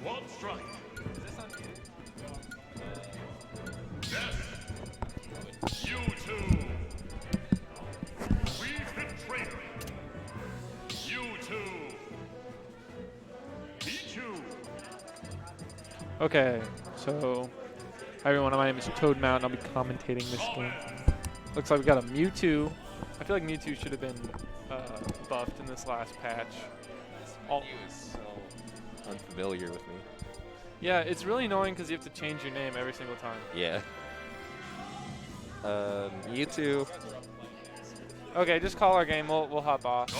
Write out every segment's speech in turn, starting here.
One strike. Is this on you? Yes. You two. We've been traitor. You two. Pichu. Okay, so hi everyone, my name is Toadmount and I'll be commentating this game. Looks like we got a Mewtwo. I feel like Mewtwo should have been buffed in this last patch. He was so unfamiliar with me. Yeah, it's really annoying because you have to change your name every single time. Yeah. Mewtwo. Okay, just call our game. We'll hop off.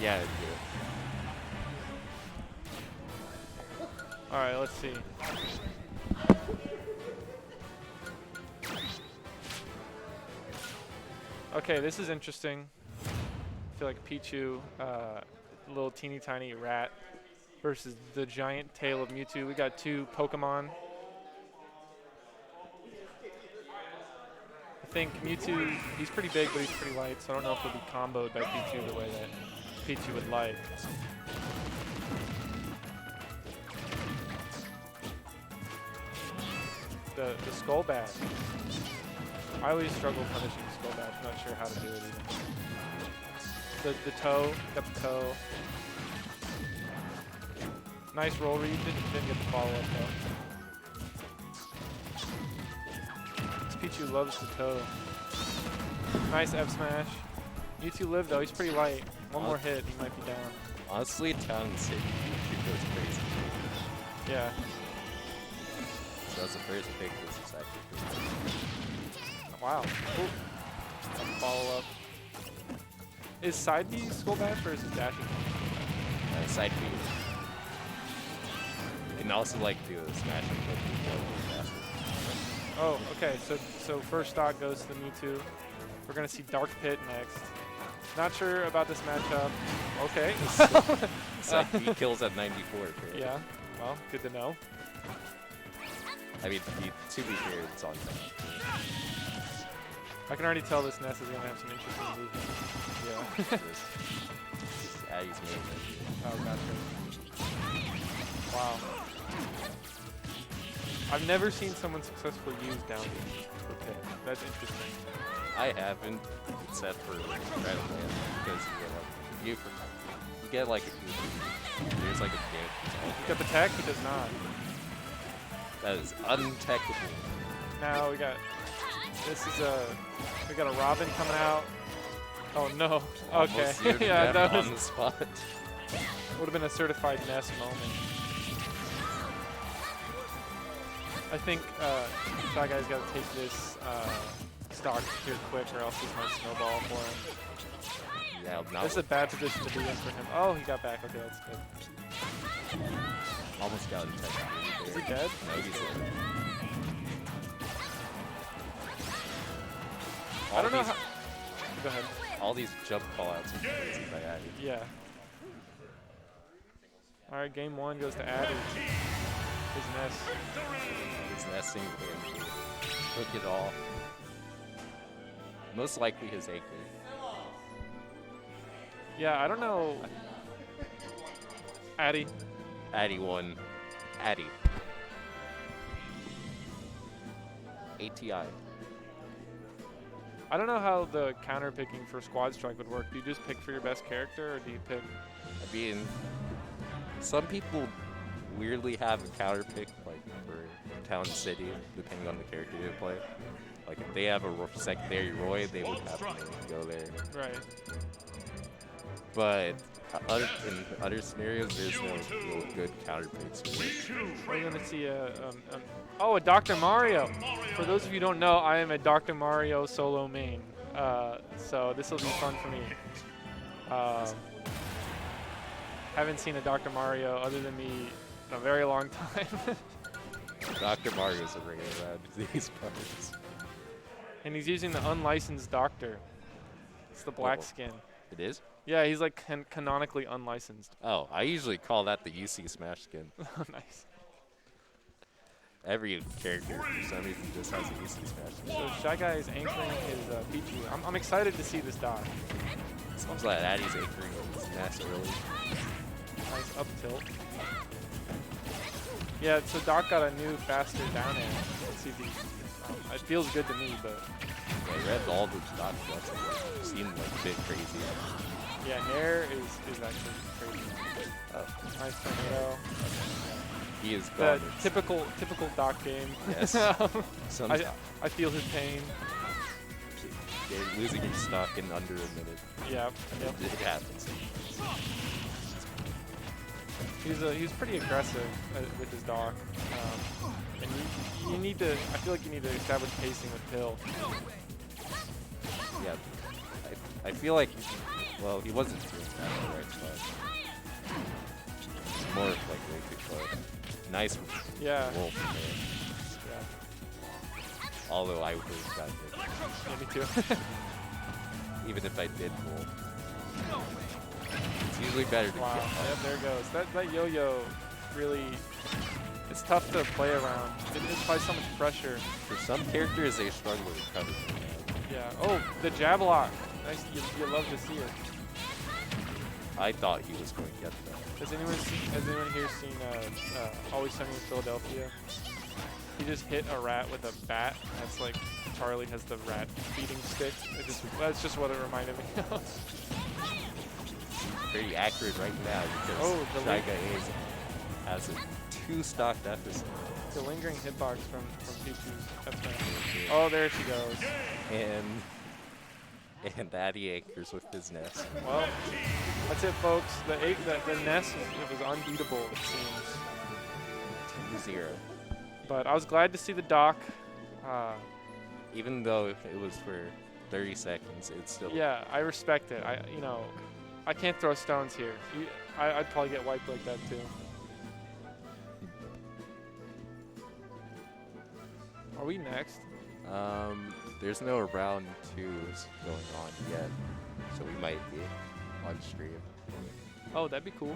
Yeah, it'd do it. All right, let's see. Okay, this is interesting. I feel like Pichu, little teeny tiny rat, versus the giant tail of Mewtwo. We got two Pokemon. I think Mewtwo, he's pretty big, but he's pretty light, so I don't know if he'll be comboed by Pichu the way that Pichu would like. The Skull Bash. I always struggle punishing Skull Bash. I'm not sure how to do it even. The toe, got the toe. Nice roll read. Didn't get the follow up though. This Pichu loves the toe. Nice F smash. Mewtwo lived though. He's pretty light. One more hit, he might be down. Honestly, Town City Mewtwo goes crazy. Yeah. So that's the first pick. This is actually pretty Wow. Follow up. Is side B Skull Bash or is it dashing? side B. You can also like do a smash and flip faster. Oh, okay. So first stock goes to the Mewtwo. We're gonna see Dark Pit next. Not sure about this matchup. Okay. Side B kills at 94. Right? Yeah. Well, good to know. I mean, to be fair, it's on time. I can already tell this Ness is gonna have some interesting movement. Yeah. Addie's main menu. Oh, gotcha. Wow. I've never seen someone successfully use down B for pick. That's interesting. I haven't, except for Redland, because you get like a there's like a game. He's got the tech, he does not. That is untechable. Now we got we got a Robin coming out. Oh no. Okay. Yeah, that was on the spot. would have been a certified Ness moment. I think Shy Guy's got to take this stock here quick, or else this might snowball for him. Yeah, now This is a bad position to be in for him. Oh, he got back. Okay, that's good. almost got untechable. Is he dead? No, he's dead. I don't know how. Go ahead. All these jump callouts are crazy by Addy. Yeah. All right, game one goes to Addy. His Ness. His nesting game. Took it all. Most likely his acre. Yeah, I don't know. Addy. Addy won. Addy. ATI. I don't know how the counter picking for Squad Strike would work. Do you just pick for your best character, or do you pick? I mean, some people weirdly have a counter pick, like for Town City, depending on the character they play. Like if they have a secondary Roy, they would have to go there. Right. But in other scenarios, there's no real good counter picks. We're going to see a Dr. Mario. For those of you who don't know, I am a Dr. Mario solo main. So this will be fun for me. Haven't seen a Dr. Mario other than me in a very long time. Dr. Mario's a regular around these parts. And he's using the unlicensed doctor. It's the black skin. It is? Yeah, he's like canonically unlicensed. Oh, I usually call that the UC Smash skin. Oh, nice. Every character for some reason just has a UC Smash skin. So Shy Guy is anchoring his Pichu. I'm excited to see this die. Sounds like Addy's anchoring his Smash early. Nice up tilt. Yeah, so Doc got a new faster down air. Let's see if he. It feels good to me, but Yeah, Red Aldridge Doc does seem like a bit crazy. yeah, Nair is actually crazy. Oh, Nice tornado. he is The gone. typical Doc game. Yes. Some, I feel his pain. yeah, losing your stock in under a minute. Yep. It happens. He's pretty aggressive with his Doc. And you need to. I feel like you need to establish pacing with Pill. Yeah, I feel like, well, he wasn't doing that on the right side. More like way too close. Nice Yeah. roll from there. Yeah. Although I would have gotten it, Yeah, me too. even if I did roll. It's usually better to Wow. get Yep, there it goes. That yo-yo really. It's tough to play around. It applies so much pressure. For some characters, they struggle to recover from that. Yeah. Oh, the jab lock. Nice. You love to see it. I thought he was going to get that. Has anyone here seen Always Sunny in Philadelphia? He just hit a rat with a bat. That's like Charlie has the rat feeding stick. That's just what it reminded me of. Pretty accurate right now because the Shy Guy A's has a 2-stock deficit. The lingering hitbox from Pichu's. That's nice. Oh, there she goes. And Addy anchors with his nest. Well, that's it, folks. The nest it was unbeatable, it seems. 2-0. But I was glad to see the Doc. Even though it was for 30 seconds, it's still. Yeah, I respect it. I can't throw stones here. I'd probably get wiped like that too. Are we next? There's no round 2s going on yet, so we might be on stream. Oh, that'd be cool.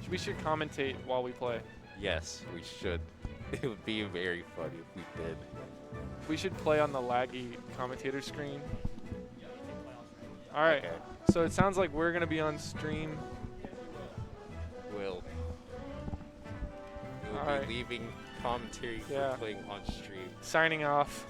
We should commentate while we play. Yes, we should. It would be very funny if we did. We should play on the laggy commentator screen. All right. Okay. So it sounds like we're gonna be on stream. We'll All be right. leaving commentary Yeah. for playing on stream. Signing off.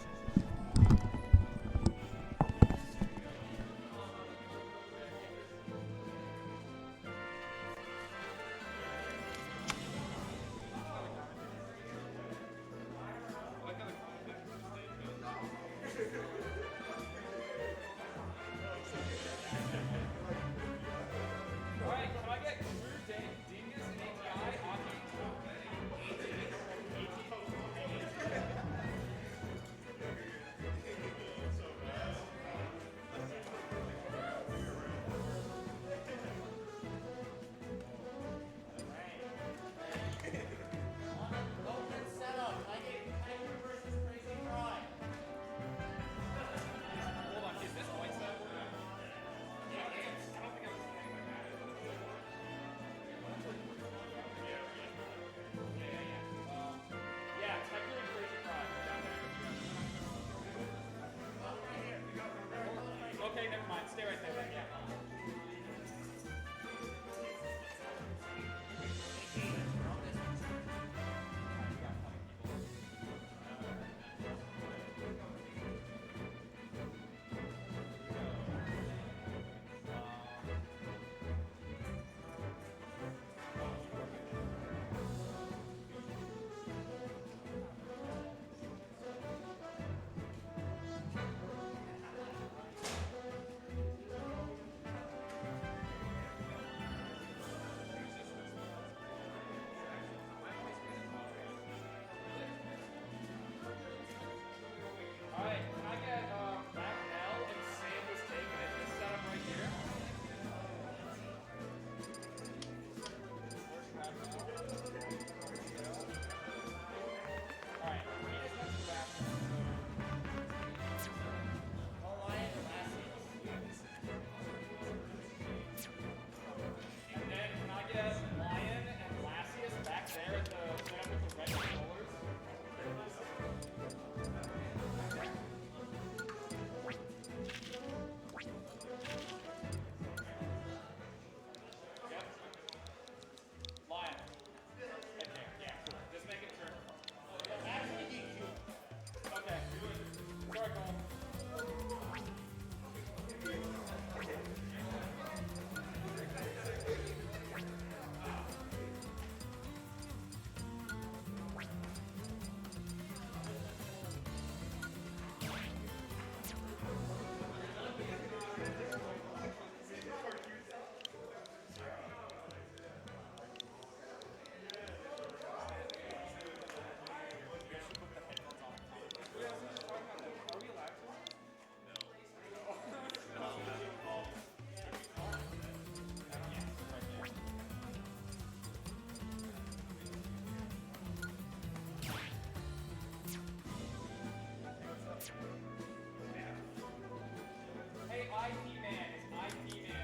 IT man is IT man here.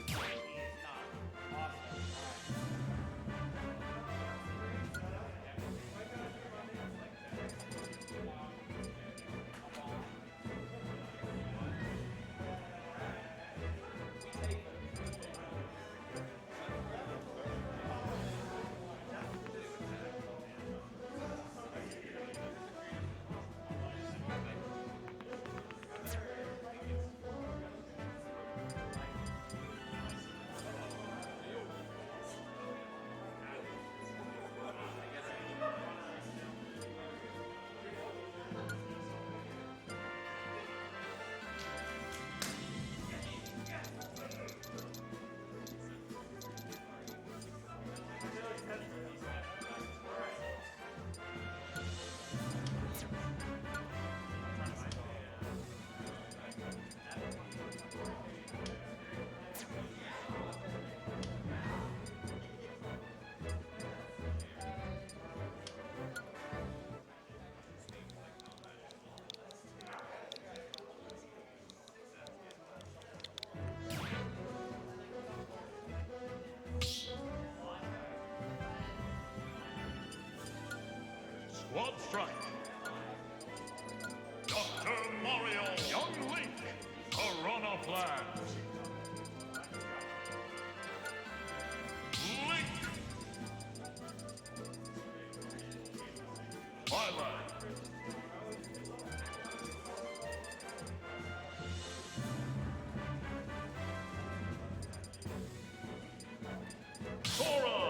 He is not. Awesome. Squad strike. Dr. Mario Young Link, Piranha Plant. Link. Violet. Sora.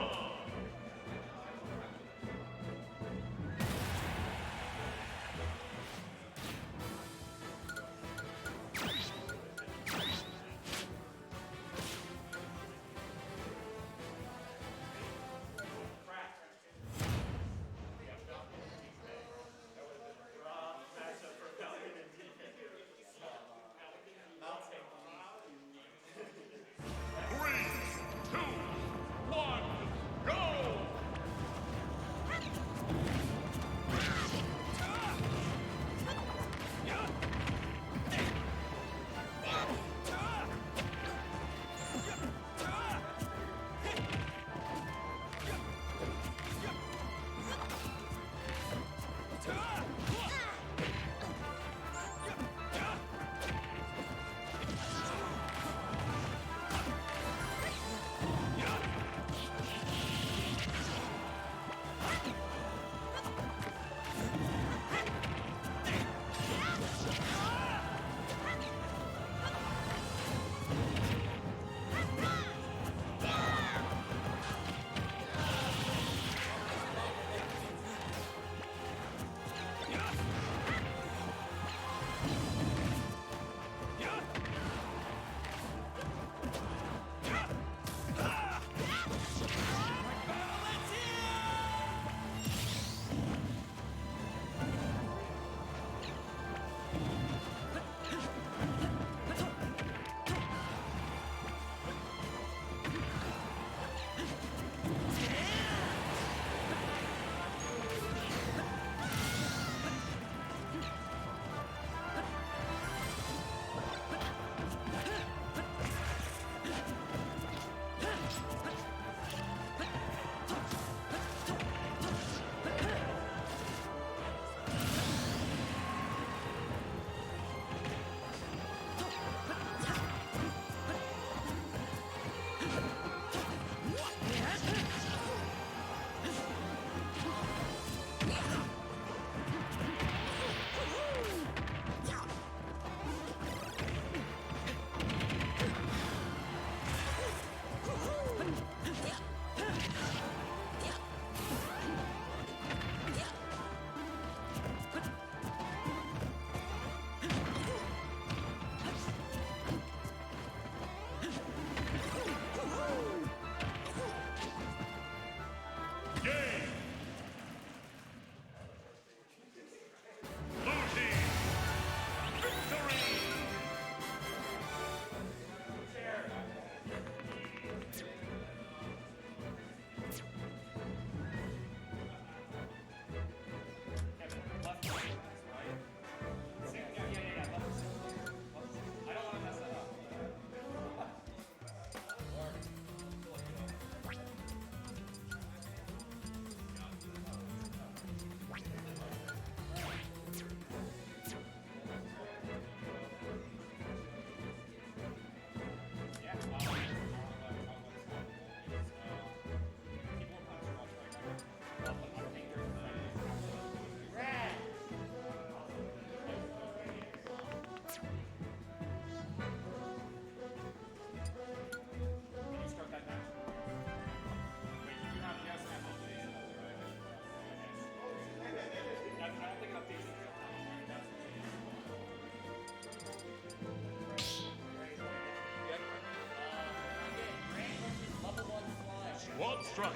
Squad strike.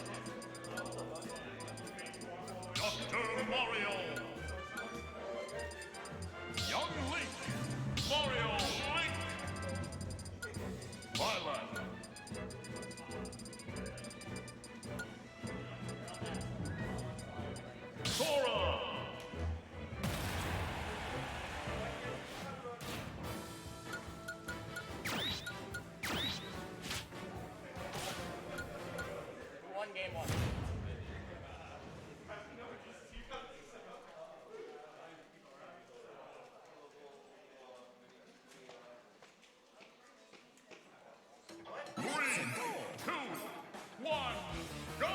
Dr. Mario. Young Link. Mario Link. Violet. Sora. One game one. Three, two, one, go!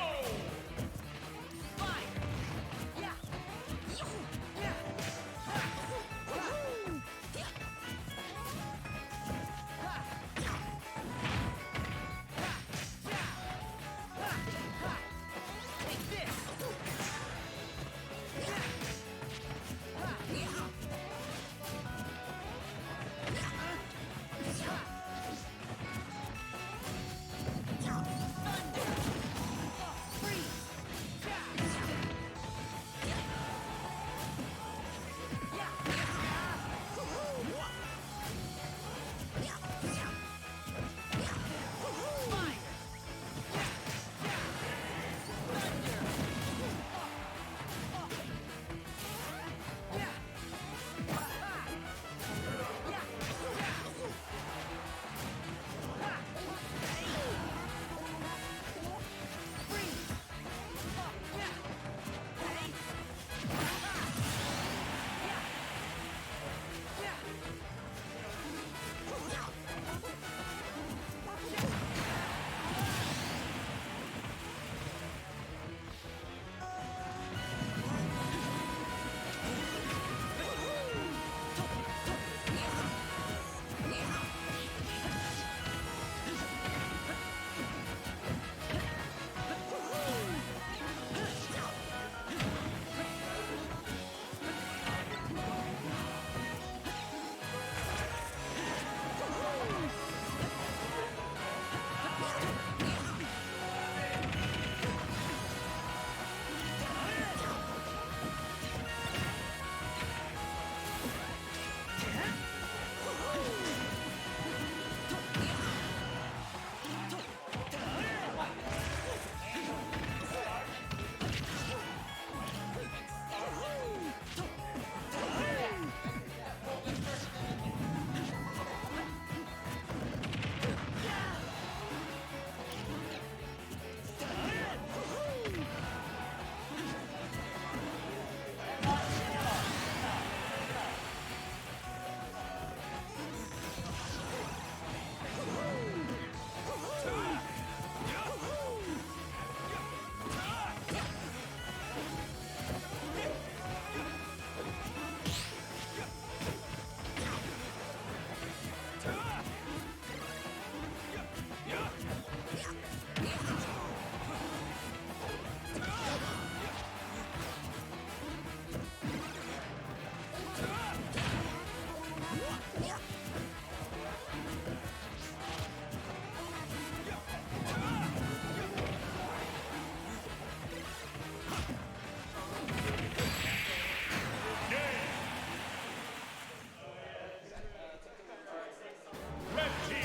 Red team,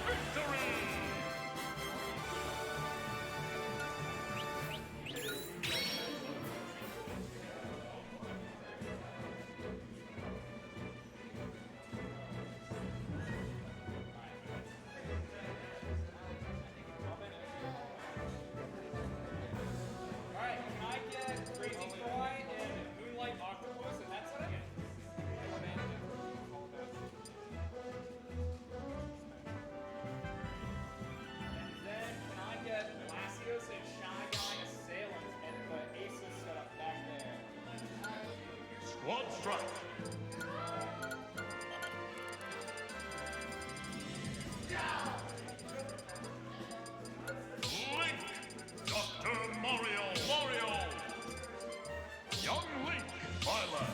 victory! Alright, can I get Crazy Boy and Moonlight Octopus, and that's it? And then can I get Lasios and Shy Guy Assailants and the Aces set up back there? Squad strike. Link, Dr. Mario, Mario. Young Link, Violet.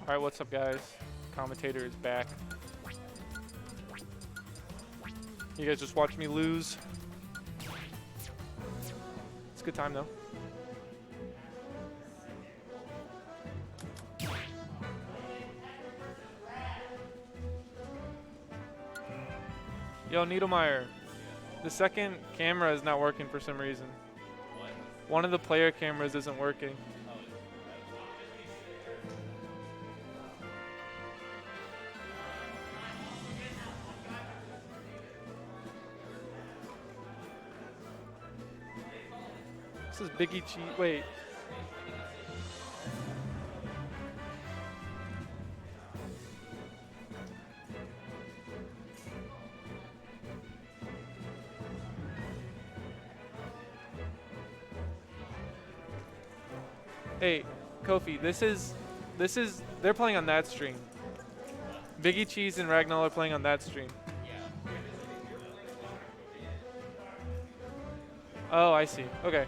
All right, what's up, guys? Commentator is back. You guys just watch me lose. It's a good time though. Yo, Needlemeyer, the second camera is not working for some reason. One of the player cameras isn't working. This is Biggie Cheese. Wait. Hey, Kofi, this is, they're playing on that stream. Biggie Cheese and Ragnall are playing on that stream. Oh, I see. Okay.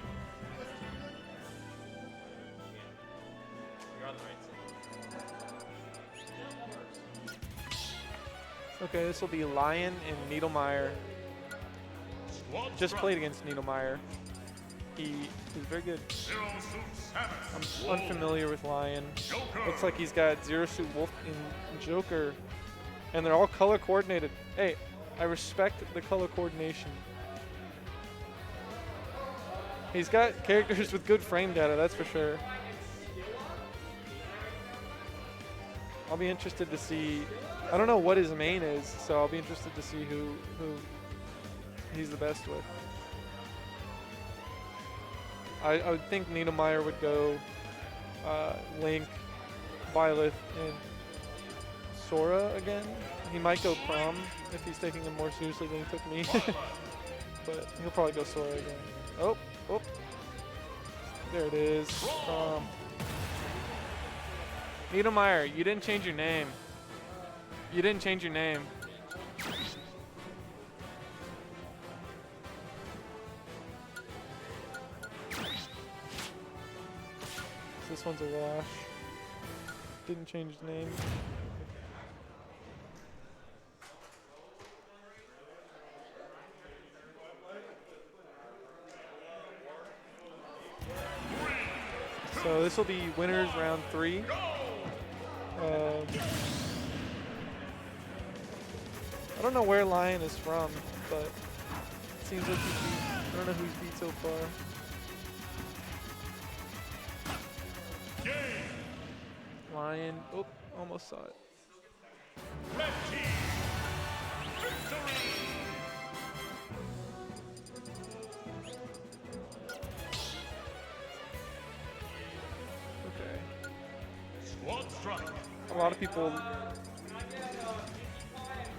Okay, this will be Lion and Needlemeyer. Squad Just strike. played against Needlemeyer. He is very good. Zero Suit Samus. I'm unfamiliar with Lion. Joker. Looks like he's got Zero Suit Wolf and Joker. And they're all color coordinated. Hey, I respect the color coordination. He's got characters with good frame data, that's for sure. I'll be interested to see. I don't know what his main is, so I'll be interested to see who he's the best with. I would think Needlemeyer would go Link, Violet, and Sora again. He might go Prom if he's taking him more seriously than he took me. But he'll probably go Sora again. Oh, oh. There it is. Prom. Needlemeyer, you didn't change your name. You didn't change your name. This one's a wash. Didn't change his name. So this will be winners round 3. I don't know where Lion is from, but it seems like he's beat. I don't know who he's beat so far. Lion. Oh, almost saw it. Red team. Victory. Okay. Squad strike. A lot of people.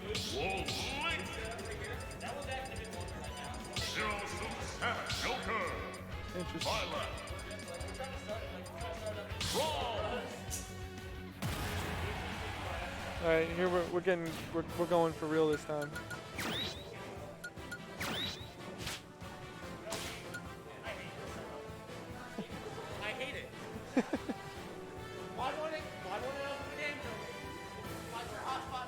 Wolf Link. Zero Suit Samus. Joker. Interesting. Violet. Brawl. All right, here we're going for real this time. I hate it. Why won't it open the game for me? Why is your hotspot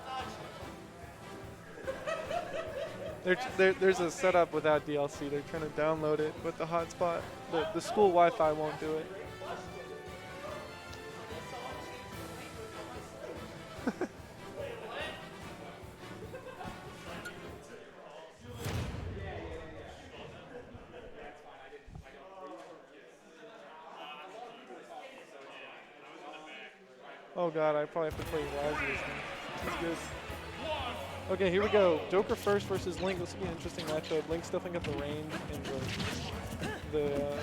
dodge? There's a setup without DLC. They're trying to download it, but the hotspot, the school Wi-Fi won't do it. Oh god, I probably have to play Lazarus now. He's good. Okay, here we go. Joker first versus Link. This will be an interesting matchup. Link's definitely got the range and the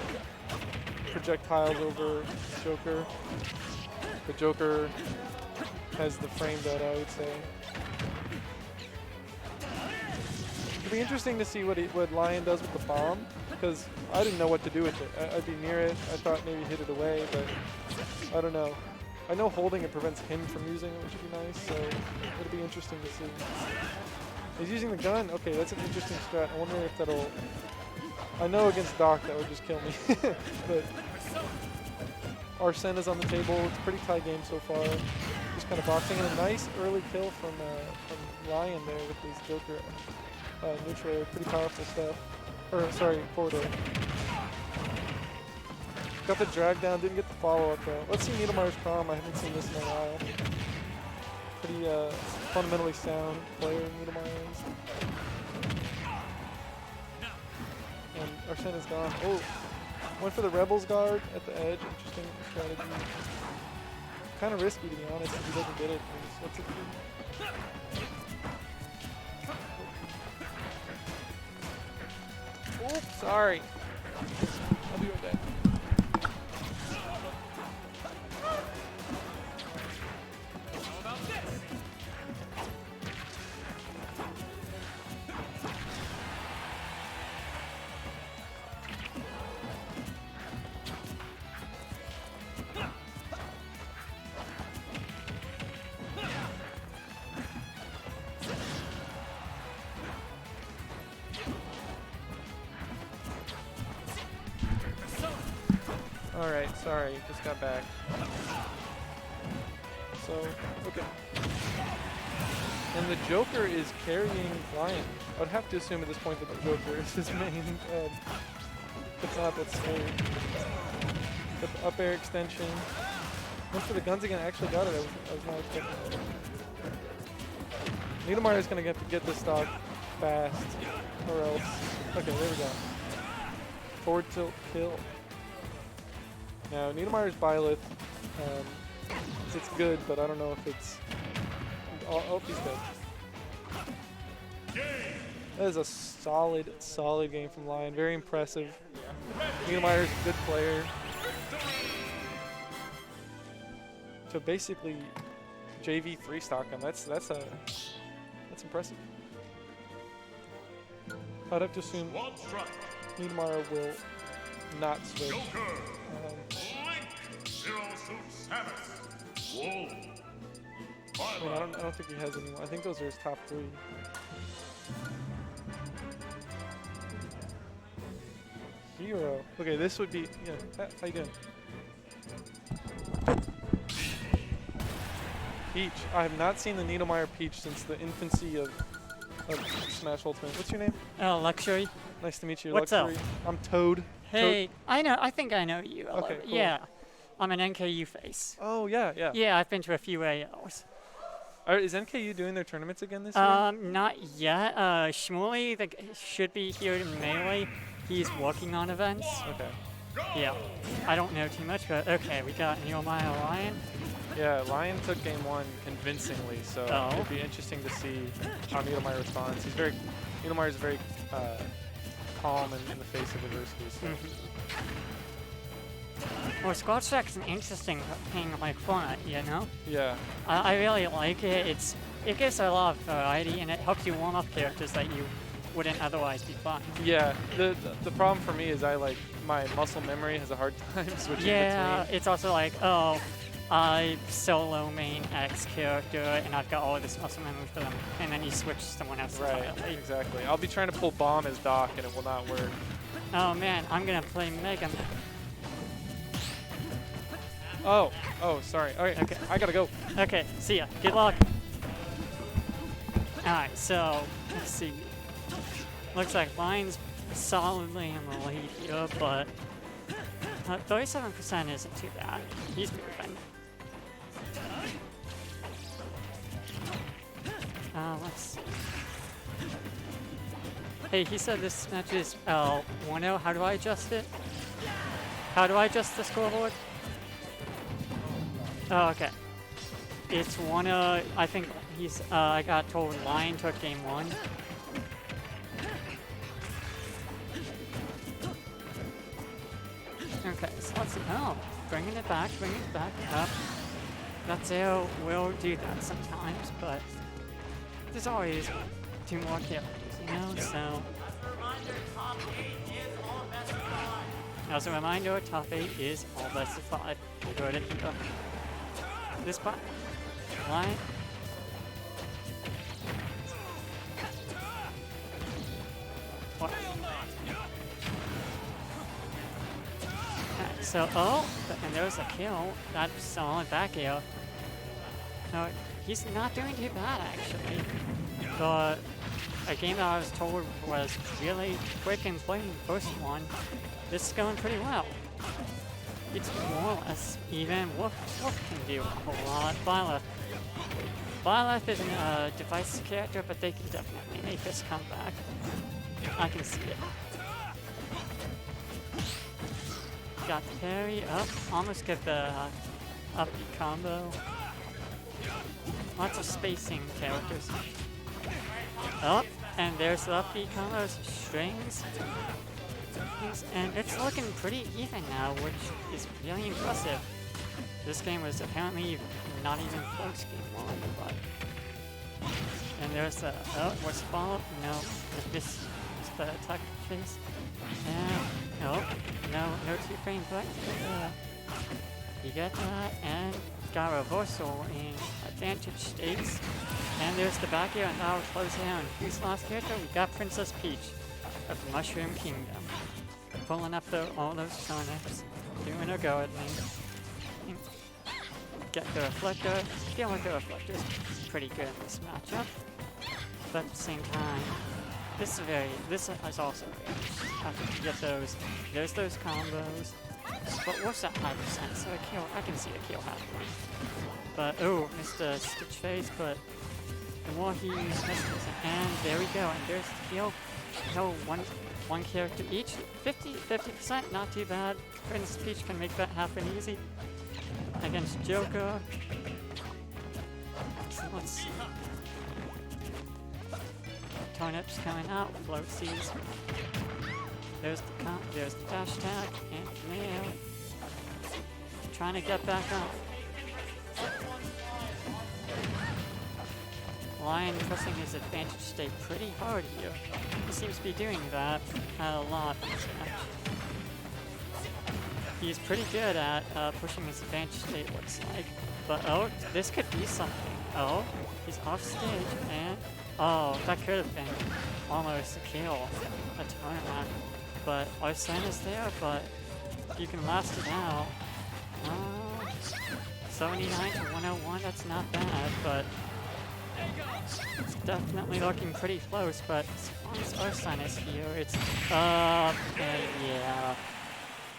projectiles over Joker. But Joker has the frame data, I would say. It'll be interesting to see what Lion does with the bomb, because I didn't know what to do with it. I'd be near it. I thought maybe hit it away, but I don't know. I know holding it prevents him from using it, which would be nice, so it'll be interesting to see. He's using the gun? Okay, that's an interesting strat. I wonder if that'll... I know against Doc that would just kill me, but Arsene is on the table. It's a pretty tight game so far. Just kind of boxing, and a nice early kill from Lion there with his Joker neutral air. Pretty powerful stuff. Or sorry, forward air. Got the drag down, didn't get the follow up though. Let's see Niedermeyer's prom. I haven't seen this in a while. Pretty fundamentally sound player, Niedermeyer is. And Arsene is gone. Oh, went for the Rebels guard at the edge. Interesting strategy. Kind of risky, to be honest, if he doesn't get it. What's it do? Oops, sorry. I'll be right back. Alright, sorry, just got back. So, okay. And the Joker is carrying Lion. I would have to assume at this point that the Joker is his main, if not, that's scary. The up air extension. Went for the guns again, I actually got it, I was not expecting it. Niedermeyer is going to get this stock fast, or else. Okay, there we go. Forward tilt kill. Now, Niedermeyer's Byleth, it's good, but I don't know if it's... Oh, he's dead. That is a solid game from Lion. Very impressive. Niedermeyer's a good player. So basically, JV 3 stock him. That's impressive. I'd have to assume Niedermeyer will not switch. I don't think he has anyone. I think those are his top 3. Hero. Okay, this would be, yeah, how you doing? Peach. I have not seen the Niedermeyer Peach since the infancy of Smash Ultimate. What's your name? Luxury. Nice to meet you, What's Luxury. up? I'm Toad. Hey, I think I know you. Okay, cool. Yeah, I'm an NKU face. Oh, yeah, yeah. Yeah, I've been to a few ALs. Is NKU doing their tournaments again this year? Not yet. Shmuley should be here in Melee. He's working on events. Okay. Yeah, I don't know too much, but okay, we got Niedermeyer Lion. Yeah, Lion took game 1 convincingly, so it'd be interesting to see how Niedermeyer responds. Niedermeyer's very calm in the face of adversity. So. Well, Squad Stack's an interesting thing like format, you know? Yeah. I really like it. It gives a lot of variety, and it helps you warm up characters that you wouldn't otherwise be fun. Yeah, the problem for me is my muscle memory has a hard time switching between. It's also like, oh, I solo main X character, and I've got all this muscle memory for them, and then you switch someone else entirely. Right, exactly. I'll be trying to pull Bomb as Doc, and it will not work. Oh man, I'm gonna play Mega. Oh, sorry. All right, okay, I gotta go. Okay, see ya. Good luck. Alright, so, let's see. Looks like Lion's solidly in the lead here, but 37% isn't too bad. He's moving. Let's see. Hey, he said this match is L1-0. How do I adjust it? How do I adjust the scoreboard? Oh, okay. It's 1-0. I think he's, I got told Lion took game 1. Okay, so let's see. Oh, bringing it back up. That's how we'll do that sometimes, but there's always 2 more kills, you know, so. As a reminder, top 8 is all best of 5. Good at this part. Lion. What? So, oh, and there's a kill. That's solid back air. No, he's not doing too bad, actually. But a game that I was told was really quick and clean, first one. This is going pretty well. It's more or less even. Wolf can do a whole lot. Byleth isn't a device character, but they can definitely make this comeback. I can see it. Got the parry up. Almost get the up B combo. Lots of spacing characters. Up, and there's the up B combos, strings. And it's looking pretty even now, which is really impressive. This game was apparently not even close game one, but. And there's the. Oh, what's the follow up? No, this is the attack phase. And. No 2-frame break. You get that, and got reversal in advantage states. And there's the back air, and now close down. Who's the last character? We got Princess Peach of the Mushroom Kingdom. Pulling up all those turnips, doing a go at me. Get the reflector. Feel like the reflector's pretty good in this matchup. But at the same time, this is also very interesting. After you get those, there's those combos. But what's that 5%? So a kill, I can see a kill happening. But oh, missed a stitch phase, but the more he misses, and there we go, and there's the kill. Kill one character each. 50%, not too bad. Princess Peach can make that happen easy. Against Joker. So let's see. Turnips coming out, floatsies. There's the dash tag, and nail. Trying to get back up. Lion pressing his advantage state pretty hard here. He seems to be doing that a lot in this match. He's pretty good at pushing his advantage state, looks like. But oh, this could be something. Oh, he's off stage, and oh, that could have been almost a kill, a turnaround. But Arsene is there, but you can last it out. 79 to 101, that's not bad, but it's definitely looking pretty close. But as long as Arsene is here, it's and yeah,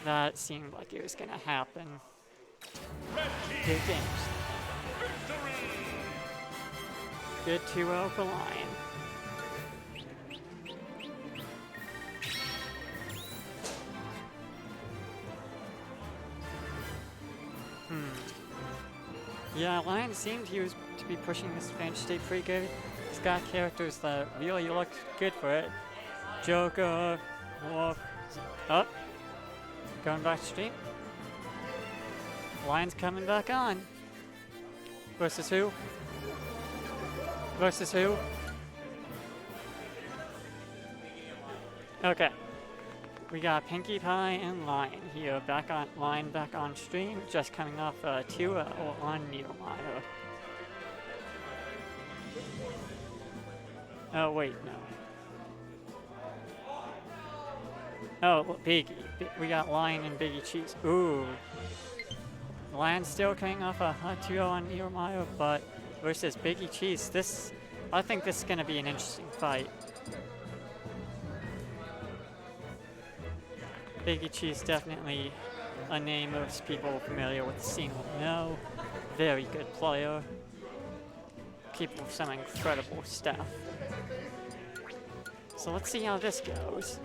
that seemed like it was gonna happen. Good games. Good 2-0 for Lion. Yeah, Lion seemed he was to be pushing this advantage state pretty good. He's got characters that really look good for it. Joker, Wolf, up, going back to stream. Lion's coming back on. Versus who? Versus who? Okay. We got Pinkie Pie and Lion here, Lion back on stream, just coming off 2-0 on Niedermeyer. Oh wait, no. Oh, Biggie. We got Lion and Biggie Cheese. Ooh. Lion's still coming off a 2-0 on Niedermeyer, but versus Biggie Cheese, I think this is gonna be an interesting fight. Biggie Cheese definitely a name most people familiar with the scene will know. Very good player. Capable of some incredible stuff. So let's see how this goes.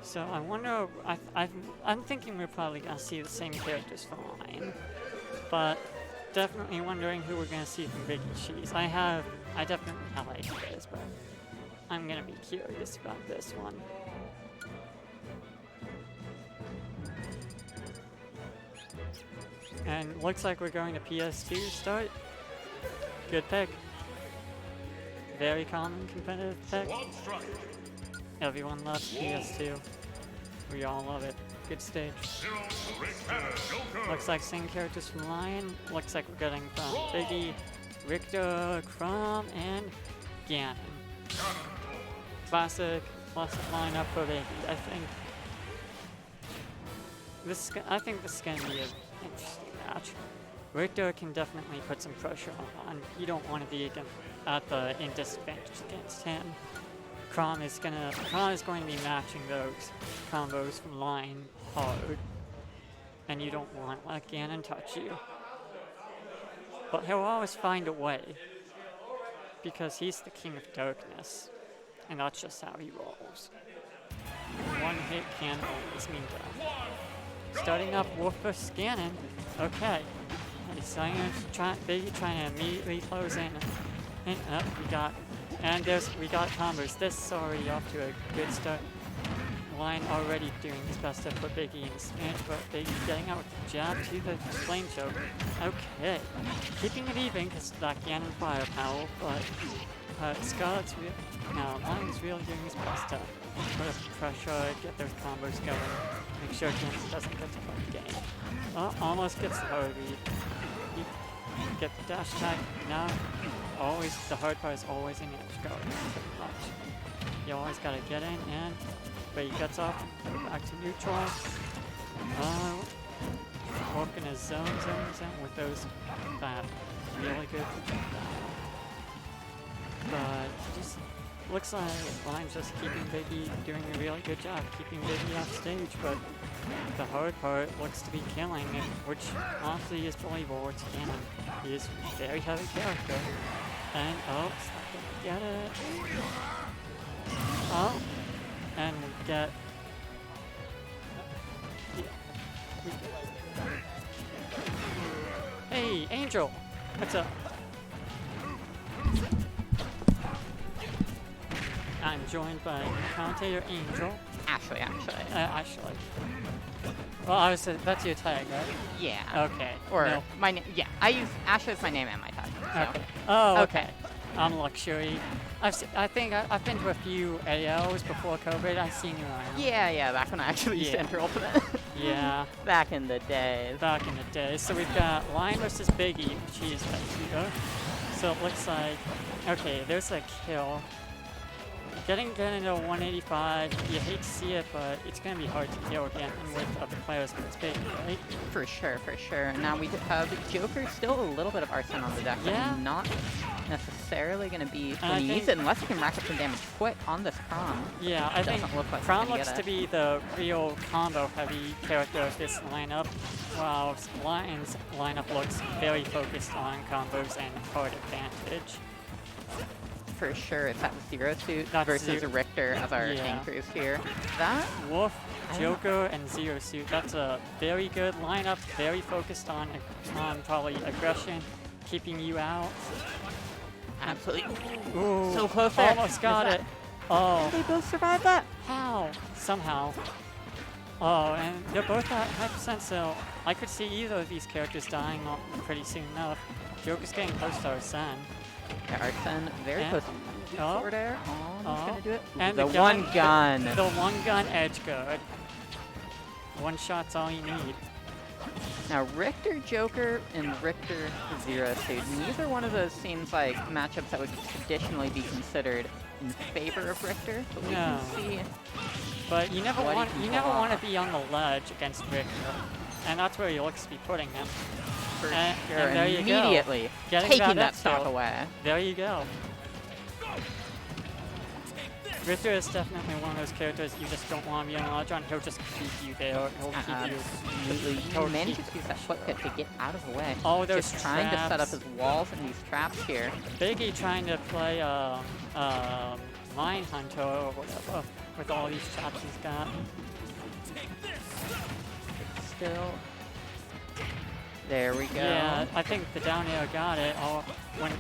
So I wonder, I'm thinking we're probably gonna see the same characters for Lion, but definitely wondering who we're gonna see from Biggie Cheese. I definitely have ideas, but I'm gonna be curious about this one. And looks like we're going to PS2 start. Good pick. very common competitive pick. Squad strike. Everyone loves PS2. We all love it. Good stage. Zero Richter Joker. Looks like same characters from Lion. Looks like we're getting from Biggie, Richter, Crom, and Ganon. Classic lineup for Biggie. I think this is gonna be an interesting match. Richter can definitely put some pressure on. You don't want to be in disadvantage against him. Crom is going to be matching those combos from Lion hard, and you don't want to let Ganon touch you. But he'll always find a way, because he's the king of darkness, and that's just how he rolls. One hit can always mean death. Starting up Wolf vs. Ganon. Okay. Biggie trying to immediately close in. And up we got combos. This is already off to a good start. Lion already doing his best to put Biggie in spin, but Biggie getting out with the jab to the flame choke. Okay. Keeping it even because that Ganon firepower, but Scarlet's Lion's really doing his best to put up pressure, get those combos going, make sure Ganon doesn't get to play the game. Oh, almost gets the hard read. Get the dash attack. Now, the hard part is always in edge guard, pretty much. You always gotta get in, but he gets off, go back to neutral. Working his zone with those that really good. But just looks like Line's just keeping Biggie, doing a really good job keeping Biggie off stage, but the hard part looks to be killing it, which honestly is believable. It's Ganon. He is a very heavy character. And it's not gonna get it. And we get Hey, Angel! What's up? I'm joined by commentator Angel. Ashley. Ashley. Well, that's your tag, right? Yeah. Okay. Or no. my name. Yeah, I use Ashley as my name and my tag. So. Okay. Oh, okay. Okay. I'm Luxury. I think I've been to a few ALs before COVID. I've seen you around. Yeah, back when I actually used to enter Ultimate. Yeah. Back in the days. Back in the day. So we've got Lion versus Biggie, which is here. So it looks like, okay, there's a kill. Getting into 185, you hate to see it, but it's going to be hard to kill again with other players against Biggie, right? For sure. Now we have Joker, still a little bit of arson on the deck, Yeah. but not necessarily going to be I needs think- unless he can rack up some damage quick on this Crom. Yeah, I think Doesn't look like Crom he's gonna looks get to it. be the real combo-heavy character of this lineup, while Lion's lineup looks very focused on combos and hard advantage. For sure, it's that Zero Suit That's versus Zero- Richter as our Yeah. anchors here. That Wolf, I don't- Joker, and Zero Suit. That's a very good lineup, very focused on probably aggression, keeping you out. absolutely Ooh, so close there. almost got Is it. Oh, They both survived that. how? Somehow. Oh, and they're both at high percent, so I could see either of these characters dying pretty soon enough. Joker's getting close to Arsene. Yeah, Arsene very And- close. oh, Forward air. Almost gonna do it. And the the one gun. The one gun edge guard. One shot's all you need. Now Richter Joker and Richter Zero Suit. Neither one of those seems like matchups that would traditionally be considered in favor of Richter, but we No. can see. But you never What he want can you never pull want off. to be on the ledge against Richter, and that's where he looks to be putting him. For And- sure, and there you go. immediately Getting taking that that stock kill. away. There you go. Richter is definitely one of those characters you just don't want to be on the ledge on. He'll just keep you there. He'll keep you. Absolutely. he'll He manages keep- to use that foot pit to get out of the way. Oh, those Just trying to set up traps. his walls and these traps here. Biggie trying to play Mine Hunter or whatever with all these traps he's got. Still There we go. Yeah, I think the down air got it. Oh, when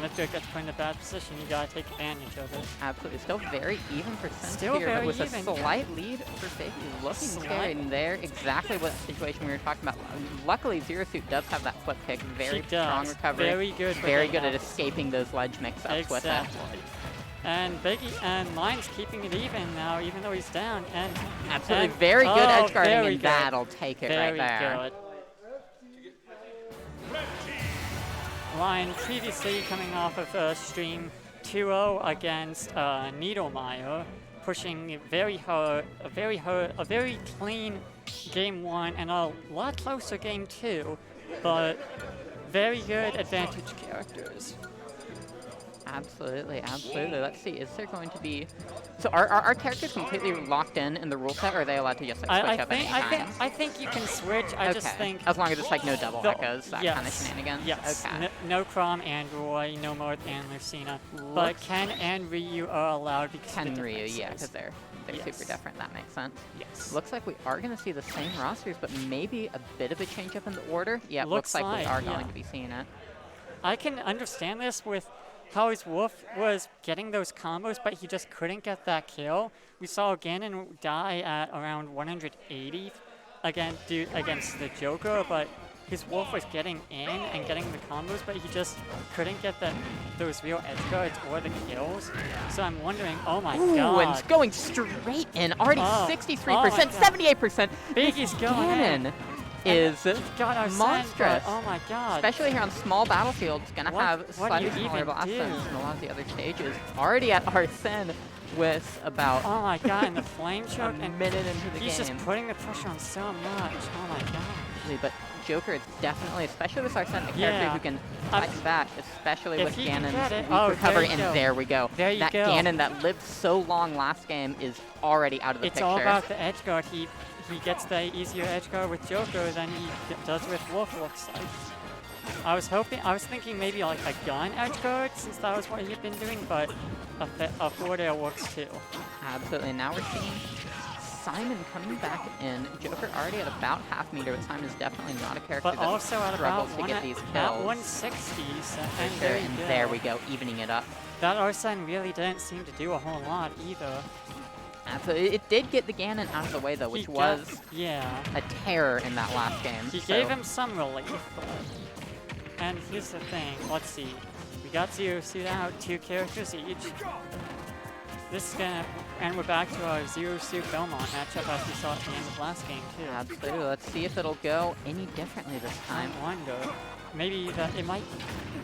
Richter gets put in a bad position, you gotta take advantage of it. Absolutely. Still very even percent Still here, but very with even. a slight lead for Fakie. Looking scary Slight. in there. Exactly what situation we were talking about. Luckily, Zero Suit does have that flip kick. Very She strong does. recovery. Very good. for Very getting good at out. escaping those ledge mix-ups with it. Exactly. And Biggie and Line's keeping it even now, even though he's down. And Absolutely. and- Very good oh, edge guarding, very and good. that'll take it Very right there. good. Line previously coming off of stream 2-0 against Niedermeyer, pushing very hard, a very clean game 1 and a lot closer game 2, but very good advantage characters. Absolutely, absolutely. Let's see, is there going to be... So are our characters completely locked in the rule set, or are they allowed to just like, switch up anytime? I think you can switch. I just think as long as it's like no double the- echoes, that yes, kind of shenanigans. Yes. Okay. No Crom and Roy, no Marth and Lucina, but Ken and Ryu are allowed because Ken of the and Ryu, yeah, differences. because they're Yes. super different. That makes sense. Yes. Looks like we are going to see the same rosters, but maybe a bit of a change up in the order. Yeah, it Looks looks like we like, are yeah. going to be seeing it. I can understand this with how his Wolf was getting those combos, but he just couldn't get that kill. We saw Ganon die at around 180 against the Joker, but his Wolf was getting in and getting the combos, but he just couldn't get those real edge guards or the kills. So I'm wondering, oh my Ooh, god. and going straight in. Already Oh, 63%, oh my God. 78%. Biggie's going in. Ganon is Got our monstrous. Oh my god. Especially here on small battlefields, gonna What- have what do slightly you smaller even blast do? zones than a lot of the other stages. Already at Arsene with about Oh my god, and the flame a choke, and minute into the he's game. just putting the pressure on so much. Oh my god. But Joker is definitely, especially with Arsene, a character Yeah. who can Um, fight back, especially if with he can Ganon's get it- weak oh, there recovery, you and go. there we go. There you that go. Ganon that lived so long last game is already out of the It's picture. all about the edge guard. He gets the easier edge guard with Joker than he does with Wolf, looks like. I was thinking maybe like a gun edge guard, since that was what he had been doing, but a forward air works too. Absolutely. Now we're seeing Simon coming back in. Joker already at about half meter, but Simon is definitely not a character But that also at struggles about to get these at kills. 160, so, For and sure, there you and go. there we go, evening it up. That Arsene really didn't seem to do a whole lot either. Absolutely. It did get the Ganon out of the way, though, which He was got- yeah. a terror in that last game. He so gave him some relief, but... And here's the thing, let's see. We got Zero Suit out, 2 characters each. This is gonna... And we're back to our Zero Suit Belmont matchup as we saw at the end of last game, too. Absolutely. Let's see if it'll go any differently this time. I wonder. Maybe that it might...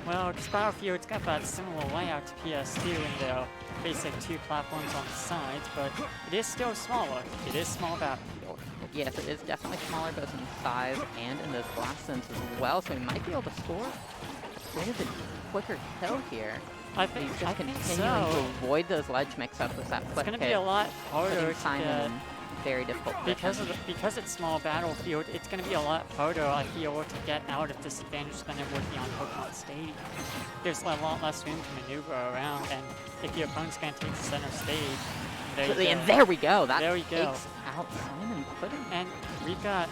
Well, because Battlefield's got that similar layout to PS2 in their basic 2 platforms on the sides, but it is still smaller. It is small Battlefield. Yes, it is definitely smaller both in size and in those blast zones as well, so we might be able to score a bit of a quicker kill here. I He's think, just I think continuing to so. avoid those ledge mix-ups with that It's flip going to kick, be a lot harder putting to Simon get... in very difficult position. Because it's small Battlefield, it's going to be a lot harder, I feel, to get out of disadvantage than it would be on Pokemon Stadium. There's a lot less room to maneuver around, and if your opponent's going to take the center stage, there you go. And there we go. That There we takes go. out Simon, putting And we've got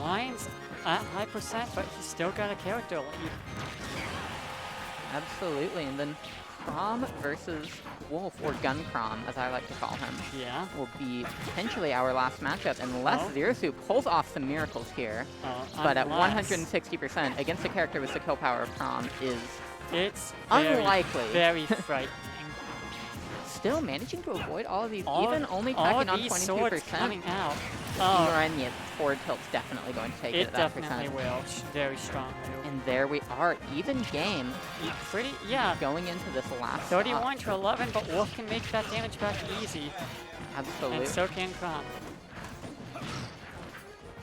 Lions at high percent, but he's still got a character lead. absolutely. And then Crom versus Wolf, or Gun Crom, as I like to call him, Yeah. will be potentially our last matchup, unless Oh. Zero Suit pulls off some miracles here. But at Unless 160% against a character with the kill power of Crom is it's unlikely. very frightening. Still managing to avoid all of these, All- even only all tacking of on these swords 22%. coming out. Oh, And yeah, forward tilt's definitely going to take it it at that definitely percent. will. Very strong move. And there we are, even game Yeah. going into this last 31 to 11, but Wolf can make that damage back easy, Absolutely. and so can Crom.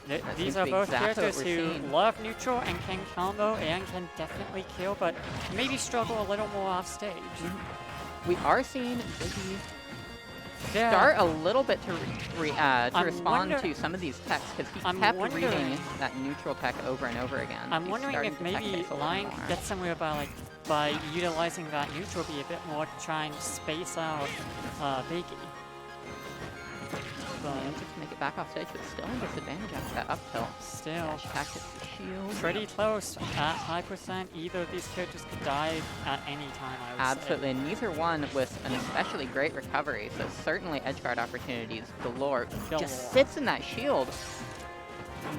That seems These to are be both exactly what characters we're who seeing. love neutral and can combo and can definitely kill, but maybe struggle a little more off stage. We are seeing Biggie Yeah. start a little bit to I'm respond wonder- to some of these techs, because he I'm kept wondering- reading that neutral tech over and over again. I'm He's wondering starting if to tech maybe base a little Lion more. can get somewhere by utilizing that neutral B a bit more to try and space out Biggie. Manages to make it back off stage, but still in disadvantage after that up tilt. Still, Dash attack hits the shield. pretty close. At high percent, either of these characters could die at any time, I would Absolutely, and neither one with an especially great recovery, so certainly edgeguard opportunities galore. Just sits in that shield.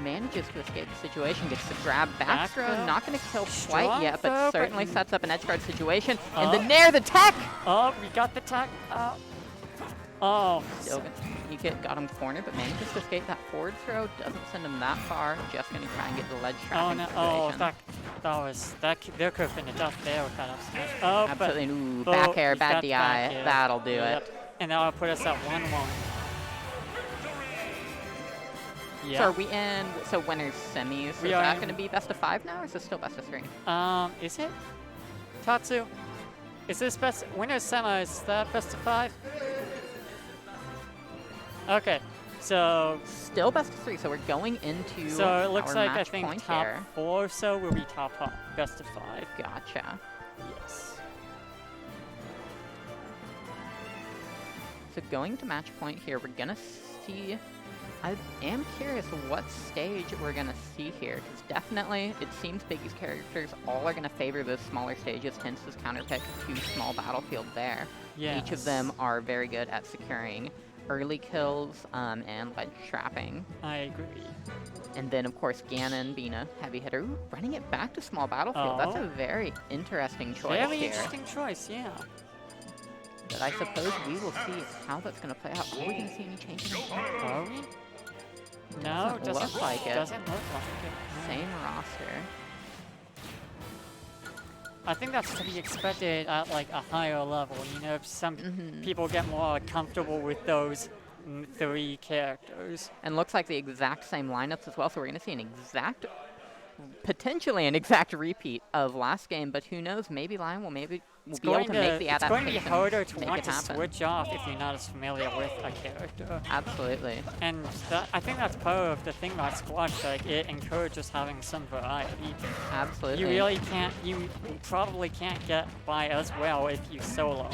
Manages to escape the situation, gets the grab back throw, not going to kill quite yet, but certainly sets up an edgeguard situation. And the nair, the tech! Oh, we got the tech. Oh. Still got him cornered, but manages to escape that forward throw. Doesn't send him that far. Just going to try and get the ledge trapping situation. There could have been a death there with that up smash. Oh, absolutely. Ooh, back air, bad DI. That'll do it. And that'll put us at 1-1. So are we in, so winners semis, so is that going to be best of 5 now, or is it still best of 3? Is it? Tatsu, is this winners semis, is that best of 5? Okay, so... Still best of 3, so we're going into so it looks our like I match think point top here. 4 or so will be top best of 5. Gotcha. Yes. So going to match point here, we're going to see... I am curious what stage we're going to see here, because definitely it seems Biggie's characters all are going to favor those smaller stages, hence this counterpick to small battlefield there. Yes. Each of them are very good at securing early kills and ledge trapping. I agree. And then, of course, Ganon being a heavy hitter, ooh, running it back to small battlefield. That's a very interesting choice Very here. interesting choice, yeah. But I suppose we will see how that's going to play out. Are we going to see any changes? Are we? No, Doesn't look like it. Doesn't look like it. Same roster. I think that's to be expected at like a higher level. You know, if some people get more comfortable with those 3 characters. And looks like the exact same lineups as well. So we're going to see an exact, potentially an exact repeat of last game. But who knows? Maybe Lion will be able to make the adaptation. It's going to be harder to want to happen. switch off if you're not as familiar with a character. Absolutely. And I think that's part of the thing about Squash. Like, it encourages having some variety. Absolutely. You probably can't get by as well if you solo.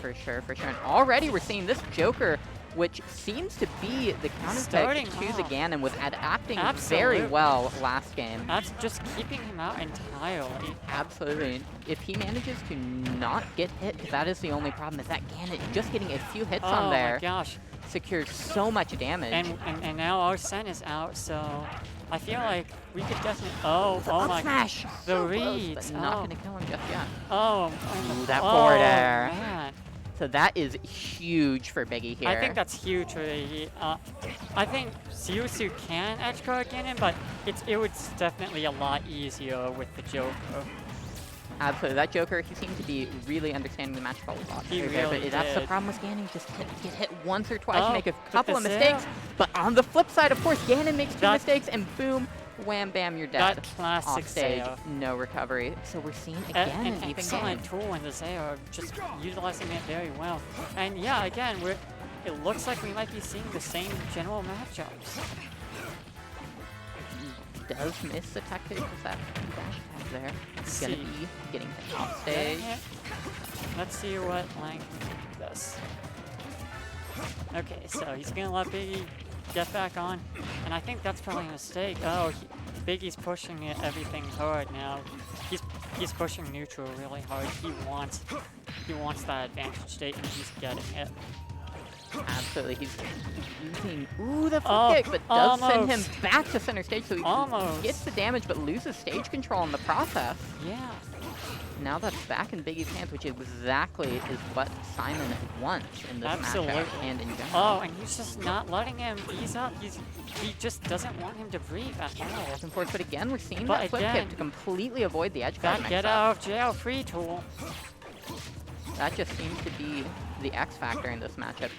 For sure, for sure. And already we're seeing this Joker, which seems to be the counterpick to the Ganon, was adapting very well last game. That's just keeping him out entirely. Absolutely. If he manages to not get hit, because that is the only problem, is that Ganon just getting a few hits on there. Oh my gosh. Secures so much damage. And now Arsene is out, so I feel like we could definitely... Oh my... Smash! The so reads. close, but not going to kill him just yet. Oh. Ooh, that forward air. Man. So that is huge for Biggie here. I think that's huge for Biggie. I think Siusu can edgeguard Ganon, but it was definitely a lot easier with the Joker. Absolutely. That Joker, he seemed to be really understanding the matchup a lot. He better, really but that's the did. problem with Ganon. Just get hit once or twice, make a couple of mistakes. But on the flip side, of course, Ganon makes 2 mistakes, and boom, wham, bam, you're dead. That classic off stage, Zayo. no recovery. So we're seeing again An an even excellent game. tool in the Zayo, just utilizing it very well. And yeah, again, it looks like we might be seeing the same general matchups. Does miss the tech hit because that dash attack there. He's going to see. be getting hit off stage. Let's see what Lang does. Okay, so he's going to let Biggie get back on, and I think that's probably a mistake. Oh, Biggie's pushing everything hard now. He's pushing neutral really hard. He wants that advantage state, and he's getting it. Absolutely, he's losing. Ooh, the flip kick, but does send him back to center stage, so he gets the damage, but loses stage control in the process. Yeah. Now that's back in Biggie's hands, which exactly is what Simon wants in this matchup and in general. Oh, and he's just not letting him ease up. He just doesn't want him to breathe at all. But again, we're seeing that flip kick to completely avoid the edge guard. That get out of jail free tool. That just seems to be the X factor in this matchup.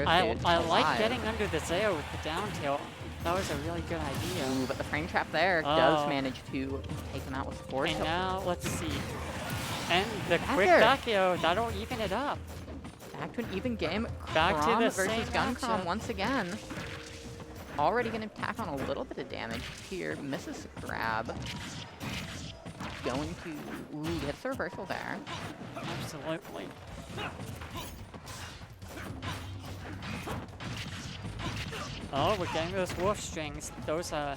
I like getting under the Zayo with the down tilt. That was a really good idea. Ooh, but the frame trap there does manage to take him out with forward tilt. And now, let's see. And the quick back air, that'll even it up. Back to an even game. Back to the versus same Guncrom once again. Already going to tack on a little bit of damage here. Misses the grab. Going to... Ooh, gets the reversal there. Absolutely. Oh, we're getting those wolf strings. Those are,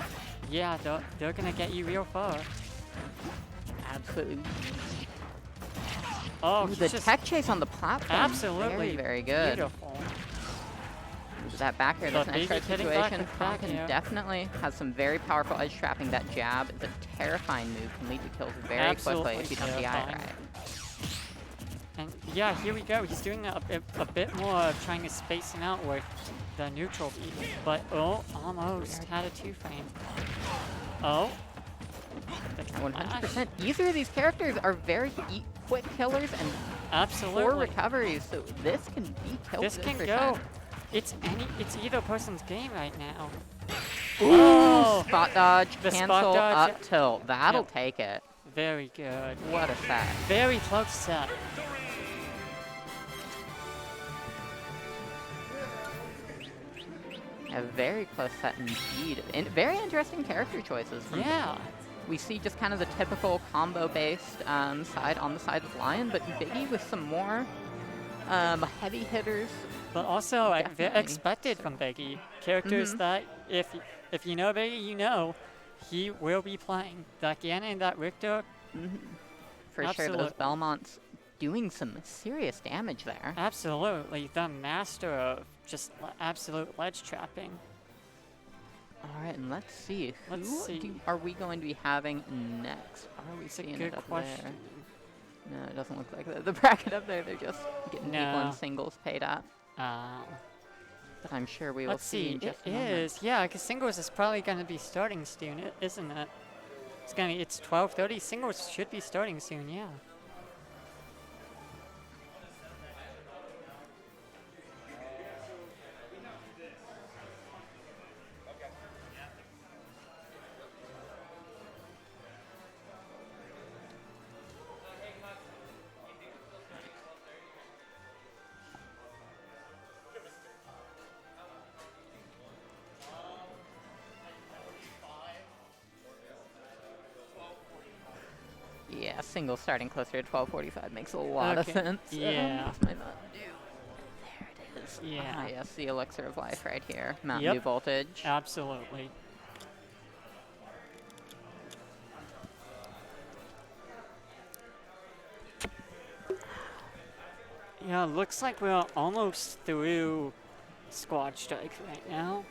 yeah, they're gonna get you real far. Absolutely. Oh, Ooh, he's the just tech chase on the platform. absolutely Very, very good. beautiful. Ooh, that back air, that's an But edge trap Biggie hitting back situation. with back Falcon air. definitely has some very powerful edge trapping. That jab is a terrifying move. Can lead to kills very Absolutely quickly if you don't DI it terrifying. right. And yeah, here we go. He's doing a bit more trying to space him out with the neutral beat. But oh, almost had a 2-frame. Oh. The flash. 100%. Either of these characters are very quick killers and Absolutely. poor recoveries, so this can be killed. This can 100%. go. It's either person's game right now. Oh, Spot dodge, The spot cancel, dodge, up tilt. That'll Yep. take it. very good. What a set. Very close set. A very close set indeed. And very interesting character choices. From Yeah. We see just kind of the typical combo-based side on the side of Lion, but Biggie with some more heavy hitters. But also, Definitely. expected from Biggie. Characters that, if you know Biggie, you know he will be playing. That Ganon and that Richter, For sure, those Absolute. Belmonts doing some serious damage there. absolutely the master of just absolute ledge trapping. All right, and let's see. Let's Who see. are we going to be having next? Are we It's a seeing good it up question. there? No, it doesn't look like the bracket up there. They're just getting people No. in singles paid up. But I'm sure we will Let's see see. in just It a moment. is, yeah, because singles is probably going to be starting soon, isn't it? It's 12:30. Singles should be starting soon, yeah. Yeah, singles starting closer to 12:45 makes a lot of Okay, sense. yeah. This might not do. There it is. Yeah. Ah, yes, the elixir of life right here. Mountain Yep. Dew voltage. Absolutely. Yeah, looks like we're almost through Squad Strike right now.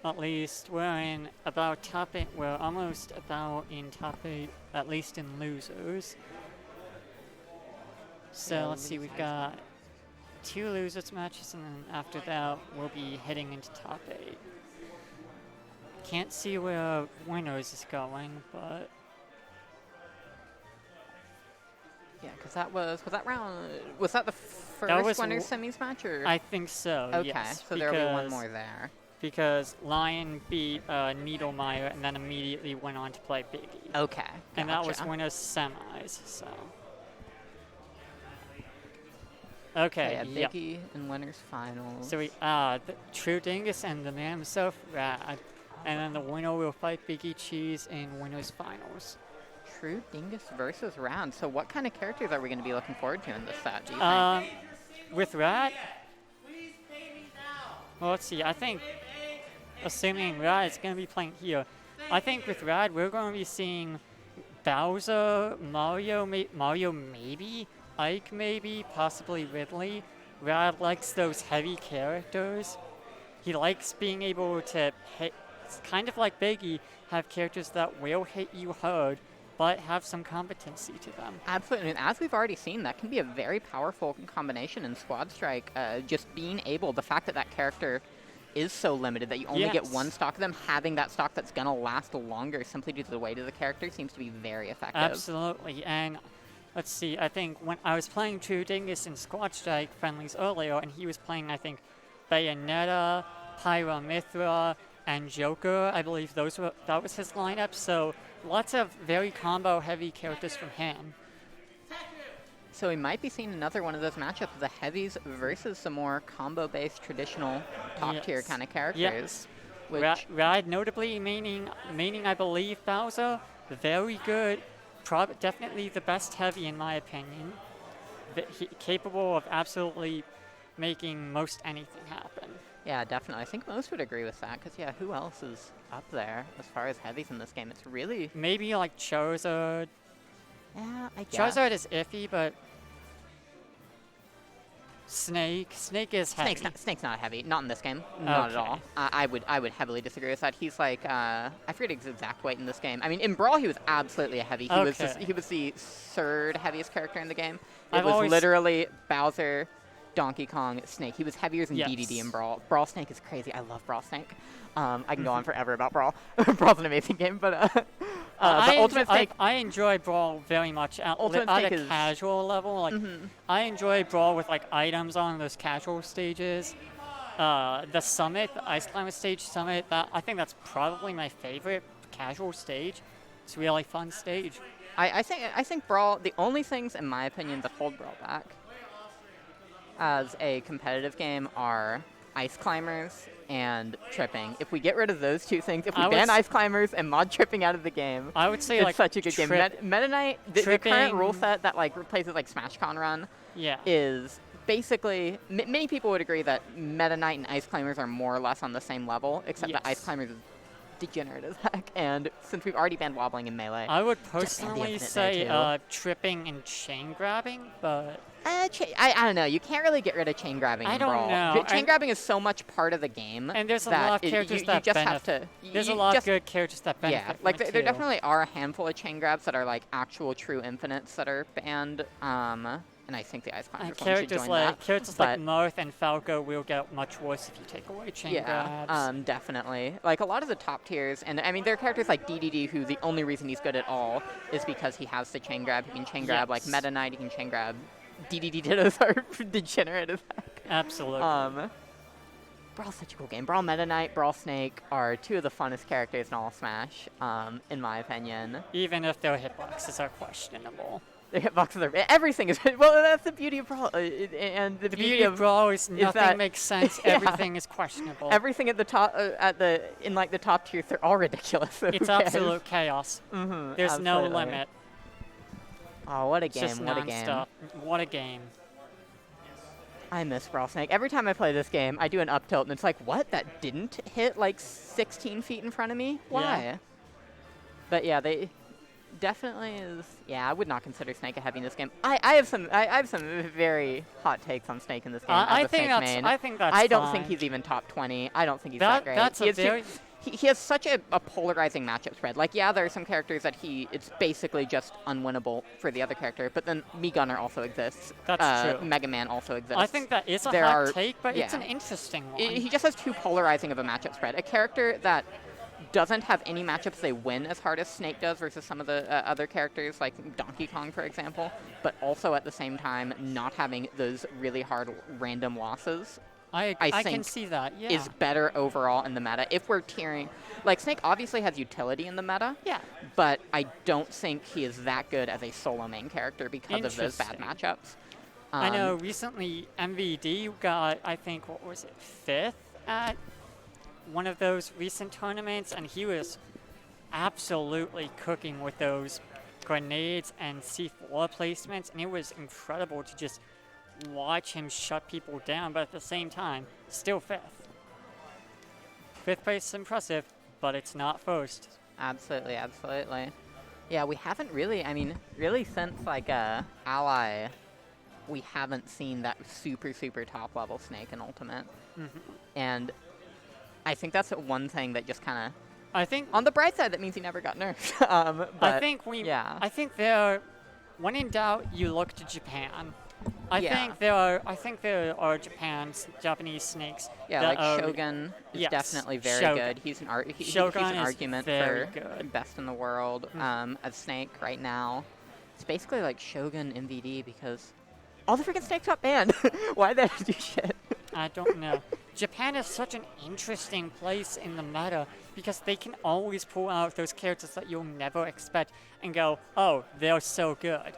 At least we're in about top 8. We're almost about in top 8, at least in losers. So Yeah, let's see, we've got 2 losers matches, and then after that, we'll be heading into top 8. Can't see where winners is going, but Yeah, because was that round, was that the first was winners semis match, or? I think so. Okay, yes, so there'll be one because- more there. Because Lion beat Needlemeyer and then immediately went on to play Biggie. Okay, And that was gotcha. winners semis, so. Okay, Okay, yeah, Biggie and winners finals. So the True Dingus and the man himself, Rad. And then the winner will fight Biggie Cheese in winners finals. True Dingus versus Round. So what kind of characters are we going to be looking forward to in this set, do you think? With Rad, well, let's see, I think, assuming Rad is going to be playing here, I think with Rad, we're going to be seeing Bowser, Mario maybe, Ike maybe, possibly Ridley. Rad likes those heavy characters. He likes being able to hit, it's kind of like Biggie, have characters that will hit you hard, but have some competency to them. Absolutely, and as we've already seen, that can be a very powerful combination in Squad Strike. Just being able, the fact that that character is so limited that you only get Yes. one stock of them, having that stock that's going to last longer simply due to the weight of the character seems to be very effective. Absolutely, and let's see, I think when I was playing True Dingus in Squad Strike friendlies earlier, and he was playing, I think, Bayonetta, Pyramithra, and Joker, I believe that was his lineup, so lots of very combo-heavy characters from him. So we might be seeing another one of those matchups, the heavies versus some more combo-based traditional top-tier Yes. kind of characters. Yes. Which, Rad notably meaning I believe Bowser, very good, definitely the best heavy in my opinion. Capable of absolutely making most anything happen. Yeah, definitely. I think most would agree with that, because, yeah, who else is up there as far as heavies in this game? It's really... Maybe like Charizard. Yeah, I guess. Charizard is iffy, but Snake is heavy. Snake's not heavy. Not in this game. Not at Okay. all. I would heavily disagree with that. He's like I forget his exact weight in this game. I mean, in Brawl he was absolutely a heavy. He was the third heaviest character in the game. It I've was always- literally Bowser, Donkey Kong, Snake. He was heavier than Yes. DDD in Brawl. Brawl Snake is crazy. I love Brawl Snake. I can go on forever about Brawl. Brawl's an amazing game, but Ultimate Snake. I enjoy Brawl very much at Ultimate a Snake is- casual level. Like I enjoy Brawl with like items on those casual stages. The Summit, the Ice Climber stage Summit. I think that's probably my favorite casual stage. It's a really fun stage. I think Brawl, the only things in my opinion that hold Brawl back as a competitive game are ice climbers and tripping. If we get rid of those two things, if we ban ice climbers and mod tripping out of the game, I would say it's like such a good game. Meta Knight, the current rule tripping- set that like replaces like SmashCon Run Yeah. is basically, many people would agree that Meta Knight and ice climbers are more or less on the same level, except that ice Yes. climbers is degenerate as heck. And since we've already banned wobbling in Melee, I would Just ban the personally infinite say there, tripping and chain grabbing, but I don't know. You can't really get rid of chain grabbing I in don't Brawl. know. Chain And- grabbing is so much part of the game. and there's a that lot of characters you that just have benefit. to. There's a you lot just- of good characters that benefit. Yeah, from like it there too. definitely are a handful of chain grabs that are like actual true infinites that are banned. And I think the ice climbers And one should characters join like that. characters but like Marth and Falco will get much worse if you take away chain yeah, grabs. definitely. Like a lot of the top tiers, and I mean there are characters like DDD who the only reason he's good at all is because he has the chain grab. He can chain grab like Yes. Meta Knight. He can chain grab. DDD Dittos are degenerate as heck. Absolutely. Brawl's such a cool game. Brawl Meta Knight, Brawl Snake are two of the funnest characters in all of Smash, in my opinion. Even if their hitboxes are questionable. The hitboxes are everything is well. That's the beauty of Brawl, and the beauty of Brawl is nothing that- makes sense. Yeah. Everything is questionable. everything at the top, in like the top tier, they're all ridiculous. So who It's cares? absolute chaos. Mhm, There's no absolutely. limit. Oh, what a It's just game! What a game! nonstop. What a game. I miss Brawl Snake. Every time I play this game, I do an up tilt, and it's like, what? That didn't hit like 16 feet in front of me? Why? But yeah, they definitely is. Yeah, I would not consider Snake a heavy in this game. I have some very hot takes on Snake in this game. I as a think Snake that's. main. I think that's. I don't think fine. he's even top 20. I don't think he's that great. That's He a has too- very. he has such a polarizing matchup spread. Like, yeah, there are some characters that it's basically just unwinnable for the other character, but then Me Gunner also exists. That's true. Mega Man also exists. I think that is a There hot are- take, but it's yeah. an interesting one. He just has too polarizing of a matchup spread. A character that doesn't have any matchups they win as hard as Snake does versus some of the other characters like Donkey Kong, for example, but also at the same time not having those really hard random losses I can think see that. Yeah. is better overall in the meta. If we're tiering, like Snake obviously has utility in the meta, Yeah. but I don't think he is that good as a solo main character because of those bad Interesting. matchups. I know recently MVD got, I think, what was it, 5th at one of those recent tournaments, and he was absolutely cooking with those grenades and C4 placements, and it was incredible to just watch him shut people down, but at the same time, still 5th. 5th place is impressive, but it's not first. Absolutely, absolutely. Yeah, we haven't really, I mean, really since like Ally, we haven't seen that super, super top level Snake in Ultimate. And I think that's one thing that just kind of, I think on the bright side, that means he never got nerfed. But I think we. yeah. I think there. When in doubt, you look to Japan. I Yeah. think there are Japanese snakes. Yeah, that like are, Shogun is yes, definitely very Shogun. good. He's an he's Shogun an is argument very for good. best in the world as Snake right now. It's basically like Shogun MVD because all the freaking Snakes got banned. Why did they do shit? I don't know. Japan is such an interesting place in the meta because they can always pull out those characters that you'll never expect and go, oh, they're so good.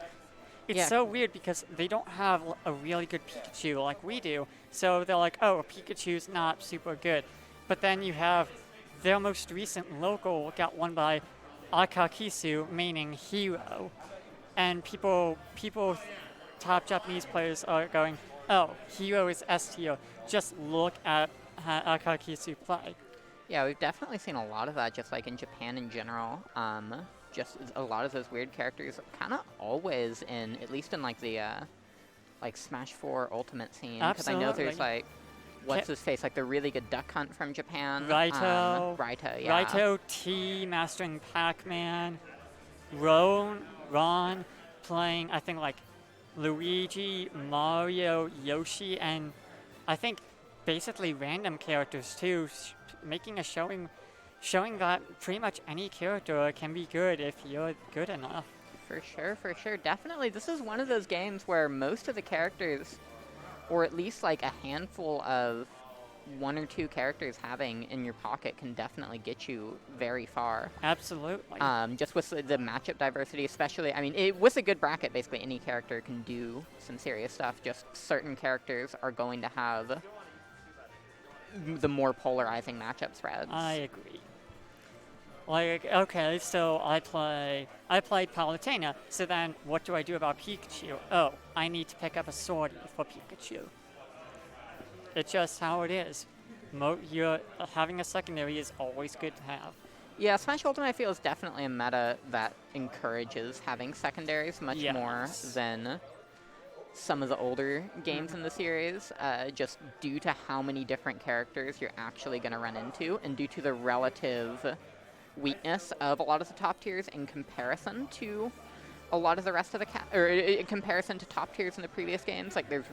It's Yeah. so weird because they don't have a really good Pikachu like we do. So they're like, oh, Pikachu's not super good. But then you have their most recent local got won by Akakisu, meaning hero. And people, top Japanese players are going, oh, hero is S tier. Just look at Akakisu play. Yeah, we've definitely seen a lot of that, just like in Japan in general. Just a lot of those weird characters, kind of always in, at least in like the like Smash 4 Ultimate scene. Because I know there's Absolutely. like, what's his face, like the really good Duck Hunt from Japan. Raito. Raito, yeah. Raito T mastering Pac-Man. Ron playing, I think, like Luigi, Mario, Yoshi, and I think basically random characters too, making a showing that pretty much any character can be good if you're good enough. For sure. Definitely, this is one of those games where most of the characters, or at least like a handful of 1 or 2 characters having in your pocket can definitely get you very far. Absolutely. Just with the matchup diversity, especially, I mean, with a good bracket, basically any character can do some serious stuff. Just certain characters are going to have the more polarizing matchup spreads. I agree. Like, okay, so I played Palutena, so then what do I do about Pikachu? Oh, I need to pick up a Swordy for Pikachu. It's just how it is. Having a secondary is always good to have. Yeah, Smash Ultimate I feel is definitely a meta that encourages having secondaries much more than some of the older games in the series, just due to how many different characters you're actually going to run into, and due to the relative weakness of a lot of the top tiers in comparison to a lot of the rest of the in comparison to top tiers in the previous games. Like, there's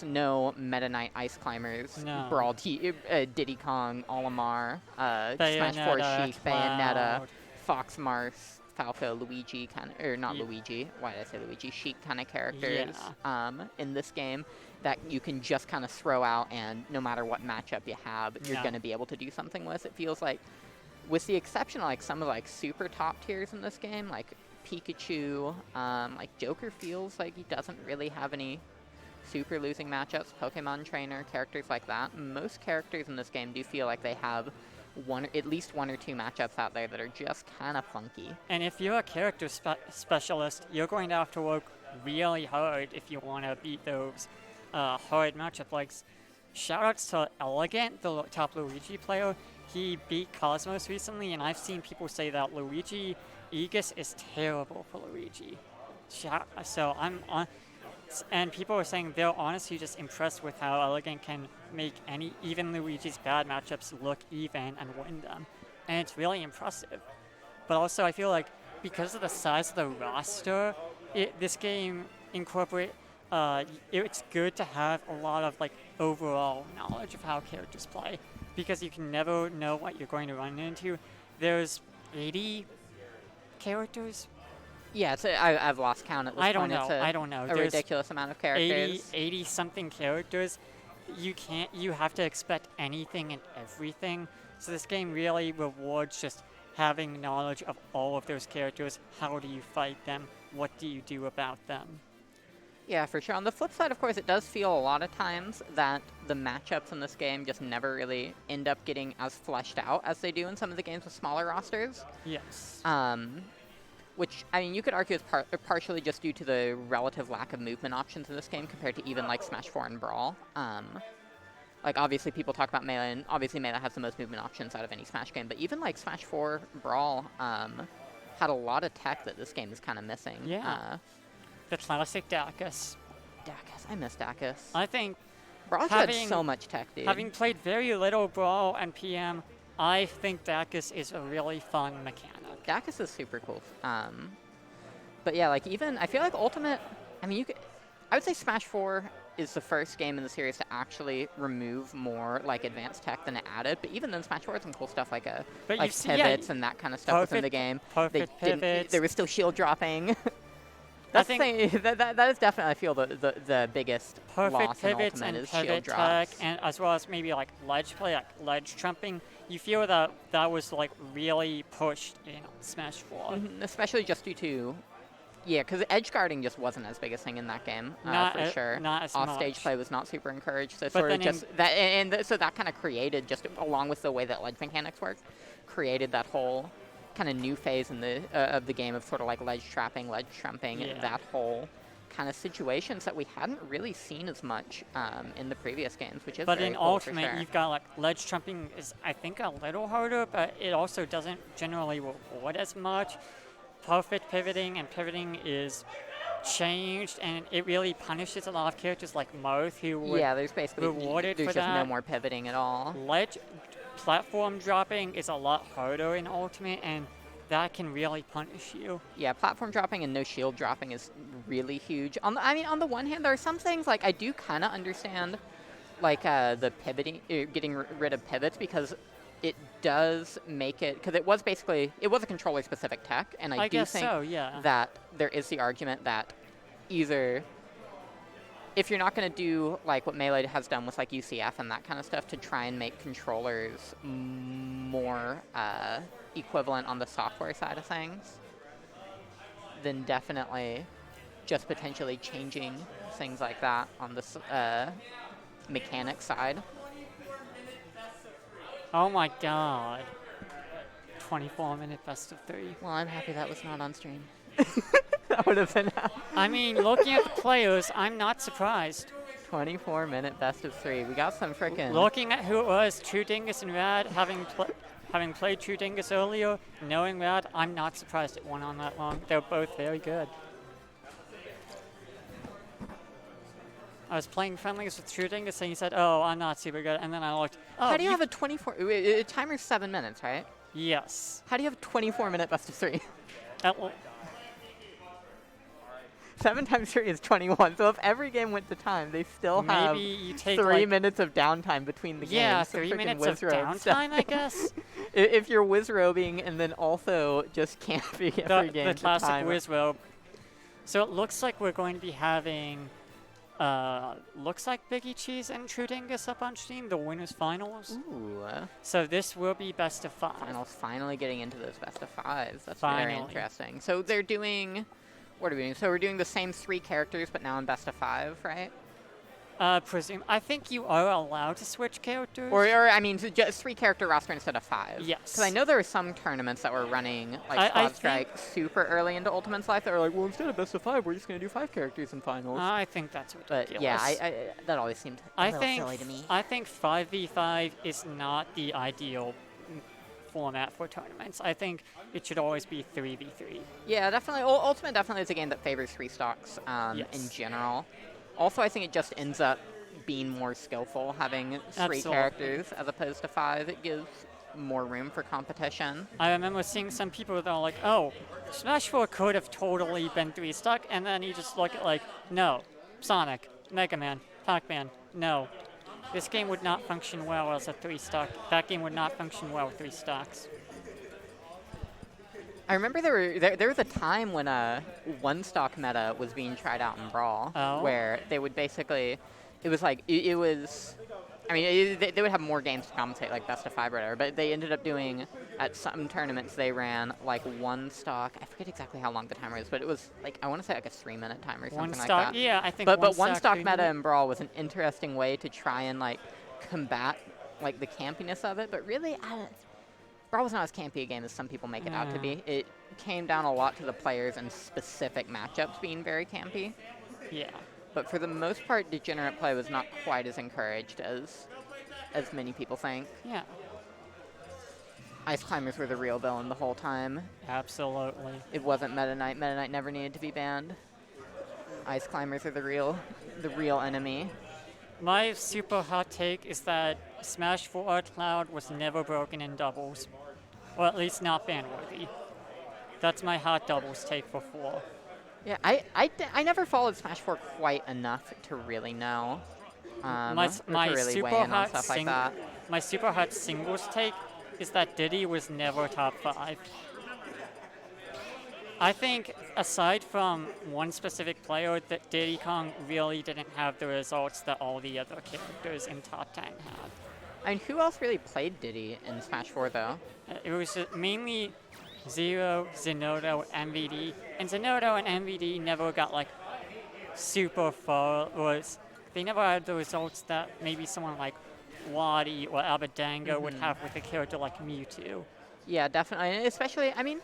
no Meta Knight Ice Climbers, Brawl, Diddy Kong, Olimar, Smash 4 Sheik, Bayonetta, Fox Mars, Falco, Luigi, Luigi, why did I say Luigi? Sheik kind of characters in this game that you can just kind of throw out, and no matter what matchup you have, you're going to be able to do something with. It feels like, with the exception of like some of like super top tiers in this game, like Pikachu, like Joker feels like he doesn't really have any super losing matchups. Pokemon Trainer, characters like that. Most characters in this game do feel like they have at least 1 or 2 matchups out there that are just kind of funky. And if you're a character specialist, you're going to have to work really hard if you want to beat those hard matchups. Like, shoutouts to Elegant, the top Luigi player. He beat Cosmos recently, and I've seen people say that Luigi Aegis is terrible for Luigi. So and people are saying they're honestly just impressed with how Elegant can make even Luigi's bad matchups look even and win them. And it's really impressive. But also, I feel like because of the size of the roster, this game it's good to have a lot of like overall knowledge of how characters play, because you can never know what you're going to run into. There's 80 characters. Yeah, I've lost count at this point. I don't know. A ridiculous amount of characters. 80 something characters. You have to expect anything and everything. So this game really rewards just having knowledge of all of those characters. How do you fight them? What do you do about them? Yeah, for sure. On the flip side, of course, it does feel a lot of times that the matchups in this game just never really end up getting as fleshed out as they do in some of the games with smaller rosters. Yes. Which, I mean, you could argue is partially just due to the relative lack of movement options in this game compared to even, like, Smash 4 and Brawl. Like, obviously, people talk about Melee, and obviously Melee has the most movement options out of any Smash game, but even, like, Smash 4 Brawl had a lot of tech that this game is kind of missing. Yeah. The classic Dacus. I miss Dacus. I think Brawl had so much tech, dude. Having played very little Brawl and PM, I think Dacus is a really fun mechanic. Dacus is super cool. But yeah, like, even, I feel like Ultimate, I mean, I would say Smash 4 is the first game in the series to actually remove more, like, advanced tech than it added. But even then, Smash 4 had some cool stuff like pivots and that kind of stuff within the game. Perfect pivots. There was still shield dropping. That is definitely, I feel, the biggest loss in Ultimate is shield drops. Tech, and as well as maybe like ledge play, like ledge trumping. You feel that was like really pushed in Smash 4. Especially just due to, because edge guarding just wasn't as big a thing in that game, for sure. Not as Offstage much. play was not super encouraged, so so that kind of created, just along with the way that ledge mechanics work, created that whole kind of new phase in the of the game of sort of like ledge trapping, ledge trumping, that whole kind of situations that we hadn't really seen as much in the previous games, which is But very in cool for Ultimate, sure. you've got like ledge jumping is I think a little harder, but it also doesn't generally reward as much. Perfect pivoting and pivoting is changed, and it really punishes a lot of characters like Marth, who would Yeah, there's basically rewarded there's for just no that. more pivoting at all. Ledge platform dropping is a lot harder in Ultimate, and that can really punish you. Yeah, platform dropping and no shield dropping is really huge. I mean, on the one hand, there are some things like I do kind of understand, like the pivoting, getting rid of pivots, because it does make it, because it was a controller specific tech, and I do guess think so, yeah. that there is the argument that either if you're not going to do like what Melee has done with like UCF and that kind of stuff to try and make controllers more equivalent on the software side of things, then definitely just potentially changing things like that on the mechanic side. Oh my god. 24-minute best of 3. Well, I'm happy that was not on stream. That would have been I mean, looking at the players, I'm not surprised. 24-minute best of 3. We got some frickin'. Looking at who it was, True Dingus and Rad, having played True Dingus earlier, knowing Rad, I'm not surprised it went on that long. They're both very good. I was playing friendlies with True Dingus and he said, oh, I'm not super good. And then I looked, oh, How do you have a 24? Timer's 7 minutes, right? Yes. How do you have a 24-minute best of 3? Well, 7 times 3 is 21. So if every game went to time, they still have maybe you take 3 like, minutes of downtime between the yeah, games. 3 Frickin' minutes of Wizrobe stuff. downtime, I guess. If you're Wizrobing and then also just camping every game The to classic time. Wizrobe. So it looks like we're going to be having, looks like Biggie Cheese and True Dingus up on Steam, the winners finals. Ooh. So this will be best of 5. Finals finally getting into those best of 5s. That's Finally. very interesting. So they're doing, what are we doing? So we're doing the same 3 characters, but now in best of 5, right? I think you are allowed to switch characters. Or I mean, just 3 character roster instead of 5. Yes. Because I know there were some tournaments that were running like I Squad think- Strike super early into Ultimate's life that were like, well, instead of best of 5, we're just going to do 5 characters in finals. I think that's ridiculous. But yeah, I that always seemed a little silly to me. I think 5v5 is not the ideal format for tournaments. I think it should always be 3v3. Yeah, definitely. Ultimate definitely is a game that favors 3 stocks in Yes. general. Also, I think it just ends up being more skillful having 3 Absolutely. characters as opposed to 5. It gives more room for competition. I remember seeing some people that are like, oh, Smash 4 could have totally been 3 stock, and then you just look at like, no, Sonic, Mega Man, Pac-Man, no. This game would not function well as a 3 stock. That game would not function well with 3 stocks. I remember there was a time when a 1 stock meta was being tried out in Brawl, Oh. where they would basically, it was like it was. I mean, they would have more games to compensate, like best of 5 or whatever, but they ended up doing, at some tournaments, they ran like 1 stock. I forget exactly how long the timer is, but it was like, I want to say like a 3-minute timer or something 1 like stock, that. yeah, I think But 1 stock stock 3 meta minutes. in Brawl was an interesting way to try and like combat like the campiness of it, but really, Brawl was not as campy a game as some people make it out to be. It came down a lot to the players and specific matchups being very campy. Yeah. But for the most part, degenerate play was not quite as encouraged as many people think. Yeah, Ice Climbers were the real villain the whole time. absolutely. It wasn't Meta Knight. Meta Knight never needed to be banned. Ice Climbers are the real enemy. My super hot take is that Smash 4 Cloud was never broken in doubles. Or at least not ban-worthy. That's my hot doubles take for 4. Yeah, I never followed Smash 4 quite enough to really know. Or to really weigh in on stuff like that. My super hot singles take is that Diddy was never top 5. I think, aside from one specific player, that Diddy Kong really didn't have the results that all the other characters in top 10 had. I mean, who else really played Diddy in Smash 4 though? It was mainly Zero, Zenodo, MVD, and Zenodo and MVD never got like super far. They never had the results that maybe someone like Wadi or Abadanga would have with a character like Mewtwo. Yeah, definitely. And especially, I mean,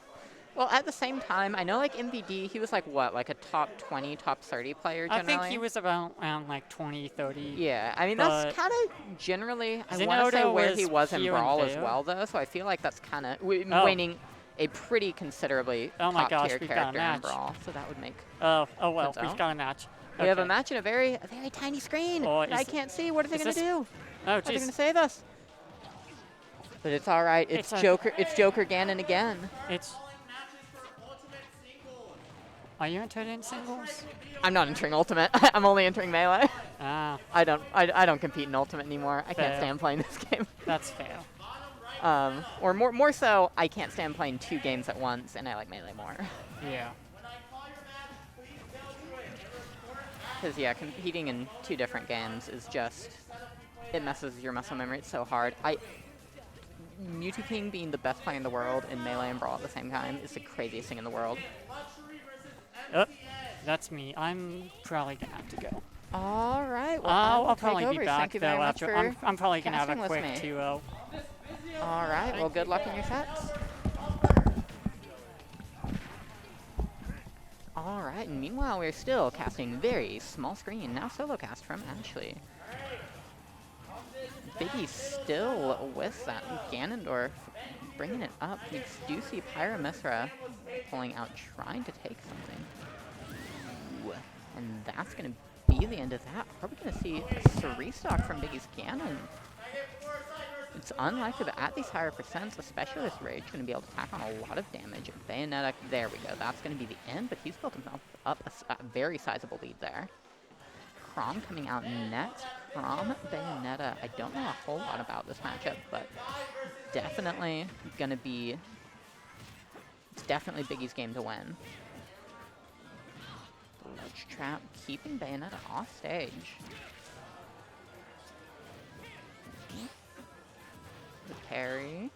Well, at the same time, I know like MVD, he was like what, like a top 20, top 30 player I generally? think he was around like 20, 30. Yeah, I mean, but that's kind of generally, I want to say Zenotto where he was in here in Brawl as Bayo. well, though, so I feel like that's kind of Oh. waning a pretty considerably Oh my gosh, top-tier we've got a character in match. Brawl, so that would make... Oh well, Turns we've out. got a match. We have a Okay. match in a very tiny screen Oh, that I is- can't see. What are they is going to this- do? Oh How are they going jeez. to save us? But it's all right. It's It's Joker. It's Joker Ganon again. It's. Are you entered in singles? I'm not entering Ultimate. I'm only entering Melee. Ah, I don't compete in Ultimate anymore. I can't Fair. stand playing this game. that's fair. Or more so, I can't stand playing 2 games at once, and I like Melee more. Yeah. Because yeah, competing in 2 different games is just, it messes with your muscle memory. It's so hard. Mewtwo King being the best player in the world in Melee and Brawl at the same time is the craziest thing in the world. Oh, that's me. I'm probably gonna have to go. All right. Well, I will I'll take probably be over. back Thank you though very much after. for I'm probably gonna have a casting with quick me. 2-0. All right. Well, good luck in your sets. All right. And meanwhile, we're still casting very small screen. Now solo cast from Ashley. Biggie still with that Ganondorf, bringing it up. We do see Pyra pulling out, trying to take something. Ooh, and that's going to be the end of that. Are we going to see a restock from Biggie's Ganon? It's unlikely, but at these higher percents, especially this Rage, going to be able to tack on a lot of damage. Bayonetta, there we go. That's going to be the end, but he's built himself up a very sizable lead there. Chrom coming out next. Chrom, Bayonetta. I don't know a whole lot about this matchup, but definitely going to be... It's definitely Biggie's game to win. Ledge Trap keeping Bayonetta off stage. The parry.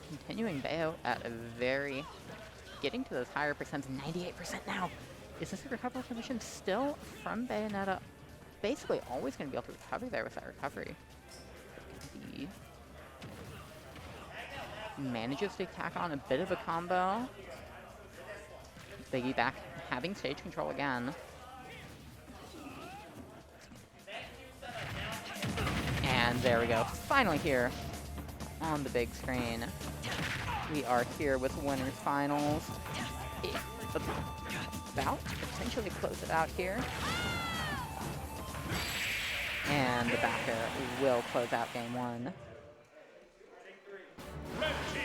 Continuing Bayo at a very... Getting to those higher percents, 98% now. Is this a recoverable position still from Bayonetta? Basically always going to be able to recover there with that recovery. He manages to tack on a bit of a combo. Biggie back having stage control again. And there we go. Finally here on the big screen. We are here with winners finals. About to potentially close it out here. And the backer will close out game 1. Red team,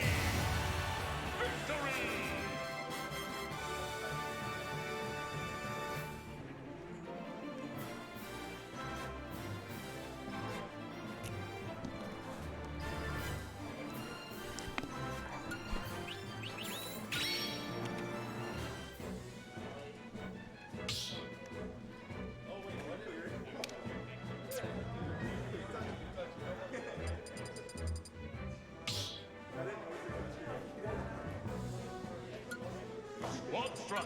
victory! One strike.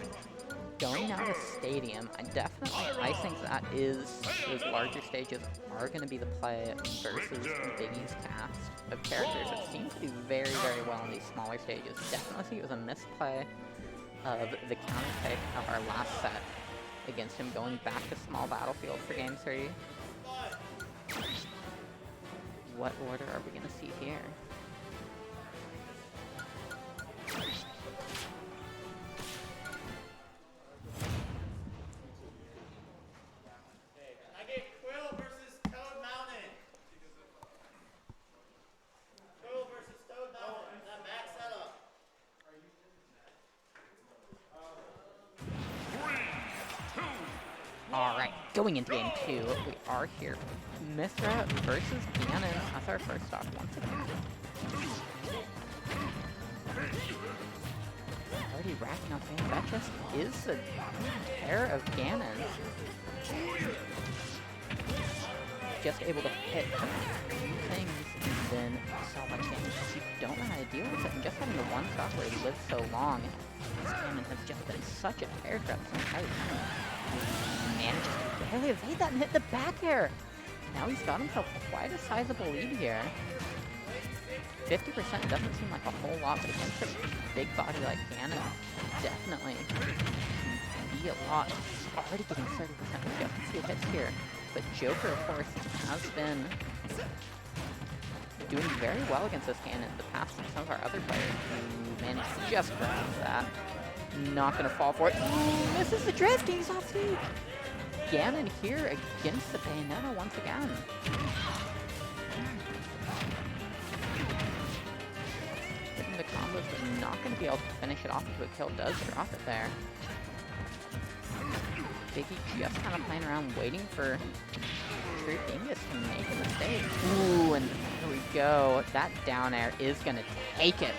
Going now to Stadium, I think that is, those larger stages are going to be the play versus Biggie's cast of characters that seem to do very, very well in these smaller stages. Definitely think it was a misplay of the counter pick of our last set against him going back to small battlefield for game 3. What order are we going to see here? I get Quill versus Toad Mountain. Quill versus Toad Mountain. That max setup. Alright, going into game 2, we are here. Mithra versus Ganon as our first stock once again. Already racking up damage. That just is the tear of Ganon. Just able to hit a few things and then so much damage because you don't know how to deal with it. And just having the one stock where he lives so long, this Ganon has just been such a tear throughout this entire time. Manages to barely evade that and hit the back air. Now he's got himself quite a sizable lead here. 50% doesn't seem like a whole lot, but against a big body like Ganon, definitely be a lot. Already getting 30% with just a few hits here. But Joker, of course, has been doing very well against this Ganon in the past, and some of our other players who managed to just grab that. Not going to fall for it. Ooh, misses the drift. He's off speed. Ganon here against the Bayonetta once again. Hitting the combos, but not going to be able to finish it off into a kill. Does drop it there. Biggie just kind of playing around, waiting for True Dingus to make a mistake. Ooh, and there we go. That down air is going to take it.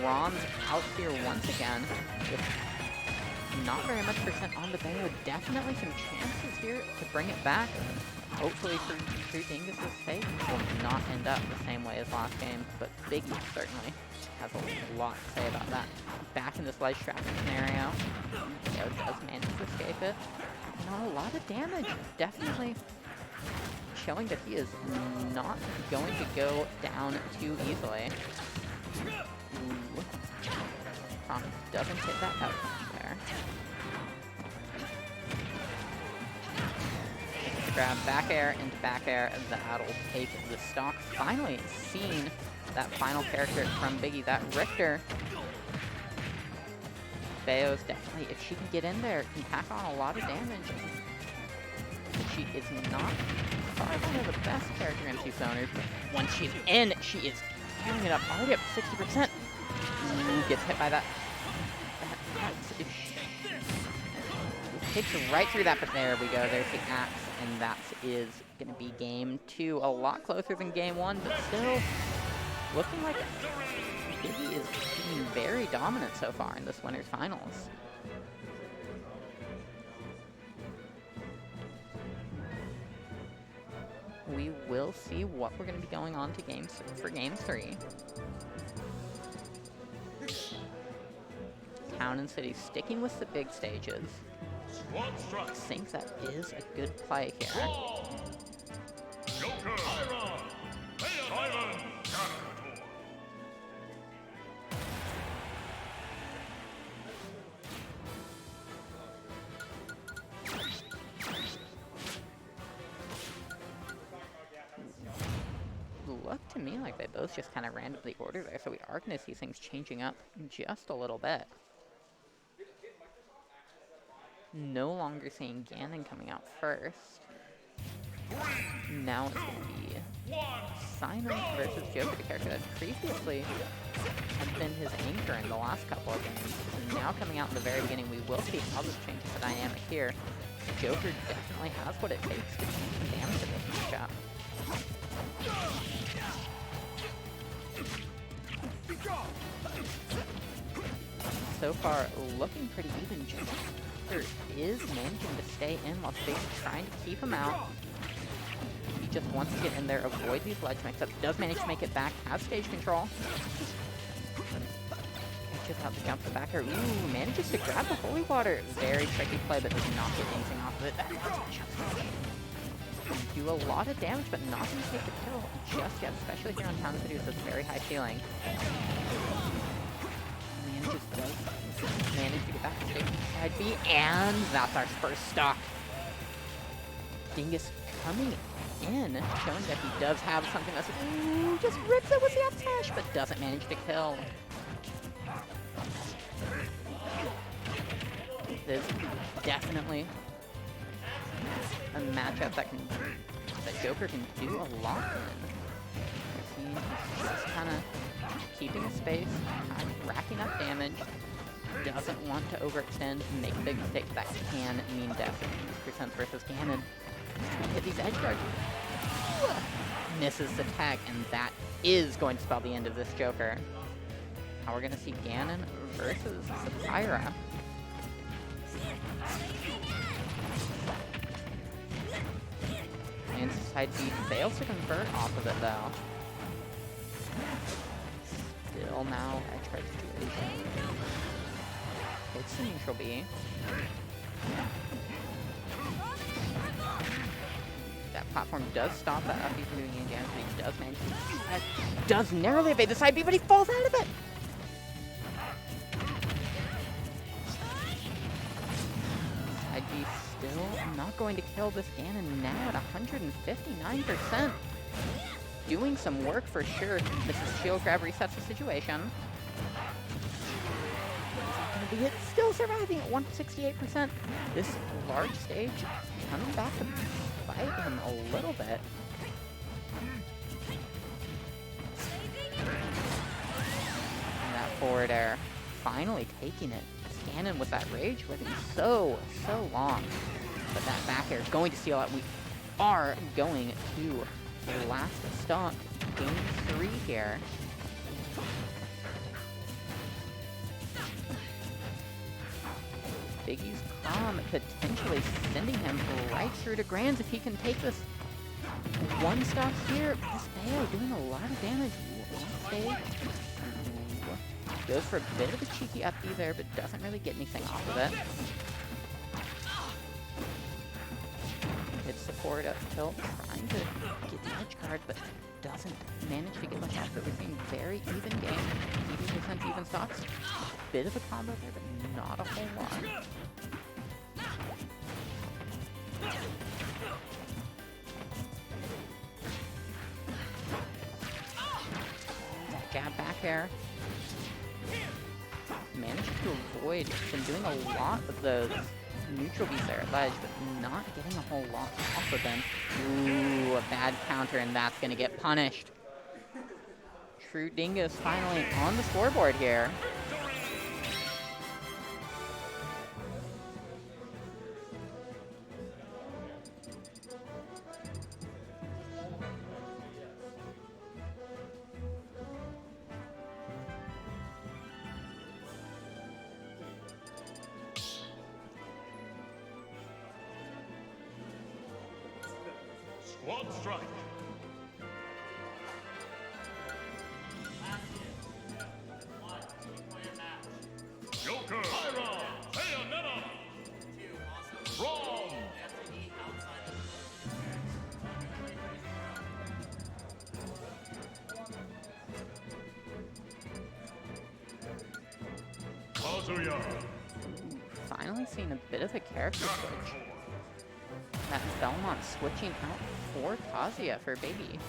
Ron's out here once again with not very much percent on the Bayo. Definitely some chances here to bring it back. Hopefully for True Dingus' sake, it will not end up the same way as last game, but Biggie certainly has a lot to say about that. Back in this ledge trapping scenario, Bayo does manage to escape it. Not a lot of damage. Definitely showing that he is not going to go down too easily. Ooh. Tom doesn't hit that out there. Grab back air into back air, and that'll take the stock. Finally seen that final character from Biggie, that Richter. Bayo's definitely, if she can get in there, can pack on a lot of damage. She is not far one of the best character MC zoners, but once she's in, she is tearing it up, already up to 60%. Ooh, gets hit by that. Takes right through that, but there we go. There's the axe, and that is going to be game 2. A lot closer than game 1, but still looking like Biggie is being very dominant so far in this winners finals. We will see what we're going to be going on to game 3. Town and City sticking with the big stages. I think that is a good play here. Joker, Simon, Looked to me like they both just kind of randomly ordered there, so we are going to see things changing up just a little bit. No longer seeing Ganon coming out first. Now it's going to be Simon versus Joker, the character that previously had been his anchor in the last couple of games. And now coming out in the very beginning, we will see how this changes the dynamic here. Joker definitely has what it takes to change the damage of this matchup. So far, looking pretty even. Joker is managing to stay in while Space is trying to keep him out. He just wants to get in there, avoid these ledge mix-ups. Does manage to make it back, has stage control. Catches out the jump to the back here. Ooh, manages to grab the holy water. Very tricky play, but does not get anything off of it. That do a lot of damage, but not going to take the kill just yet, especially here on Town City with this very high ceiling. Manage to get back to stage side B, and that's our first stock. Dingus coming in, showing that he does have something that's just rips it with the up smash, but doesn't manage to kill. This is definitely a matchup that Joker can do a lot in. He's just kind of keeping a space, racking up damage. Doesn't want to overextend and make a big mistake. That can mean death. Percent versus Ganon. Hit these edge guards. Misses the tag, and that is going to spell the end of this Joker. Now we're going to see Ganon versus Sapphira. And side B fails to convert off of it though. Still now edge guard situation. It's the neutral B. That Platform does stop that up from doing any damage, but he does manage to does narrowly evade the side B, but he falls out of it. Side B still not going to kill this Ganon now at 159%. Doing some work for sure. This is shield grab resets the situation. It's still surviving at 168%. This large stage coming back to bite him a little bit. And that forward air finally taking it. Ganon with that rage living so long. But that back air is going to seal out. We are going to the last stop, game 3 here. Biggie's calm potentially sending him right through to Grands if he can take this one stop here. This Bayo doing a lot of damage on stage. Goes for a bit of a cheeky up B there, but doesn't really get anything off of it. Hits the forward up tilt, trying to get the edge guard, but doesn't manage to get much off it. We're seeing very even game, 80% even stocks. Bit of a combo there, but not a whole lot. Gab back air. Managed to avoid, been doing a lot of those neutral beats there at ledge, but not getting a whole lot off of them. Ooh, a bad counter, and that's gonna get punished. True Dingus finally on the scoreboard here. Squad strike. Joker. Pyron. Bayonetta. Braum. Kazuya. Finally seeing a bit of a character switch. That Belmont switching out for Kazuya for Baby.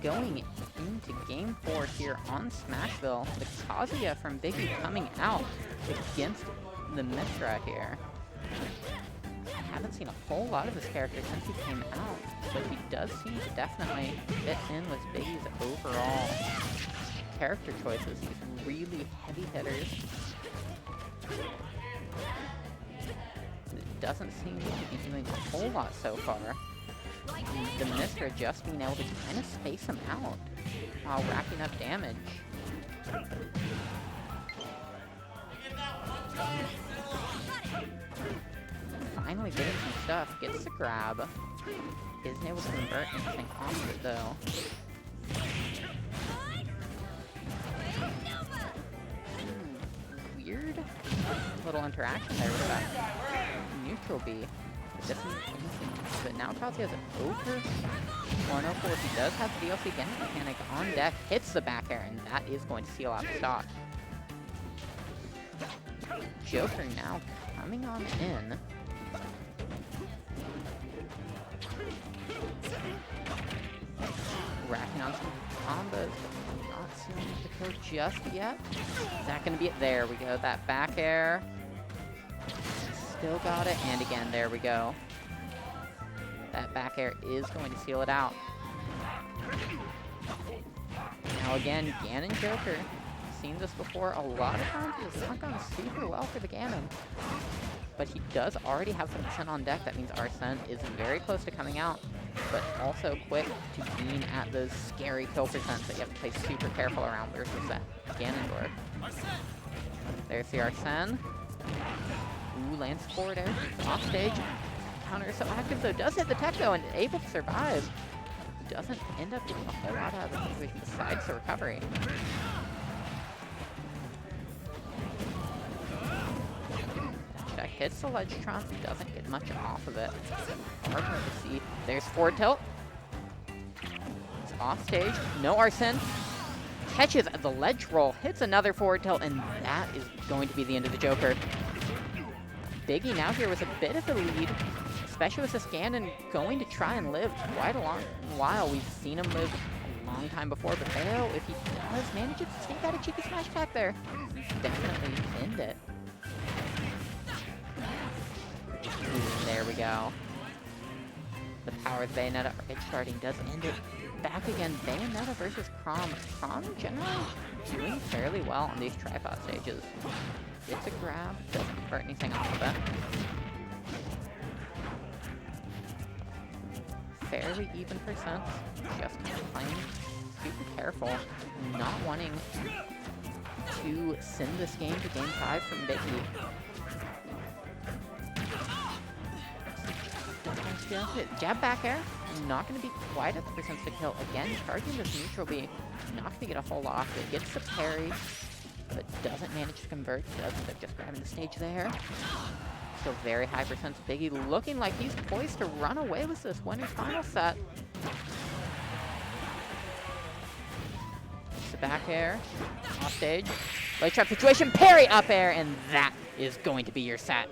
Going into Game 4 here on Smashville, the Kazuya from Biggie coming out against the Mithra here. Haven't seen a whole lot of this character since he came out, but he does seem to definitely fit in with Biggie's overall character choices. These really heavy hitters. It doesn't seem to be doing a whole lot so far. The Mithra just being able to kind of space him out while racking up damage. Finally getting some stuff, gets the grab. Isn't able to convert anything off of it though. Weird little interaction there with that neutral B. But now Kazuya has an over 104. He does have the DLC again mechanic on deck, hits the back air, and that is going to seal out the stock. Joker now coming on in. Racking on some combos, but not seeing the kill just yet. Is that going to be it? There we go, that back air. Still got it, and again, there we go. That back air is going to seal it out. Now again, Ganon Joker. Seen this before a lot of times. It's not gone super well for the Ganon. But he does already have some Arsene on deck. That means Arsene is very close to coming out. but also quick to gain at those scary kill percents that you have to play super careful around versus that Ganondorf. There's the Arsene. Ooh, lands forward air. Off stage. Counter is so active though. Does hit the tech though and able to survive. Doesn't end up getting a whole lot out of the situation besides the recovery. That hits the ledge trump, doesn't get much off of it. Hard to see. There's forward tilt. It's off stage. No Arsene. Catches the ledge roll, hits another forward tilt, and that is going to be the end of the Joker. Biggie now here with a bit of the lead, especially with this Ganon going to try and live quite a long while. We've seen him live a long time before, but Bayo, if he does manage to sneak out a cheeky smash attack there, definitely end it. Ooh, there we go. The power of Bayonetta edge starting does end it. Back again, Bayonetta versus Chrom. Chrom generally doing fairly well on these tripod stages. It's a grab, doesn't hurt anything off of it. Fairly even percent, just kind of playing super careful, not wanting to send this game to game 5 from Biggie. Jab back air, not going to be quite at the percent to kill. Again, charging this neutral B, not going to get a whole lot off it. Gets the parry, but doesn't manage to convert. Does end up just grabbing the stage there. Still very high percent. Biggie looking like he's poised to run away with this winner's final set. It's the back air, off stage. Leg trap situation, parry up air, and that is going to be your set.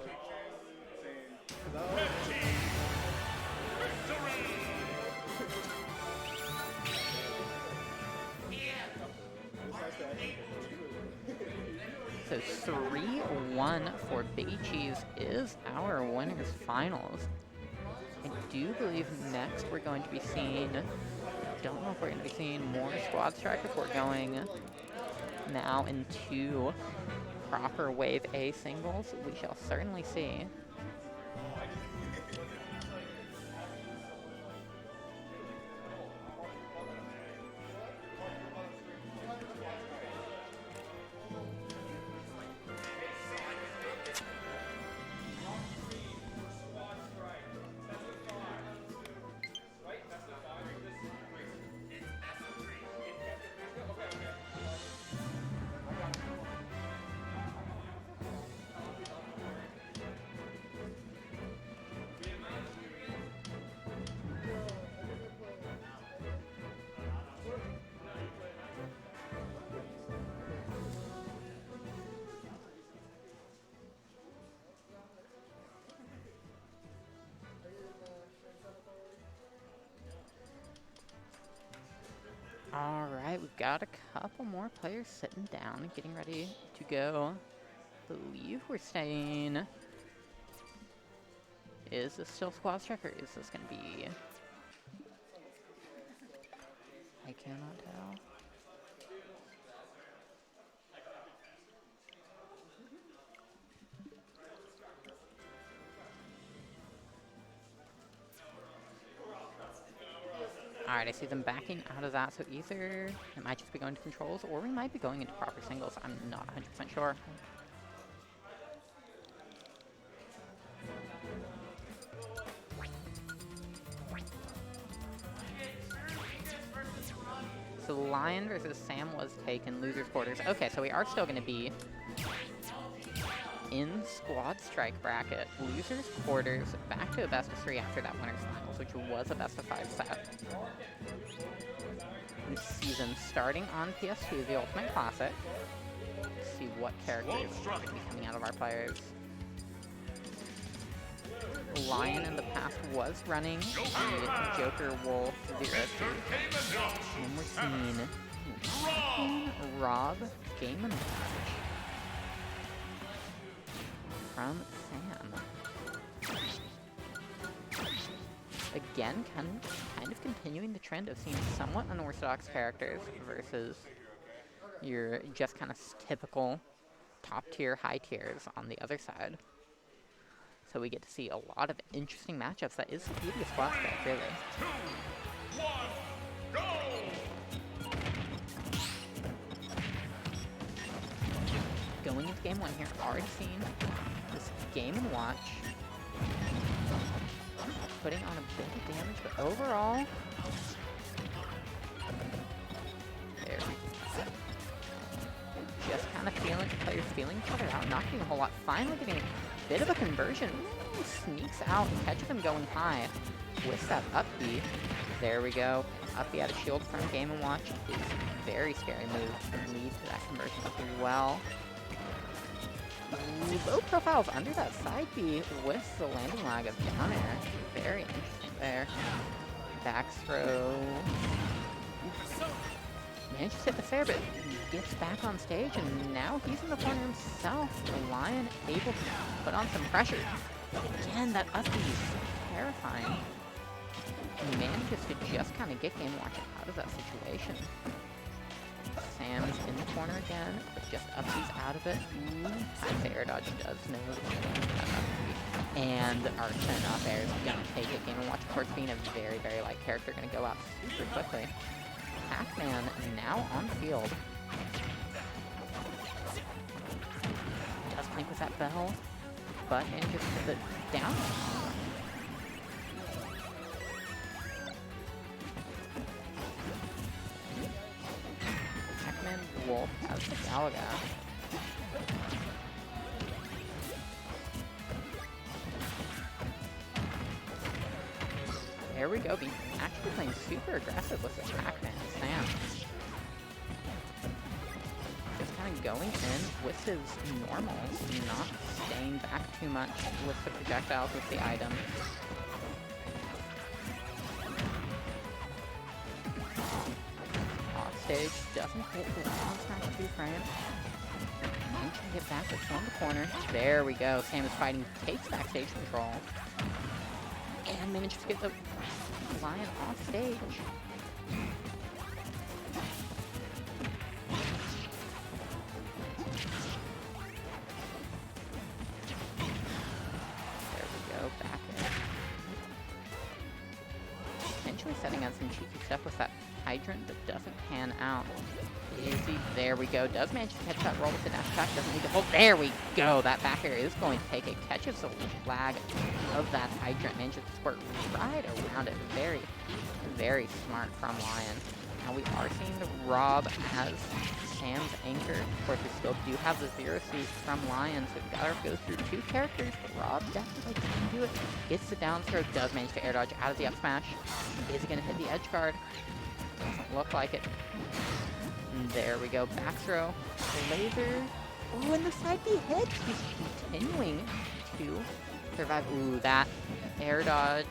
So 3-1 for Biggie Cheese is our winners finals. I do believe next we're going to be seeing, don't know if we're going to be seeing more Squad Strike if we're going now into proper Wave A singles. We shall certainly see. All right, we've got a couple more players sitting down and getting ready to go. I believe we're staying. Is this still Squad Strike or is this going to be? I cannot tell. Alright, I see them backing out of that, so either it might just be going to controls, or we might be going into proper singles. I'm not 100% sure. So Lion versus Sam was taken, losers quarters. Okay, so we are still going to be in Squad Strike bracket. Losers quarters, back to a best of 3 after that winners finals, which was a best of 5 set. This season starting on PS2, the Ultimate Classic. Let's see what characters are going to be coming out of our players. Lion in the past was running the Joker Wolf Zero Suit. And we're seeing Rob Game and Match from Sam. Again, kind of continuing the trend of seeing somewhat unorthodox characters versus your just kind of typical top tier, high tiers on the other side. so we get to see a lot of interesting matchups. That is the beauty of Squad Strike, really. 2, 1, go! Going into game 1 here, already seen this Game & Watch putting on a bit of damage, but overall, there. Just kind of feeling, players feeling each other out, not getting a whole lot. Finally getting a bit of a conversion. Ooh, sneaks out and catches him going high with that up B. There we go. Up B out of shield from Game & Watch is a very scary move. Can lead to that conversion as well. Ooh, low profiles under that side B with the landing lag of down air. Very interesting there. Back throw. Manages to hit the fair, but gets back on stage, and now he's in the corner himself. The Lion able to put on some pressure. Again, that up B is terrifying. He manages to just kind of get Game & Watch out of that situation. Sam's in the corner again, but just up B's out of it. Ooh, the air dodge does know that up B. And Arson up air is gonna take it. Game & Watch, of course, being a very, very light character, gonna go out super quickly. Pac-Man now on field. Does blink with that bell, but manages to put it down. Pac-Man Wolf has the Galaga. There we go, being actually playing super aggressive with the Pac-Man Sam. Just kind of going in with his normals, not staying back too much with the projectiles, with the items. Off stage, doesn't hit the down smash 2 frame. And can get back with one in the corner. There we go, Sam is fighting, takes backstage control. And manages to get the Lion off stage. There we go, back in. Potentially setting on some cheeky stuff with that hydrant, but doesn't pan out. Izzy, there we go. Does manage to catch that roll with the dash attack. Doesn't need to hold. There we go. That back air is going to take it. Catches the lag of that hydrant. Manages to squirt right around it. Very, very smart from Lion. Now we are seeing the Rob as Sam's anchor. Of course, we still do have the Zero Suit from Lion, so we've got to go through 2 characters, but Rob definitely can do it. Gets the down throw. Does manage to air dodge out of the up smash. Is he going to hit the edge guard? Doesn't look like it. And there we go, back throw, laser. Ooh, and the side B hits. He's continuing to survive. Ooh, that air dodge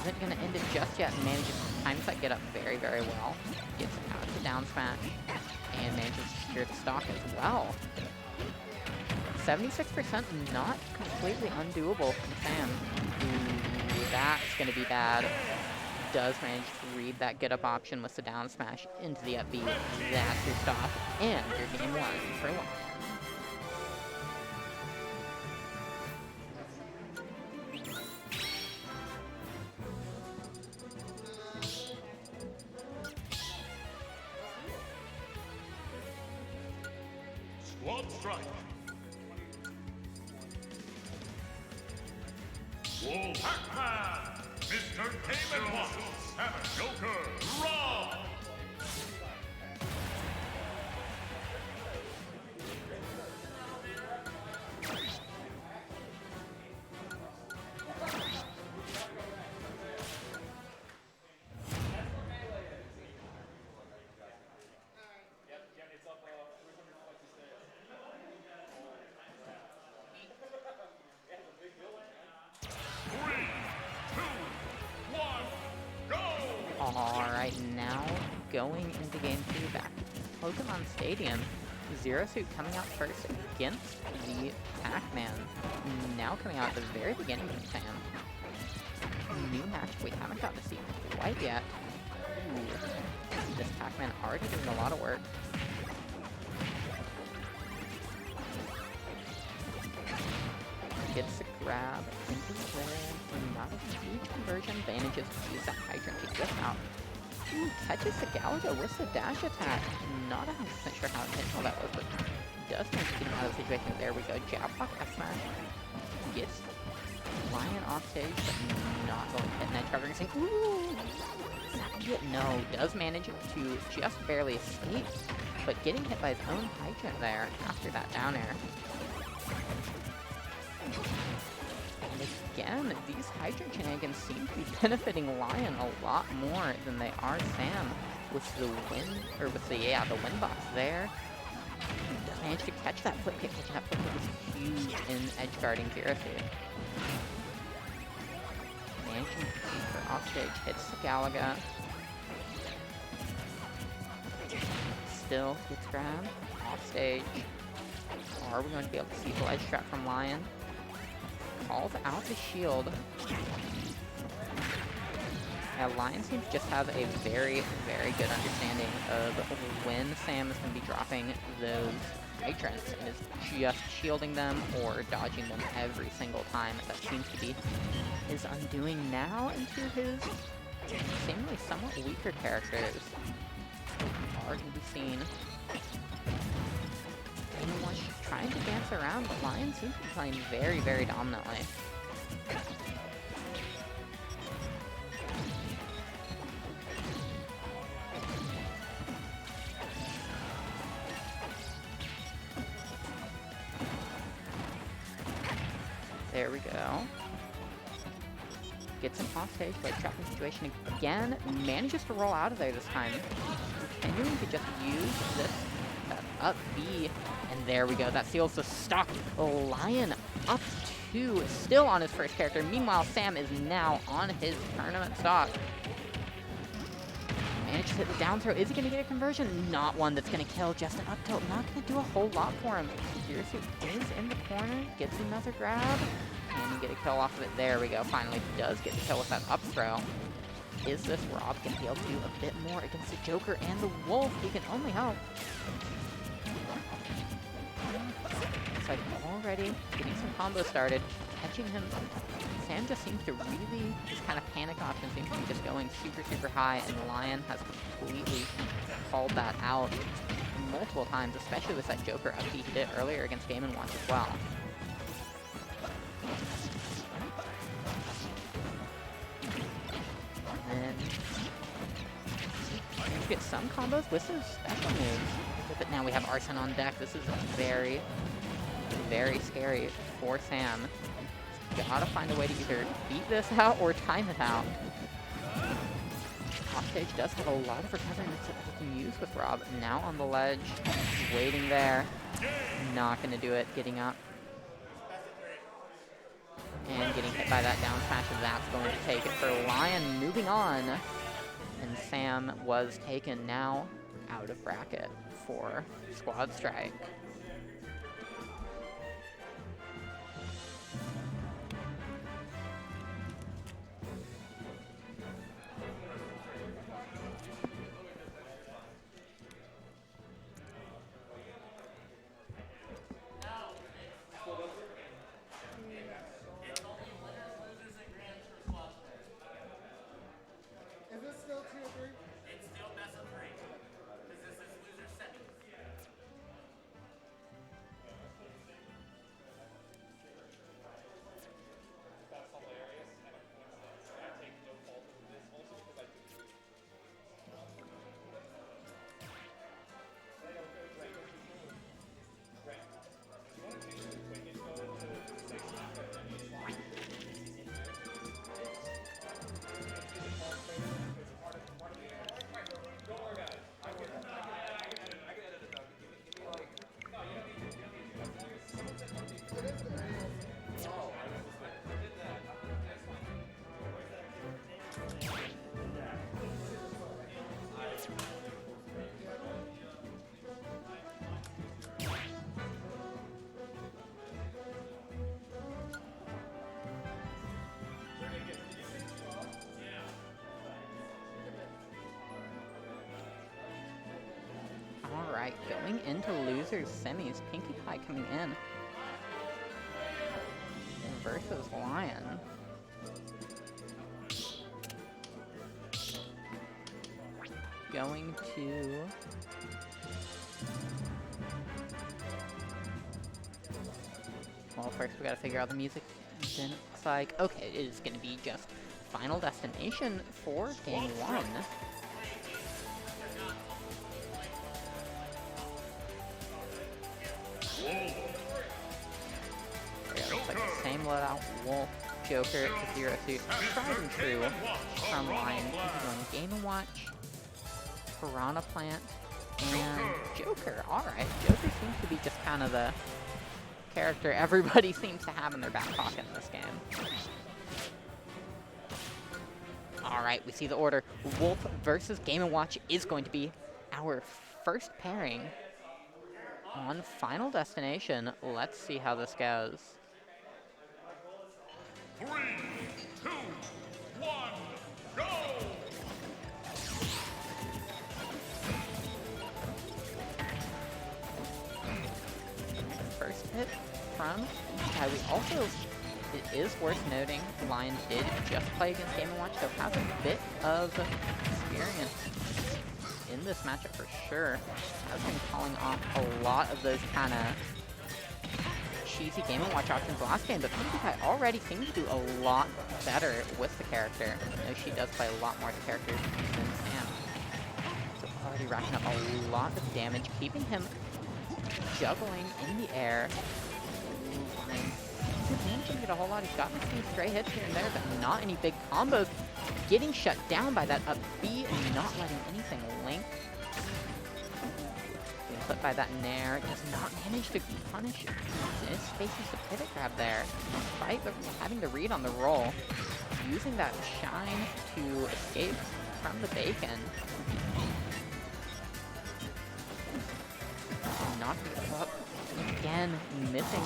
isn't going to end it just yet. Manages to time that get up very, very well. Gets out of the down smash and manages to secure the stock as well. 76% not completely undoable from Sam. Ooh, that's going to be bad. Does manage to read that get up option with the down smash into the up B. That's your stop, and your game 1 for 1. Squad strike. Whoa, Pac-Man! Mr. Game & Watch, have a Joker, Rob! Alright, now going into game 2 back to Pokemon Stadium. Zero Suit coming out first against the Pac-Man. Now coming out at the very beginning of the Sam. New match we haven't gotten to see quite yet. Ooh, this Pac-Man already doing a lot of work. gets the grab into the not a huge conversion, manages to use that hydrant to get out. Ooh, catches the Galaga with the dash attack. Not 100% sure how intentional that was, but does manage to get him out of the situation. There we go, jab block F smash. Gets Lion off stage, but not going to hit an edge guard or anything. Ooh! Is that it? No, does manage to just barely escape, but getting hit by his own hydrant there after that down air. And again, these hydrant shenanigans seem to be benefiting Lion a lot more than they are Sam with the wind box there. Does manage to catch that flip kick, catching that flip kick is huge in edge guarding Kirasi. Managing to keep her off stage, hits the Galaga. Still gets grabbed, off stage. Are we going to be able to see the ledge trap from Lion? Calls out the shield. Yeah, Lion seems to just have a very, very good understanding of when Sam is going to be dropping those hydrants and is just shielding them or dodging them every single time. That seems to be his undoing now into his seemingly somewhat weaker characters. Are going to be seen. Anyone trying to dance around, but Lion seems to be playing very, very dominantly. There we go. Gets him off stage, leg trapping situation again. Manages to roll out of there this time. Continuing to just use this up B. And there we go. That seals the stock. Lion up 2, still on his first character. Meanwhile, Sam is now on his tournament stock. Managed to hit the down throw. Is he going to get a conversion? Not one that's going to kill. Just an up tilt. Not going to do a whole lot for him. Kirasi is in the corner. Gets another grab. Can he get a kill off of it? There we go. Finally does get the kill with that up throw. Is this Rob going to be able to do a bit more against the Joker and the Wolf? He can only hope. It's like already getting some combos started. Catching him. Sam just seems to really, his kind of panic option seems to be just going super, super high, and Lion has completely called that out multiple times, especially with that Joker up he did earlier against Game & Watch as well. And then you get some combos with some special moves. But now we have Arson on deck. This is very, very scary for Sam. Gotta find a way to either beat this out or time it out. Offstage does have a lot of recovery that he can use with Rob. Now on the ledge, waiting there. Not gonna do it, getting up. And getting hit by that down smash, and that's going to take it for Lion. Moving on. And Sam was taken now out of bracket for Squad Strike. Is this still 2 or 3? It's still best of 3. Because this is loser seconds. Alright, going into losers semis, Pinkie Pie coming in. versus Lion. Going to... Well, first we gotta figure out the music. Then it looks like, okay, it is gonna be just Final Destination for game 1. There, looks like the same loadout. Wolf, Joker, to Zero Suit, tried and true from Lion. He's going Game & Watch, Piranha Plant, and Joker. Alright, Joker seems to be just kind of the character everybody seems to have in their back pocket in this game. Alright, we see the order. Wolf versus Game & Watch is going to be our first pairing on Final Destination. Let's see how this goes. 3, 2, 1, go! First hit from we also, it is worth noting, Lion did just play against Game & Watch, so has a bit of experience in this matchup for sure. Has been calling off a lot of those kind of cheesy Game & Watch options last game, but Bearcat already seems to do a lot better with the character. I know she does play a lot more of the characters than Sam. So already racking up a lot of damage, keeping him juggling in the air. He's managing to get a whole lot. He's gotten some stray hits here and there, but not any big combos. Getting shut down by that up B and not letting anything link. Being clipped by that nair. Does not manage to punish. It spaces the pivot grab there. Despite having the read on the roll. Using that shine to escape from the bacon. Not give up. Again, missing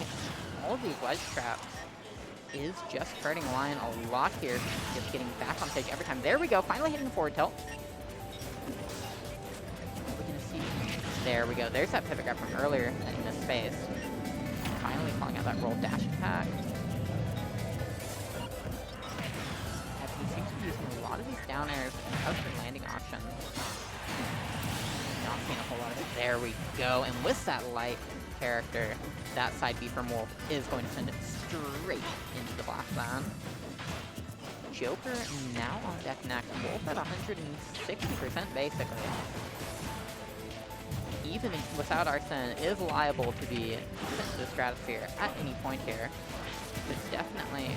all of these ledge traps is just hurting Lion a lot here. Just getting back on stage every time. There we go, finally hitting the forward tilt. We're gonna see. There we go. There's that pivot grab from earlier in this space. Finally calling out that roll dash attack. He seems to be using a lot of these down airs as the landing options. Not seeing a whole lot of it. There we go. And with that light character, that side B from Wolf is going to send it straight into the blast zone. Joker now on deck next. Wolf at 160% basically. Even without Arsene, is liable to be sent to the stratosphere at any point here. It's definitely,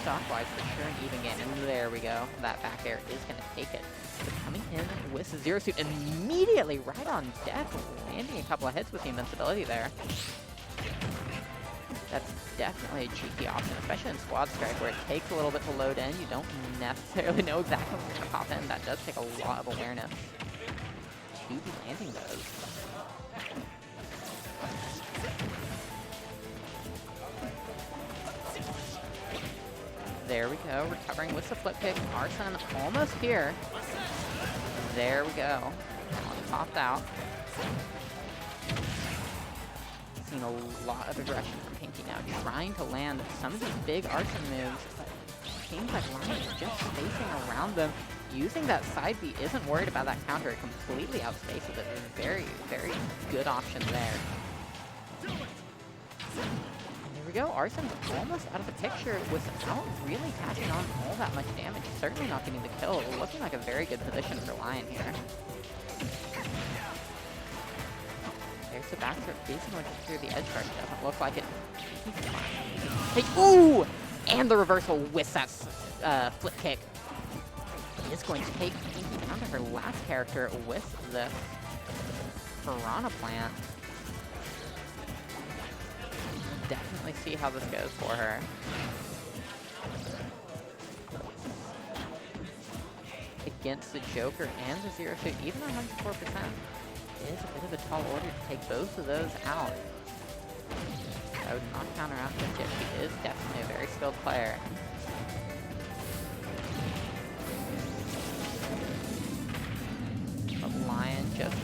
stock-wise, for sure an even game. And there we go. That back air is going to take it. But coming in with Zero Suit immediately right on deck, landing a couple of hits with the invincibility there. That's definitely a cheeky option, especially in Squad Strike, where it takes a little bit to load in. You don't necessarily know exactly when you're going to pop in. That does take a lot of awareness to be landing those. There we go, recovering with the flip kick. Arsene almost here. There we go. One popped out. Seen a lot of aggression from Pinky now, trying to land some of these big Arsene moves, but it seems like Lion is just spacing around them. Using that side B, isn't worried about that counter. It completely outspaces it. Very, very good option there. And there we go. Arsene's almost out of the picture without really tacking on all that much damage. Certainly not getting the kill. Looking like a very good position for Lion here. There's the back throw. Basically just through the edge guard. Doesn't look like it. Hey, ooh! And the reversal with that flip kick. Is going to take Pinky down to her last character with the Piranha Plant. Definitely see how this goes for her. Against the Joker and the Zero Suit, even 104%, is a bit of a tall order to take both of those out. I would not counteract this yet. She is definitely a very skilled player. But Lion just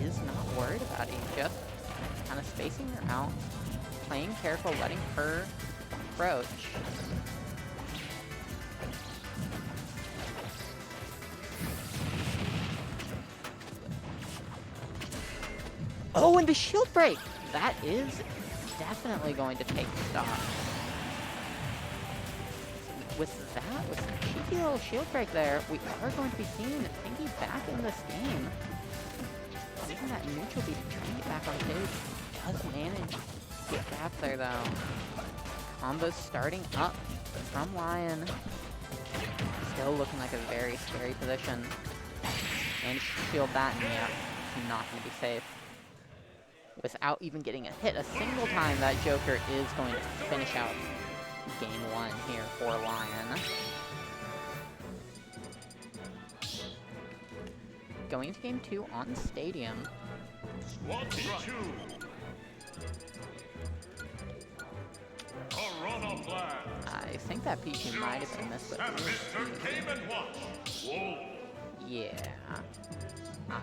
is not worried about it. He's just kind of spacing her out, playing careful, letting her approach. Oh, and the shield break! That is definitely going to take stock. With that, with some cheeky little shield break there, we are going to be seeing Pinky back in this game. Using that neutral beat to try and get back on stage. Does manage to get trapped there though. Combos starting up from Lion. Still looking like a very scary position. And shield that, and yeah, not going to be safe. Without even getting a hit a single time, that Joker is going to finish out game 1 here for Lion. Going into game 2 on Stadium. Squad 2. Corona Blast. I think that P2 might have been missed, but And Mr. Game and Watch. Whoa. yeah.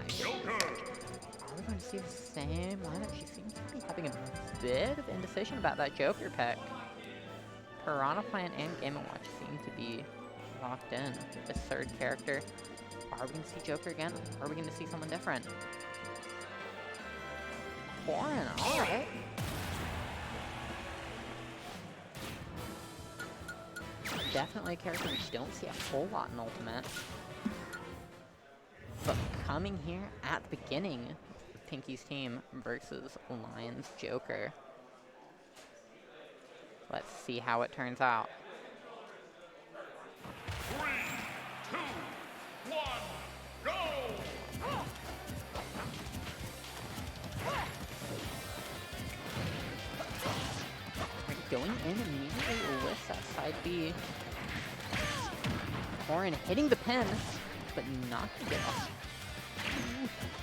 Joker. Are we going to see the same lineup? She seems to be having a bit of indecision about that Joker pick. Piranha Plant and Game & Watch seem to be locked in. This third character. Are we going to see Joker again? Or are we going to see someone different? Foreign, alright. Definitely a character we don't see a whole lot in Ultimate. But coming here at the beginning of Pinky's team versus Lion's Joker. Let's see how it turns out. 3, 2, 1, go! Going in immediately with that side B. Corin hitting the pin, but not the get off.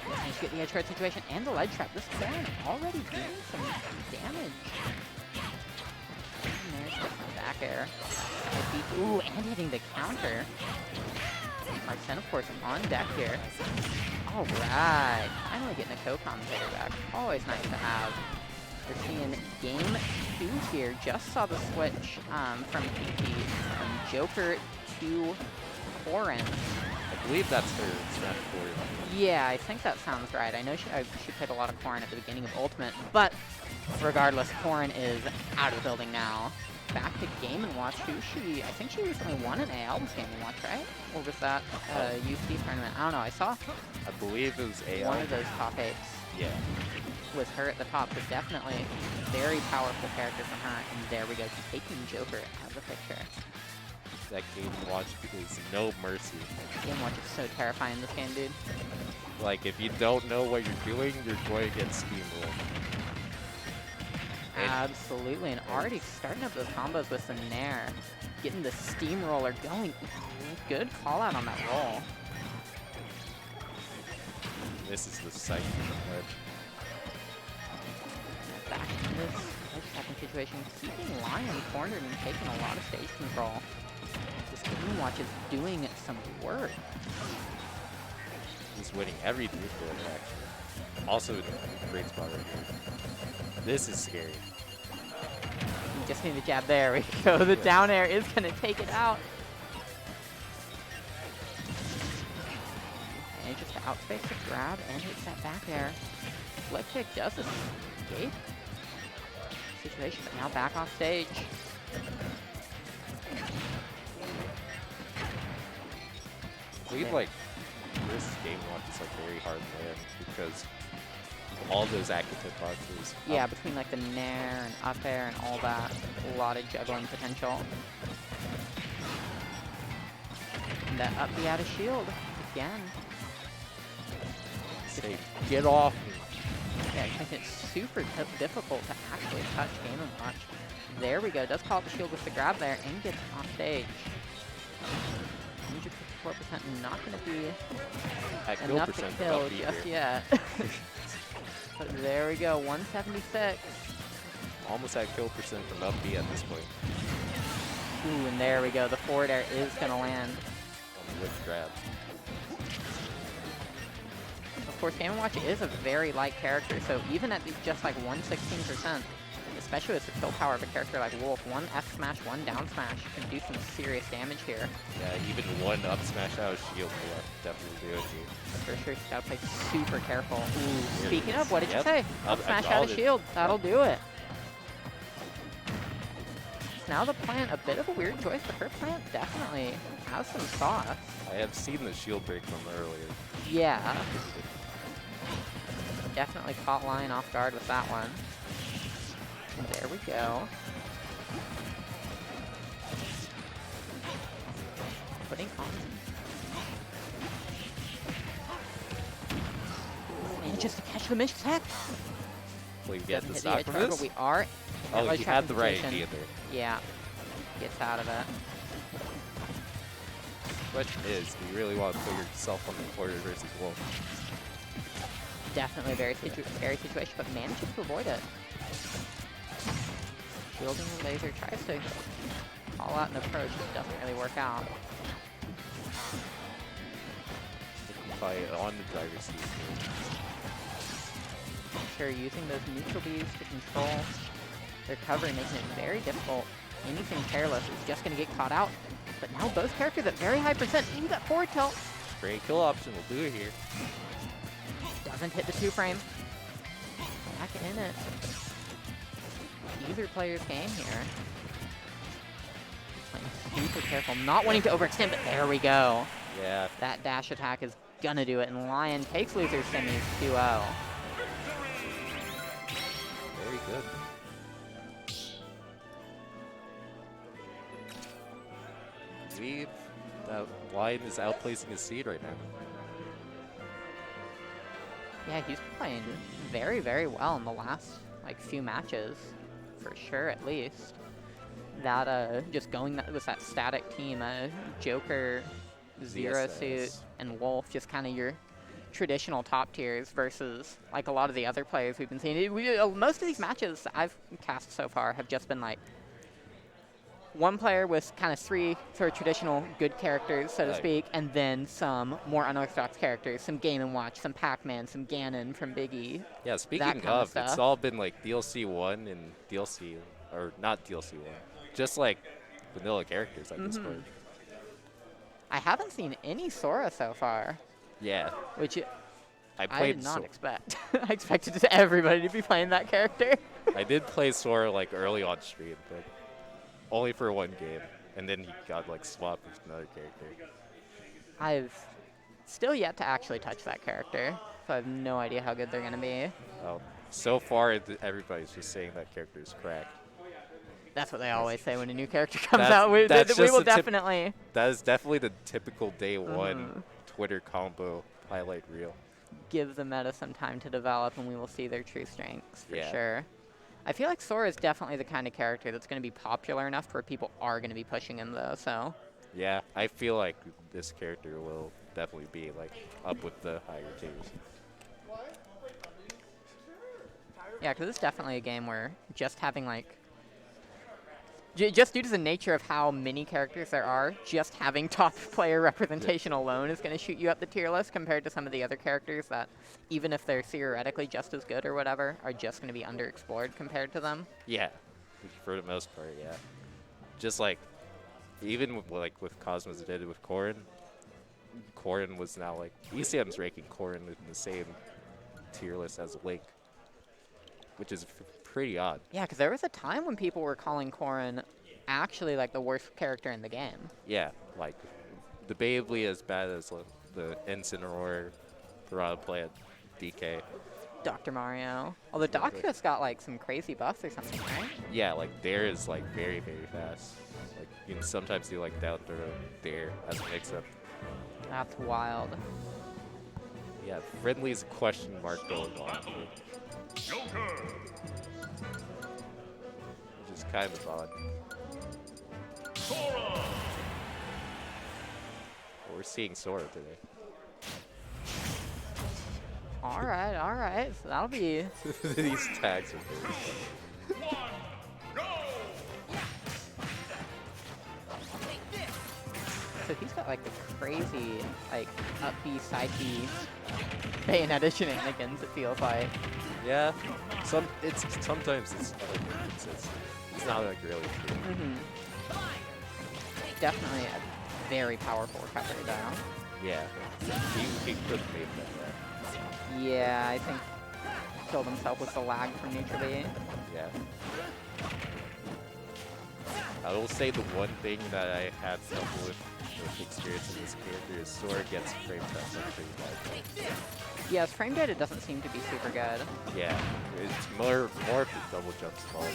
Nice to get the edge guard situation and the ledge trap. This Corin already doing some damage. And there's the back air. Ooh, and hitting the counter. Arsene, of course, on deck here. Alright, finally getting a co-commentator back. Always nice to have. We're seeing game 2 here. Just saw the switch from Pinky from Joker to Corin. I believe that's her snap forward. Yeah, I think that sounds right. I know she played a lot of Corin at the beginning of Ultimate, but regardless, Corin is out of the building now. Back to Game & Watch, I think she recently won an AL with Game & Watch, right? Or was that a UC tournament? I don't know, I saw I believe it was AL. one of those top 8s. Yeah. With her at the top, but definitely a very powerful character from her. And there we go, taking Joker out of the picture. That Game & Watch is no mercy. Game Watch is so terrifying in this game, dude. Like, if you don't know what you're doing, you're going to get steamrolled. Absolutely, and already starting up those combos with the Nair. Getting the steamroller going. Good call out on that roll. This is the second ledge. Back to this edge trapping situation, keeping Lion cornered and taking a lot of stage control. This Game & Watch is doing some work. He's winning every neutral attack. Also, a great spot right here. This is scary. You just need the jab. There we go. The down air is going to take it out. And just to outspace the grab and hits that back air. Flip kick does escape situation, but now back off stage. I believe, like, this Game & Watch is, like, very hard to win because all those active hitboxes. Yeah, between like the nair and up air and all that, a lot of juggling potential. And that up B out of shield again. Say, get off me. Yeah, I think it's super difficult to actually touch Game & Watch. There we go, does call up the shield with the grab there and gets off stage. 154% not going to be At kill enough to percent, kill up B just here. yet. But there we go, 176. Almost at kill percent from up B at this point. Ooh, and there we go, the forward air is going to land. On the whip grab. Of course, Game & Watch is a very light character, so even at just like 116%, this especially with the kill power of a character like Wolf. One F smash, one down smash can do some serious damage here. Yeah, even one up smash out of shield will definitely do it here. For sure, he's got to play super careful. Ooh, Here speaking it of, is. what did you Yep. say? Up I smash out called of it. shield. That'll do it. Now the plant, a bit of a weird choice, but her plant definitely has some sauce. I have seen the shield break from earlier. Yeah. Definitely caught Lion off guard with that one. There we go. Putting on. Manages to catch the Mish attack. Will you get Doesn't the hit stock edge from guard, this? but we are. Oh, ledge you trap had the right position. idea there. Yeah. Gets out of it. Question is, do you really want to put yourself on the corner versus Wolf? Definitely a very scary situation, but manages to avoid it. Shielding the laser, tries to call out an approach, but doesn't really work out. Probably on the driver's seat here. Sure, using those neutral bees to control their cover, making it very difficult. Anything careless is just going to get caught out. But now both characters at very high percent. Ooh, that forward tilt Great kill option will do it here. doesn't hit the 2-frame. Back in it. Either player's game here. Playing super careful, not wanting to overextend, but there we go. Yeah, That dash attack is gonna do it, and Lion takes loser semis 2-0. very good. I believe that Lion is outplacing his seed right now. Yeah, he's playing very, very well in the last like few matches, for sure at least. That just going with that static team, Joker, Zero Suit, ZSS. and Wolf, just kind of your traditional top tiers versus like a lot of the other players we've been seeing. Most of these matches I've cast so far have just been like one player with kind of three sort of traditional good characters, so to Right. speak, and then some more unorthodox characters, some Game & Watch, some Pac-Man, some Ganon from Biggie. Yeah, speaking kind of of, stuff. it's all been like DLC 1 and DLC, or not DLC 1, just like vanilla characters at this point. I haven't seen any Sora so far, Yeah, which I I played did not Sora. expect. I expected just everybody to be playing that character. I did play Sora like early on stream, but only for one game, and then he got like swapped with another character. I've still yet to actually touch that character, so I have no idea how good they're going to be. So far, everybody's just saying that character is cracked. That's what they always say when a new character comes That's- out. We that's we just will a tip- definitely That is definitely the typical day one Twitter combo highlight reel. give the meta some time to develop, and we will see their true strengths for Yeah. sure. I feel like Sora is definitely the kind of character that's going to be popular enough where people are going to be pushing him, though, so... Yeah, I feel like this character will definitely be like up with the higher tiers. Yeah, because it's definitely a game where just having, like... just due to the nature of how many characters there are, just having top player representation alone is going to shoot you up the tier list compared to some of the other characters that, even if they're theoretically just as good or whatever, are just going to be underexplored compared to them. Yeah, for the most part, yeah. Just like, even with Cosmos did with Corrin, Corrin was now like, ECM's ranking Corrin in the same tier list as Link, which is pretty odd. Yeah, because there was a time when people were calling Corrin actually like the worst character in the game. Yeah, like debatably as bad as the Incineroar Piranha Plant DK. Dr. Mario. Although Doc just got like some crazy buffs or something, right? Yeah, like Dare is like very, very fast. Like you can sometimes do like down throw Dare as a mix-up. That's wild. Yeah, friendly's a question mark going on here, Joker. which is kind of odd. Sora. But we're seeing Sora today. All right. So that'll be These tags are very One. Go. so he's got like the crazy, like, up B, side B, Bayonetta shenanigans, it feels like. Yeah, sometimes it's like inconsistent. It's not like really true. Definitely a very powerful recovery, though. Yeah, he could have made that. Yeah, I think killed himself with the lag from neutral B. Yeah. I will say the one thing that I had trouble with experiencing this character is Sora gets frame drops like pretty bad. Yeah, his frame data doesn't seem to be super good. Yeah, it's more of the double jumps fault.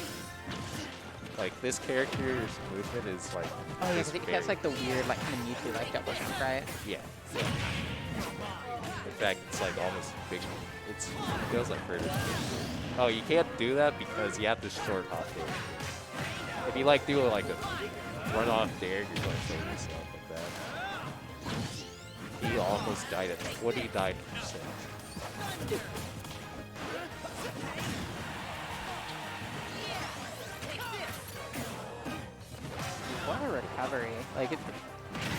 Like this character's movement is like. Oh yeah, because he has like the weird, like kind of Mewtwo like double jump, right? Yeah. In fact, it's like almost big. It feels like further. Oh, you can't do that because you have to short hop there. If you like do like a run off dare, you're going to kill yourself like that. He almost died at 29%. What a recovery. Like,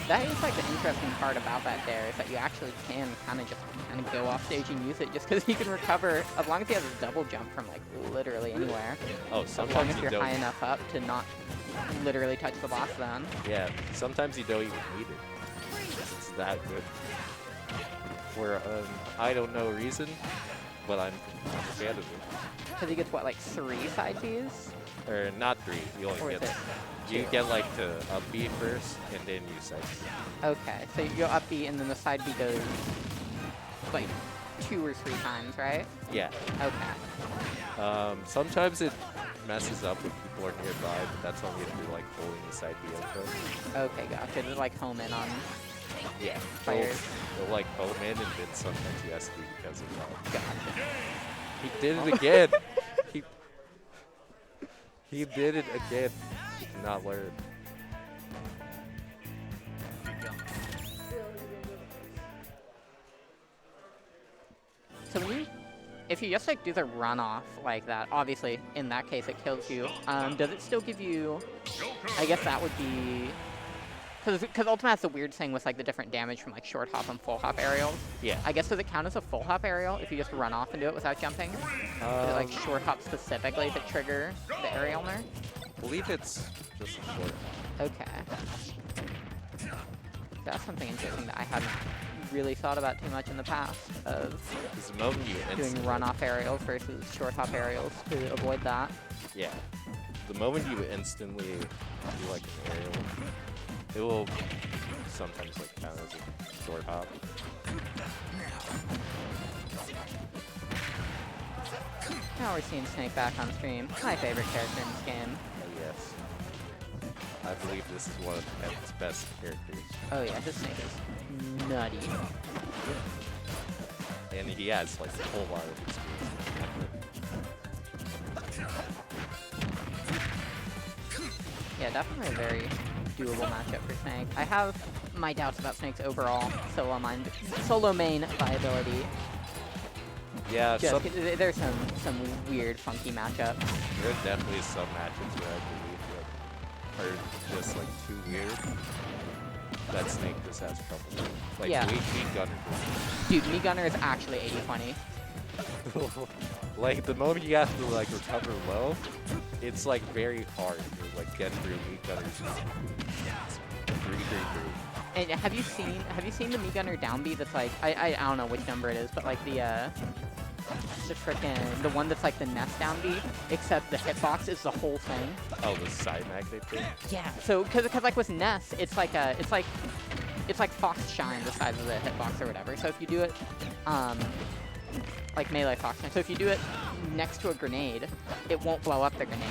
that is like the interesting part about that dare, is that you actually can kind of just go off stage and use it just because he can recover as long as he has a double jump from like literally anywhere. Oh, As long sometimes as you you're don't. high enough up to not literally touch the boss then. Yeah, sometimes you don't even need it. It's that good. For I don't know reason, but I'm a fan of it. Because he gets what, like 3 side Bs? Or not 3. You Or only is get. it You 2? get like the up B first, and then you side B. Okay, so you go up B and then the side B goes like 2 or 3 times, right? Yeah. Okay. Sometimes it messes up when people are nearby, but that's only if you're like holding the side B open. Okay, gotcha. To like home in on. Yeah. Players. They'll like home in, and then sometimes he has to because of that. Gotcha. He did it again. He did it again. He cannot learn. So if you just like do the runoff like that, obviously in that case it kills you. Does it still give you? I guess that would be because Ultima has the weird thing with like the different damage from like short hop and full hop aerials. Yeah. I guess does it count as a full hop aerial if you just run off and do it without jumping? Is it like short hop specifically to trigger the aerial nerf? I believe it's just a short. Okay. That's something interesting that I hadn't really thought about too much in the past of Because the moment you doing instantly, runoff aerials versus short hop aerials to avoid that. yeah, the moment you instantly do like an aerial, it will sometimes like count as a short hop. Now we're seeing Snake back on stream. My favorite character in this game. Yes. I believe this is one of Pep's best characters. Oh yeah, this Snake is nutty. And he has like a whole lot of experience. Yeah, definitely a very doable matchup for Snake. I have my doubts about Snake's overall solo main viability. Yeah, Just, there's some weird, funky matchups. there are definitely some matches where I believe that are just like too weird. That Snake just has trouble with. Like Yeah. Meat Gunner. Dude, Me Gunner is actually 80-20. Like the moment you have to like recover low, it's like very hard to like get through Meat Gunner's 3-3-3. And have you seen the Me Gunner down B that's like I don't know which number it is, but like the one that's like the nest down B, except the hitbox is the whole thing. Oh, the side magnet thing? Yeah. So because like with Ness, it's like Fox Shine the size of the hitbox or whatever. So if you do it like melee Fox Shine, so if you do it next to a grenade, it won't blow up the grenade.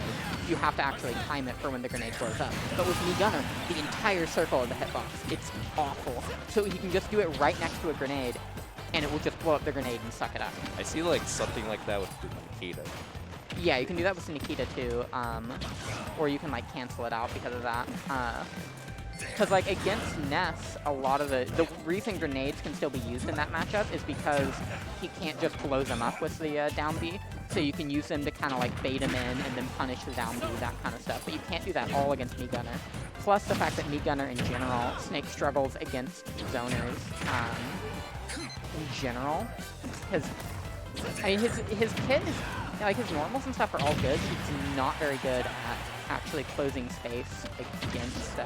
You have to actually time it for when the grenade blows up. But with Me Gunner, the entire circle of the hitbox, it's awful. So you can just do it right next to a grenade, and it will just blow up the grenade and suck it up. I see like something like that with the Nikita. Yeah, you can do that with Nikita too, or you can like cancel it out because of that. Because like against Ness, a lot of the reason grenades can still be used in that matchup is because he can't just blow them up with the down B. So you can use them to kind of like bait him in and then punish the down B, that kind of stuff. But you can't do that all against Meat Gunner. Plus the fact that Meat Gunner in general, Snake struggles against zoners in general. Because I mean his kit is like his normals and stuff are all good. He's not very good at actually closing space against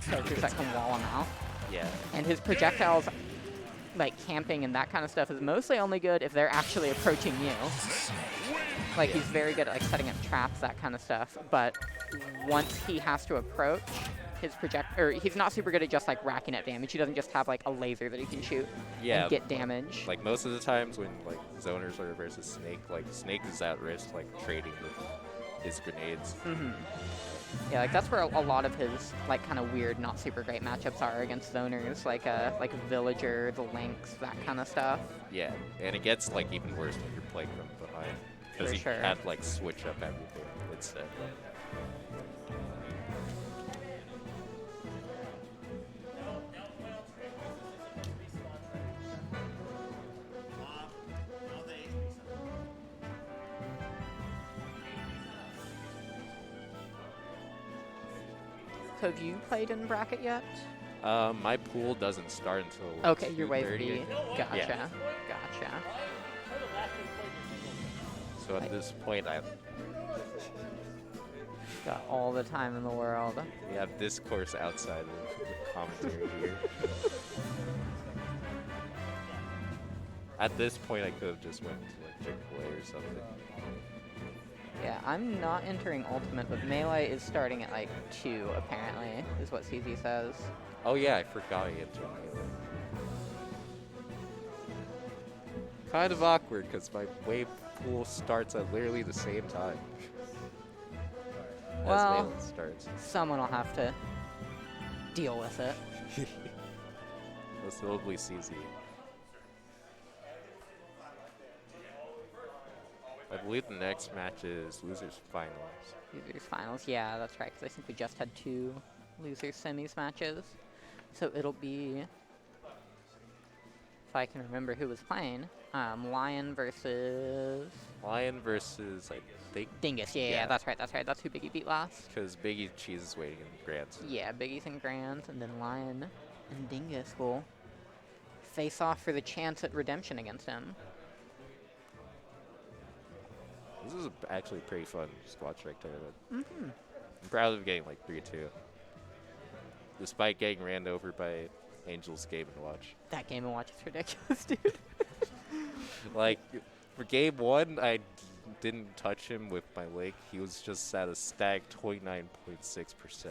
characters that can wall him out. Yeah. And his projectiles, like camping and that kind of stuff, is mostly only good if they're actually approaching you. Like he's very good at like setting up traps, that kind of stuff. But once he has to approach, his he's not super good at just like racking up damage. He doesn't just have like a laser that he can shoot and get damage. Like most of the times when like zoners are versus Snake, like Snake is at risk like trading with his grenades. Yeah, like that's where a lot of his like kind of weird, not super great matchups are against zoners, like Villager, the Lynx, that kind of stuff. Yeah, and it gets like even worse when you're playing from behind because For he sure. had like switch up everything instead. So have you played in bracket yet? My pool doesn't start until Okay, your wave 2:30, I B. think. Gotcha. Yeah. Gotcha. So at this point, Got all the time in the world. we have this course outside of the commentary here. At this point, I could have just went to like Chick-fil-A or something. Yeah, I'm not entering Ultimate, but Melee is starting at like 2, apparently, is what CZ says. Oh yeah, I forgot I entered Melee. Kind of awkward because my wave pool starts at literally the same time Well, as Melee starts. Someone will have to deal with it. Most notably CZ. I believe the next match is losers finals. Losers finals, yeah, that's right, because I think we just had 2 losers semis matches. So it'll be, if I can remember who was playing, Lion versus I think, Dingus. Yeah, that's right. That's who Biggie beat last. because Biggie Cheese is waiting in Grants. Yeah, Biggie's in Grand, and then Lion and Dingus will face off for the chance at redemption against him. This is actually a pretty fun squad strike tournament. I'm proud of getting like 3-2. Despite getting ran over by Angel's Game & Watch. That Game & Watch is ridiculous, dude. Like, for game 1, I didn't touch him with my Link. He was just at a stacked 29.6%.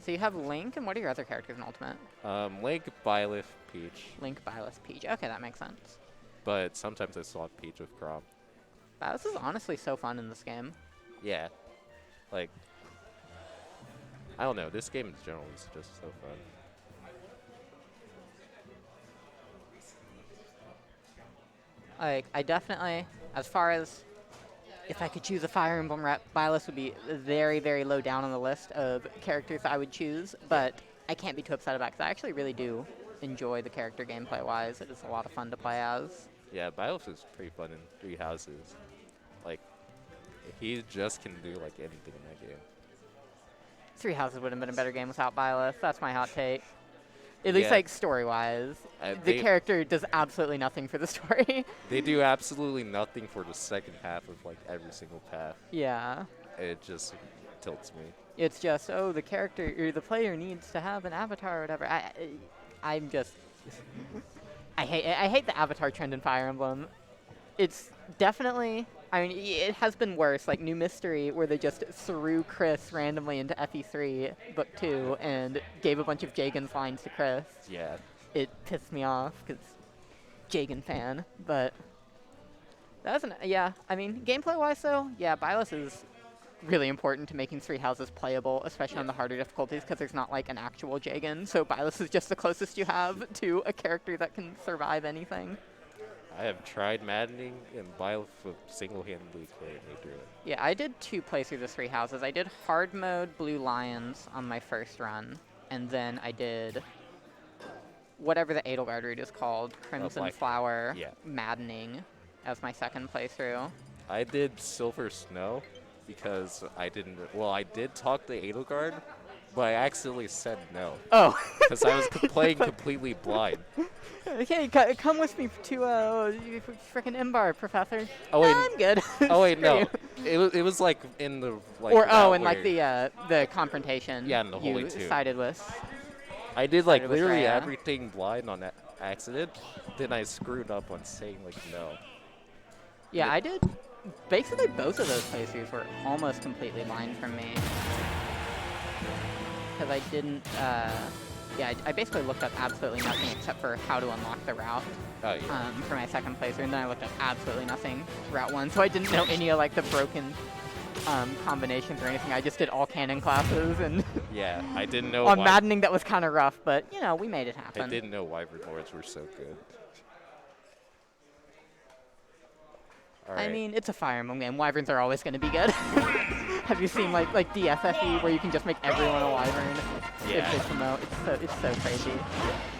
So you have Link, and what are your other characters in Ultimate? Link, Byleth, Peach. Link, Byleth, Peach. Okay, that makes sense. But sometimes I swap Peach with Chrom. Wow, this is honestly so fun in this game. Yeah. Like, I don't know. This game in general is just so fun. Like, I definitely, as far as if I could choose a Fire Emblem rep, Byleth would be very, very low down on the list of characters I would choose, but I can't be too upset about it because I actually really do enjoy the character gameplay-wise. It is a lot of fun to play as. Yeah, Byleth is pretty fun in Three Houses. Like, he just can do, like, anything in that game. Three Houses would have been a better game without Byleth. That's my hot take. At least, Yeah. like, story-wise. The they- character does absolutely nothing for the story. They do absolutely nothing for the second half of, like, every single path. Yeah. It just tilts me. It's just, oh, the character, or the player needs to have an avatar or whatever. I'm just... I hate the avatar trend in Fire Emblem. It's definitely... I mean, it has been worse, like New Mystery, where they just threw Chris randomly into FE3 Book 2 and gave a bunch of Jagen's lines to Chris. Yeah. It pissed me off, because Jagen fan, but... That wasn't... Yeah, I mean, gameplay-wise, though, yeah, Byleth is really important to making Three Houses playable, especially on the harder difficulties, because there's not, like, an actual Jagen, so Byleth is just the closest you have to a character that can survive anything. I have tried maddening, and Byleth will single-handedly carry me through it. Yeah, I did 2 playthroughs of Three Houses. I did hard mode Blue Lions on my first run, and then I did whatever the Edelgard route is called, Crimson like- Flower, yeah. Maddening, as my second playthrough. I did Silver Snow because I didn't. Well, I did talk to Edelgard, but I accidentally said no Oh. because I was playing completely blind. Okay, come with me to frickin' Imbar, Professor. Oh, wait. I'm good. Oh wait, Screw no. you. It was like in the like. Or route and like where the confrontation. Yeah, and the Holy you Two. sided with. I did like sided with literally Rhea. everything blind on accident. Then I screwed up on saying like no. Yeah, I did. Basically, both of those playthroughs were almost completely blind from me. Because I didn't. Yeah, I basically looked up absolutely nothing except for how to unlock the route Oh yeah. for my second playthrough, and then I looked up absolutely nothing Route 1, so I didn't know any of like the broken combinations or anything. I just did all cannon classes, and Yeah, I didn't know. on why, Maddening that was kind of rough, but you know, we made it I happen. didn't know Wyvern Lords were so good. All I right. mean, it's a Fire Emblem game. Wyverns are always going to be good. Have you seen like DFFE where you can just make everyone a Wyvern? Yeah. It's promote. It's so crazy.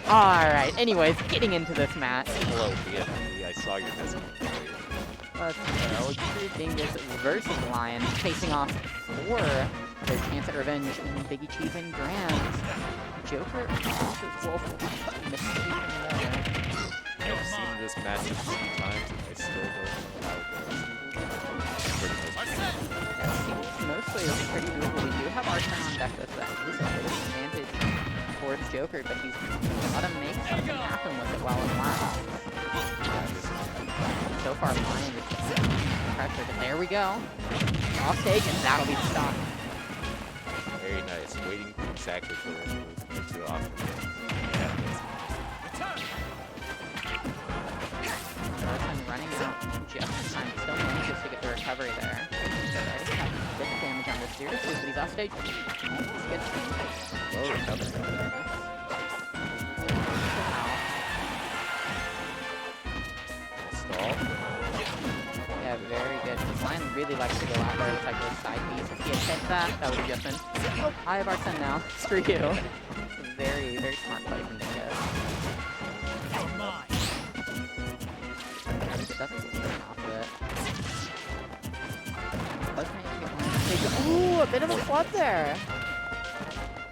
All right. Anyways, getting into this match. Hello, BFB. I saw your message. Let's go. True Dingus versus Lion, facing off for their chance at revenge in Biggie Cheese and Grams. Joker versus Wolf. Mistaken there. I've seen this match a few times. And I still don't know how it goes. For the most part. Yeah, it seems mostly pretty doable. We do have Archon on deck with that. This is a bit of an advantage for the Joker, but he's got to make something happen with it while it lasts. So far, Lion is just pressure, but there we go. Off stage, and that'll be the stop. Very nice. Waiting exactly for it to move to off. Archon running out just in time. Still manages to get the recovery there. Already got a bit of damage on this Zero Suit, but he's off stage. Almost gets Oh, recovery. Stall. Yeah, very good. This line really likes to go out there with like those side beats. If he had hit that, that would have just been, oh, I have Arson now. Screw you. Very, very smart play from Dingo. Off of it. Ooh, a bit of a flood there.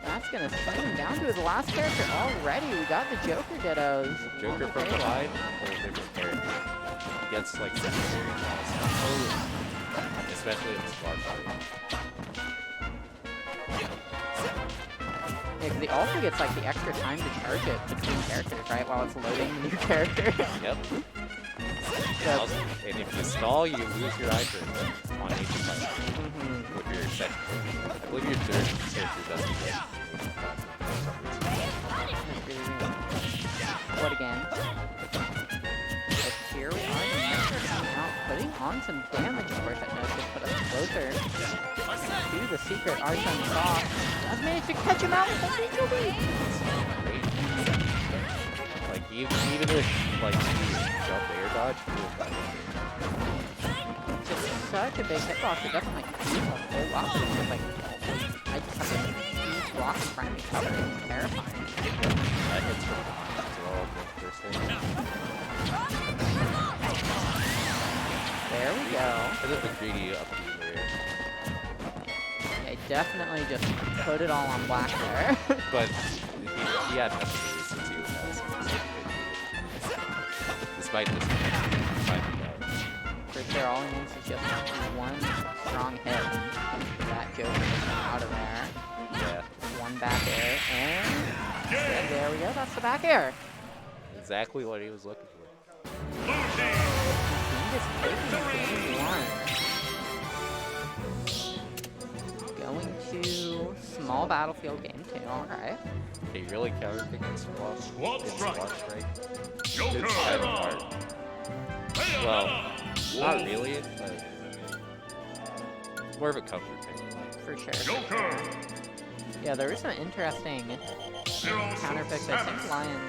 That's gonna send him down to his last character already. We got the Joker dittos. Joker from the line, whole different character. Gets like secondary calls. Especially in squad fight. Yeah, because he also gets like the extra time to charge it between characters, right? While it's loading the new character. Yep. That's- And if you stall, you lose your item on each fight. With your second. I believe your third character doesn't get What again? But here we are, the Master coming out, putting on some damage. Of course, that does just put us closer to the secret Archon saw. Does manage to catch him out with a neutral beat. like even if like you jump air dodge, you'll back. Just such a big hitbox. It doesn't like do a whole lot, but it's just like I just have a huge block in front of me covered. It's terrifying. That hits for all the first hit. There we go. A bit of a greedy up there. I definitely just put it all on black there. But he had nothing to lose since he was despite this fight. For sure, all he needs is just one strong hit. That Joker is out of there. Yeah. One back air, and yeah, there we go. That's the back air. Exactly what he was looking for. Dingus taking game one. Going to small battlefield game 2. All right. He really counterpicked squad Squad strike. strike. Joker. It's kind of hard. Well, not really, but more of a comfort pick. For sure. Joker. Yeah, there is some interesting counterpicks. I think Lion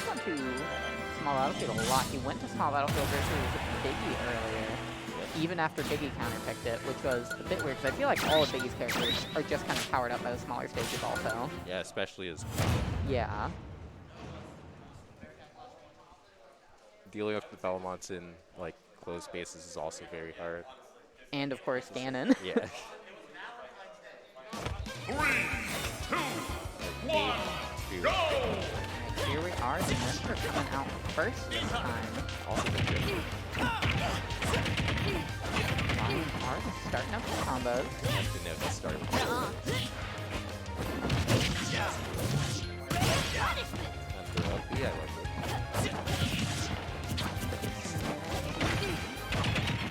went to small battlefield a lot. He went to small battlefield versus Biggie earlier. even after Biggie counterpicked it, which was a bit weird, because I feel like all of Biggie's characters are just kind of powered up by the smaller stages also. Yeah, especially as Yeah. dealing with the Belmonts in like closed spaces is also very hard. And of course, Ganon. Yeah. 3, 2, 1, Dude, go! Here we are, the Member coming out first this time. also the Joker. Lion are starting up the combos. Nice to know he started with under up B, I like it.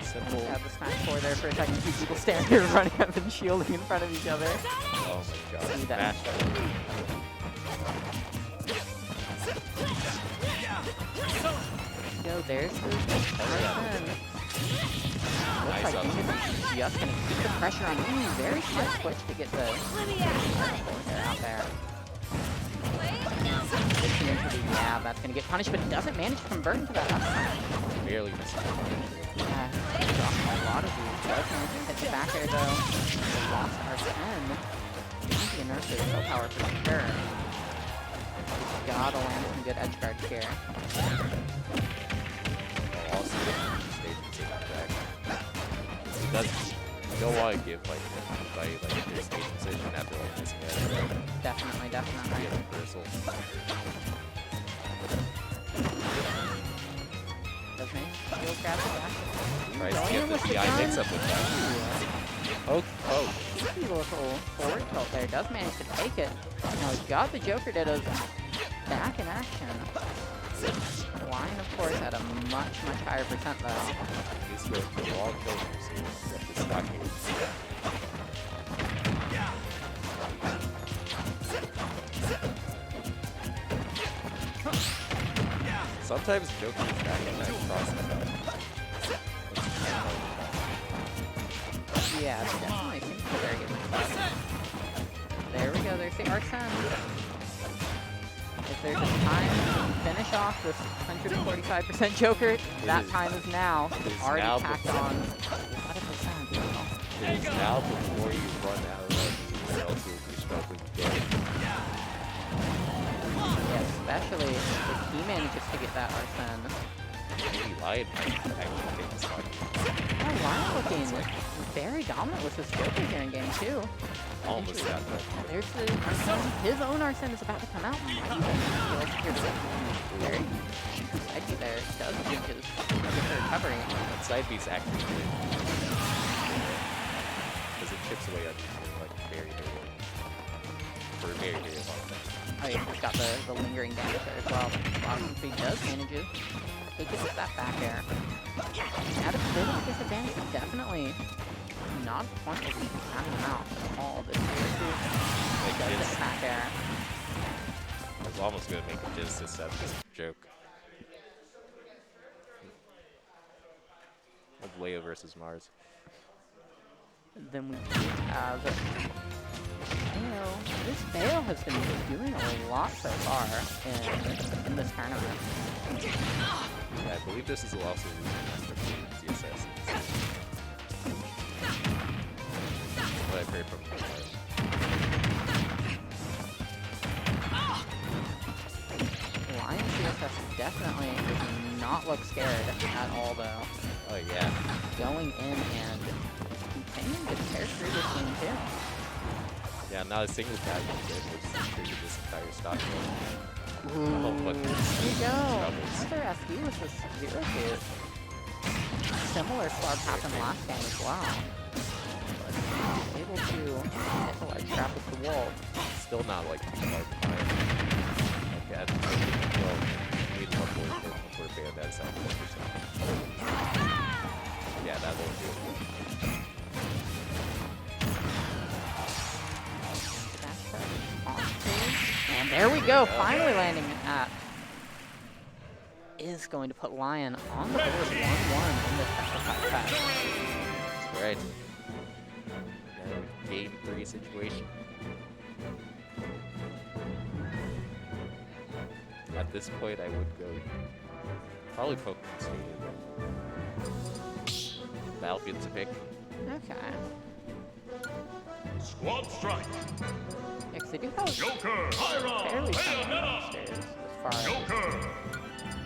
Simple. Have the smash 4 there for a second. Two people standing here running up and shielding in front of each other. Oh my god. See that? Smash. Yo, there's the person. Looks Nice like up. he's just gonna keep the pressure on. Very slick switch to get the they're out there. Pushing into the that's gonna get punished, but it doesn't manage to convert into that up smash. Barely missed it. Yeah, a lot of these. Does manage to hit the back air though. The lost R10. The inertia is so powerful for sure. Just gotta land some good edge guards here. Also, stage and take it back. He does. You don't want to give like anybody like their stage position after like missing it. Definitely, Be definitely. a reversal. Does manage to steal grab the back. Tries to Going get in the with the DI mix gun. up with that. Oh. Easy little forward tilt there. Does manage to take it. Now he's got the Joker Dittos back in action. Lion, of course, at a much, much higher percent though. He's going for the wrong filters here. Get the stockade. Sometimes Joker is back in that cross. Yeah, definitely seems to be very good spot. There we go, there's the R10. If there's a time to finish off this 145% Joker, that is- time is now. it is Already now tacked before- on 100%. It is now before you run out of the else you'll be struggling to get. Yeah, especially if he manages to get that R10. Maybe Lion might actually take this one. Oh, Lion looking very dominant with this Joker here in game 2. Almost got that. There's the Arsene. His own Arsene is about to come out. Might even feel like here's very side B there. Does get his recovery. That side B's actually good. Because it chips away at you like very, for a very, very long time. Oh yeah, he's got the lingering damage there as well. Bottom three does manage it. Take it with that back air. At a bit of a disadvantage, but definitely not a point where we can count him out at all this year. Like Does this, hit back air. I was almost going to make a Genesis out of this joke. Of Leo versus Mars. Then we have Bayo. This Bayo has been doing a lot so far in this tournament. Yeah, I believe this is also the reason for CSS. What I've heard from players. Lion CSS definitely does not look scared at all though. Oh yeah. Going in and continuing to tear through this game too. Yeah, not a single guy can get this triggered this entire stock. Ooh, but there you go. troubles. Another SD with this zero hit. Similar slug happened last game as well. But able to hit the ledge trap with the wall. Still not like too far behind. Like at well, need one more hit before Bandit's at 100%. Yeah, that won't do it. And there we go, finally landing at. Is going to put Lion on the board 1-1 in this sacrifice pack. That's right. Now, game 3 situation. At this point, I would go probably Pokemon Stadium. battlefield to pick. Okay. Squad strike. Yeah, 'cause they do have Joker. Hira. fairly similar Bayonetta. monsters as far as Joker.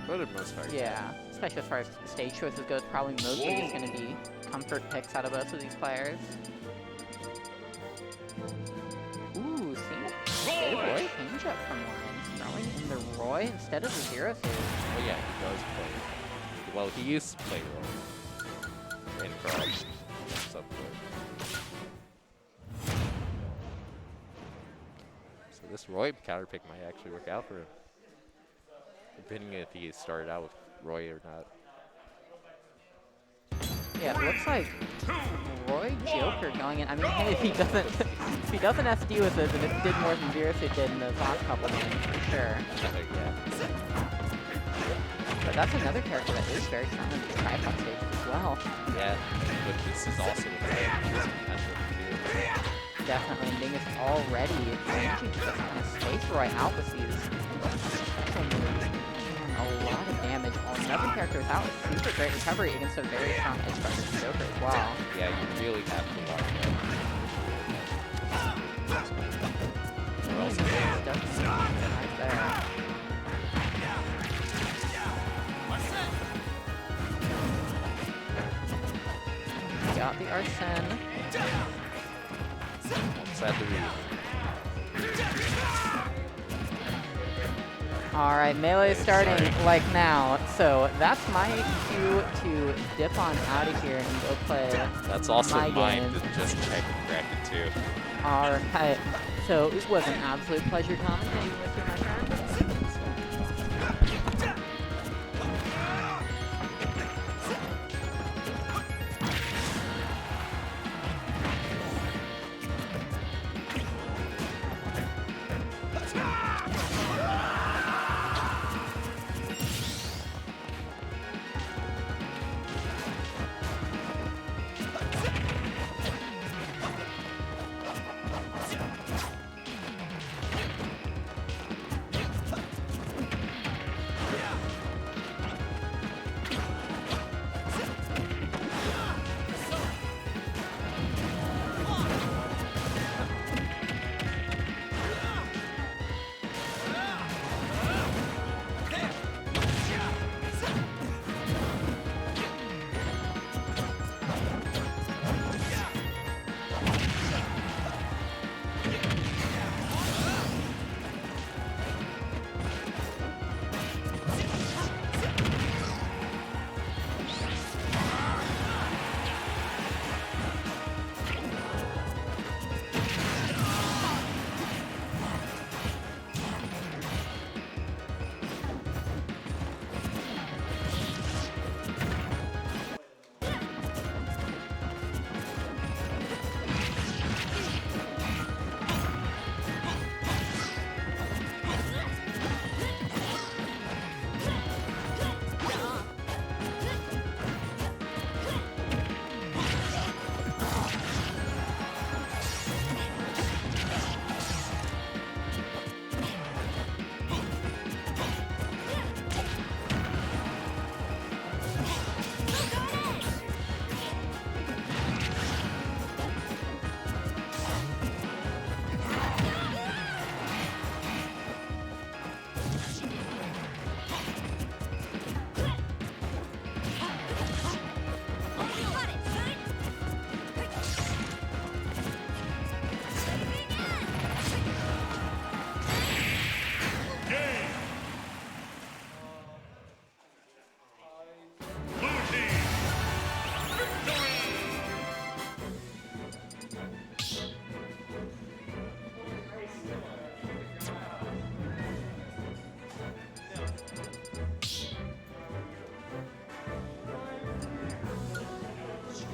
For the most part. yeah, especially as far as stage choices goes. Probably mostly just going to be comfort picks out of both of these players. Ooh, seeing a Roy. Roy change up from lines, throwing in the Roy instead of the 0-2. Oh yeah, he does play. Well, he used to play Roy. And Cross. So this Roy counter pick might actually work out for him. Depending if he started out with Roy or not. Yeah, it looks like Roy Joker going in. I mean, hey, if he doesn't SD with it, then it did more than 0-2 did in those last couple games for sure. Yeah. But that's another character that is very strong on these tripod stages as well. Yeah, but this is also the potential to do. Definitely, and Dingus already managing to just kind of space Roy out with these special moves. A lot of damage. Another character without a super great recovery against a very strong edge guard Joker as well. Yeah, you really have to watch that. Or else Definitely right there. Got the Arsene. Sad to read. Alright, melee is starting like now, so that's my cue to dip on out of here and go play That's also my mine game. to just check Bracket too. Alright, so it was an absolute pleasure commentating with you, my friend.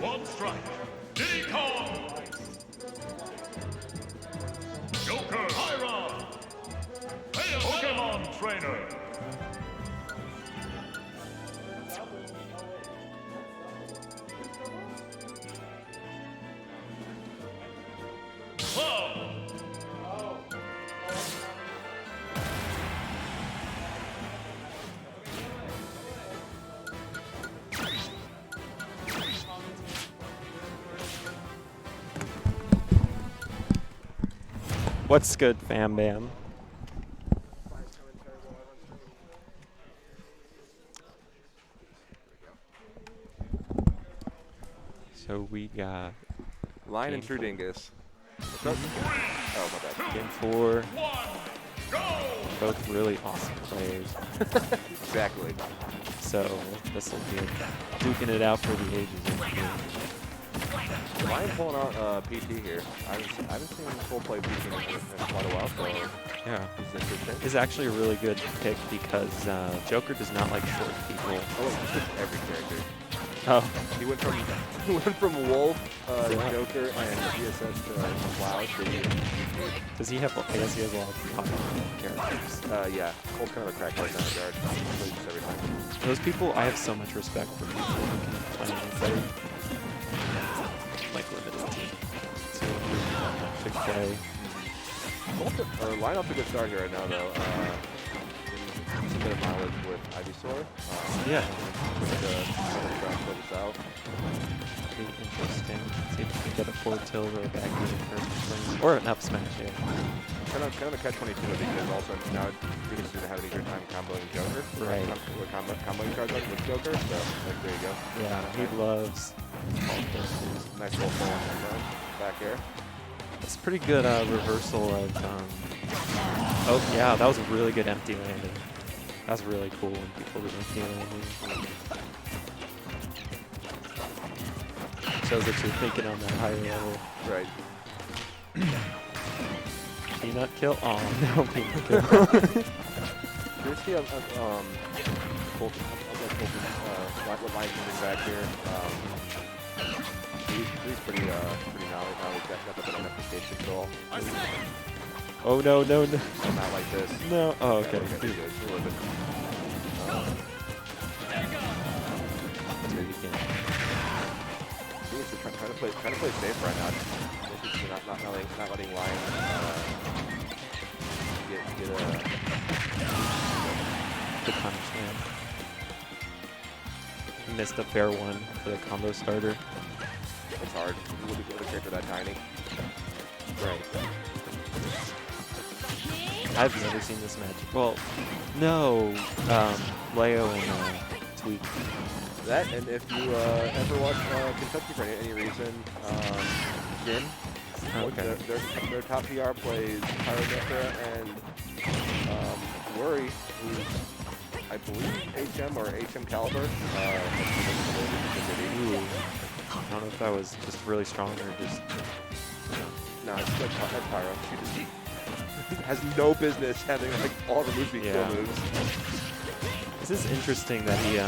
One strike. Diddy Kong. Joker. Hira. Pokemon Trainer. Whoa. What's good, fam bam? So we got Lion and Game True four. Dingus. What's up? Oh, my bad. game 4. Go! Both really awesome players. Exactly. So this will be duking it out for the ages. Lion pulling out PT here. I haven't seen him full play PT in quite a while, so Yeah. this is interesting. Is actually a really good pick because Joker does not like short people. Oh, wait, this is every character. Oh, He went from Wolf, Joker, and DSS to Cloud to does he have? I guess he has a lot of popular characters. yeah. Wolf's kind of a crackhead in that regard. He plays just every time. Those people, I have so much respect for people who can play better. Like limited team. So big play. Lion off to a good start here right now, though. Some bit of mileage with Ivysaur. Yeah. With the for the south. Pretty interesting. See if we can get a forward tilt or a back even first swing. Or an up smash, yeah. Kind of a catch-22 because also now Venus is going to have an easier time comboing Joker. Right. Comboing cards with Joker, so like, there you go. Yeah, he loves all those. Nice little full back air. It's a pretty good reversal of. Oh yeah, that was a really good empty landing. That's really cool when people do empty landing. Shows that you're thinking on that higher level. Right. Peanut kill? Oh no, peanut kill. Here's the Colton, what Lion coming back here. He's pretty gnarly now. He's got the banana for control. Oh no, no, no. Not like this. No. Oh, okay. Okay, good. A little bit. That's where you can. He's trying to play safe right now. Basically not letting Lion get a Good punish, man. Missed a fair one for the combo starter. It's hard with a character that tiny. Right. I've never seen this match. Well, no. Leo and Tweak. That, and if you ever watch Kentucky for any reason, Jin, Okay. their top PR plays Pyronecra and Worry, who's, I believe, HM or HM Caliber. Ooh. I don't know if that was just really strong or just. No, it's like Pyro. She just has no business having like all the moves being Yeah. kill moves. This is interesting that he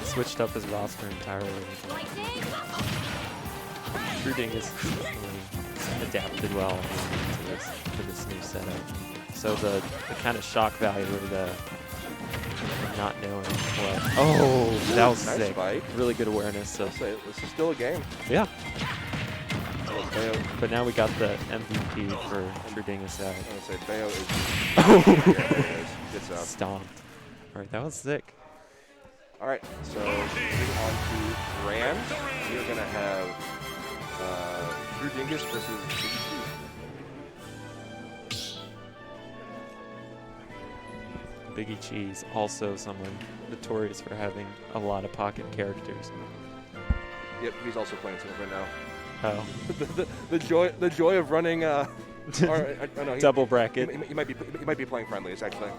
switched up his roster entirely. True Dingus definitely adapted well to this new setup. So the kind of shock value of the not knowing what. Oh, that was Nice sick. spike. Really good awareness. I'll Of, say this is still a game. yeah. But now we got the MVP for True Dingus out. I'm gonna say Bayo is. Oh, Yeah, there it is. Good stuff. stomped. All right, that was sick. All right, so moving on to Rams. We're gonna have True Dingus versus Biggie Cheese, also someone notorious for having a lot of pocket characters. Yep, he's also playing Silver now. Oh, the joy of running. Or, no, double bracket. He might be playing friendlies actually. Are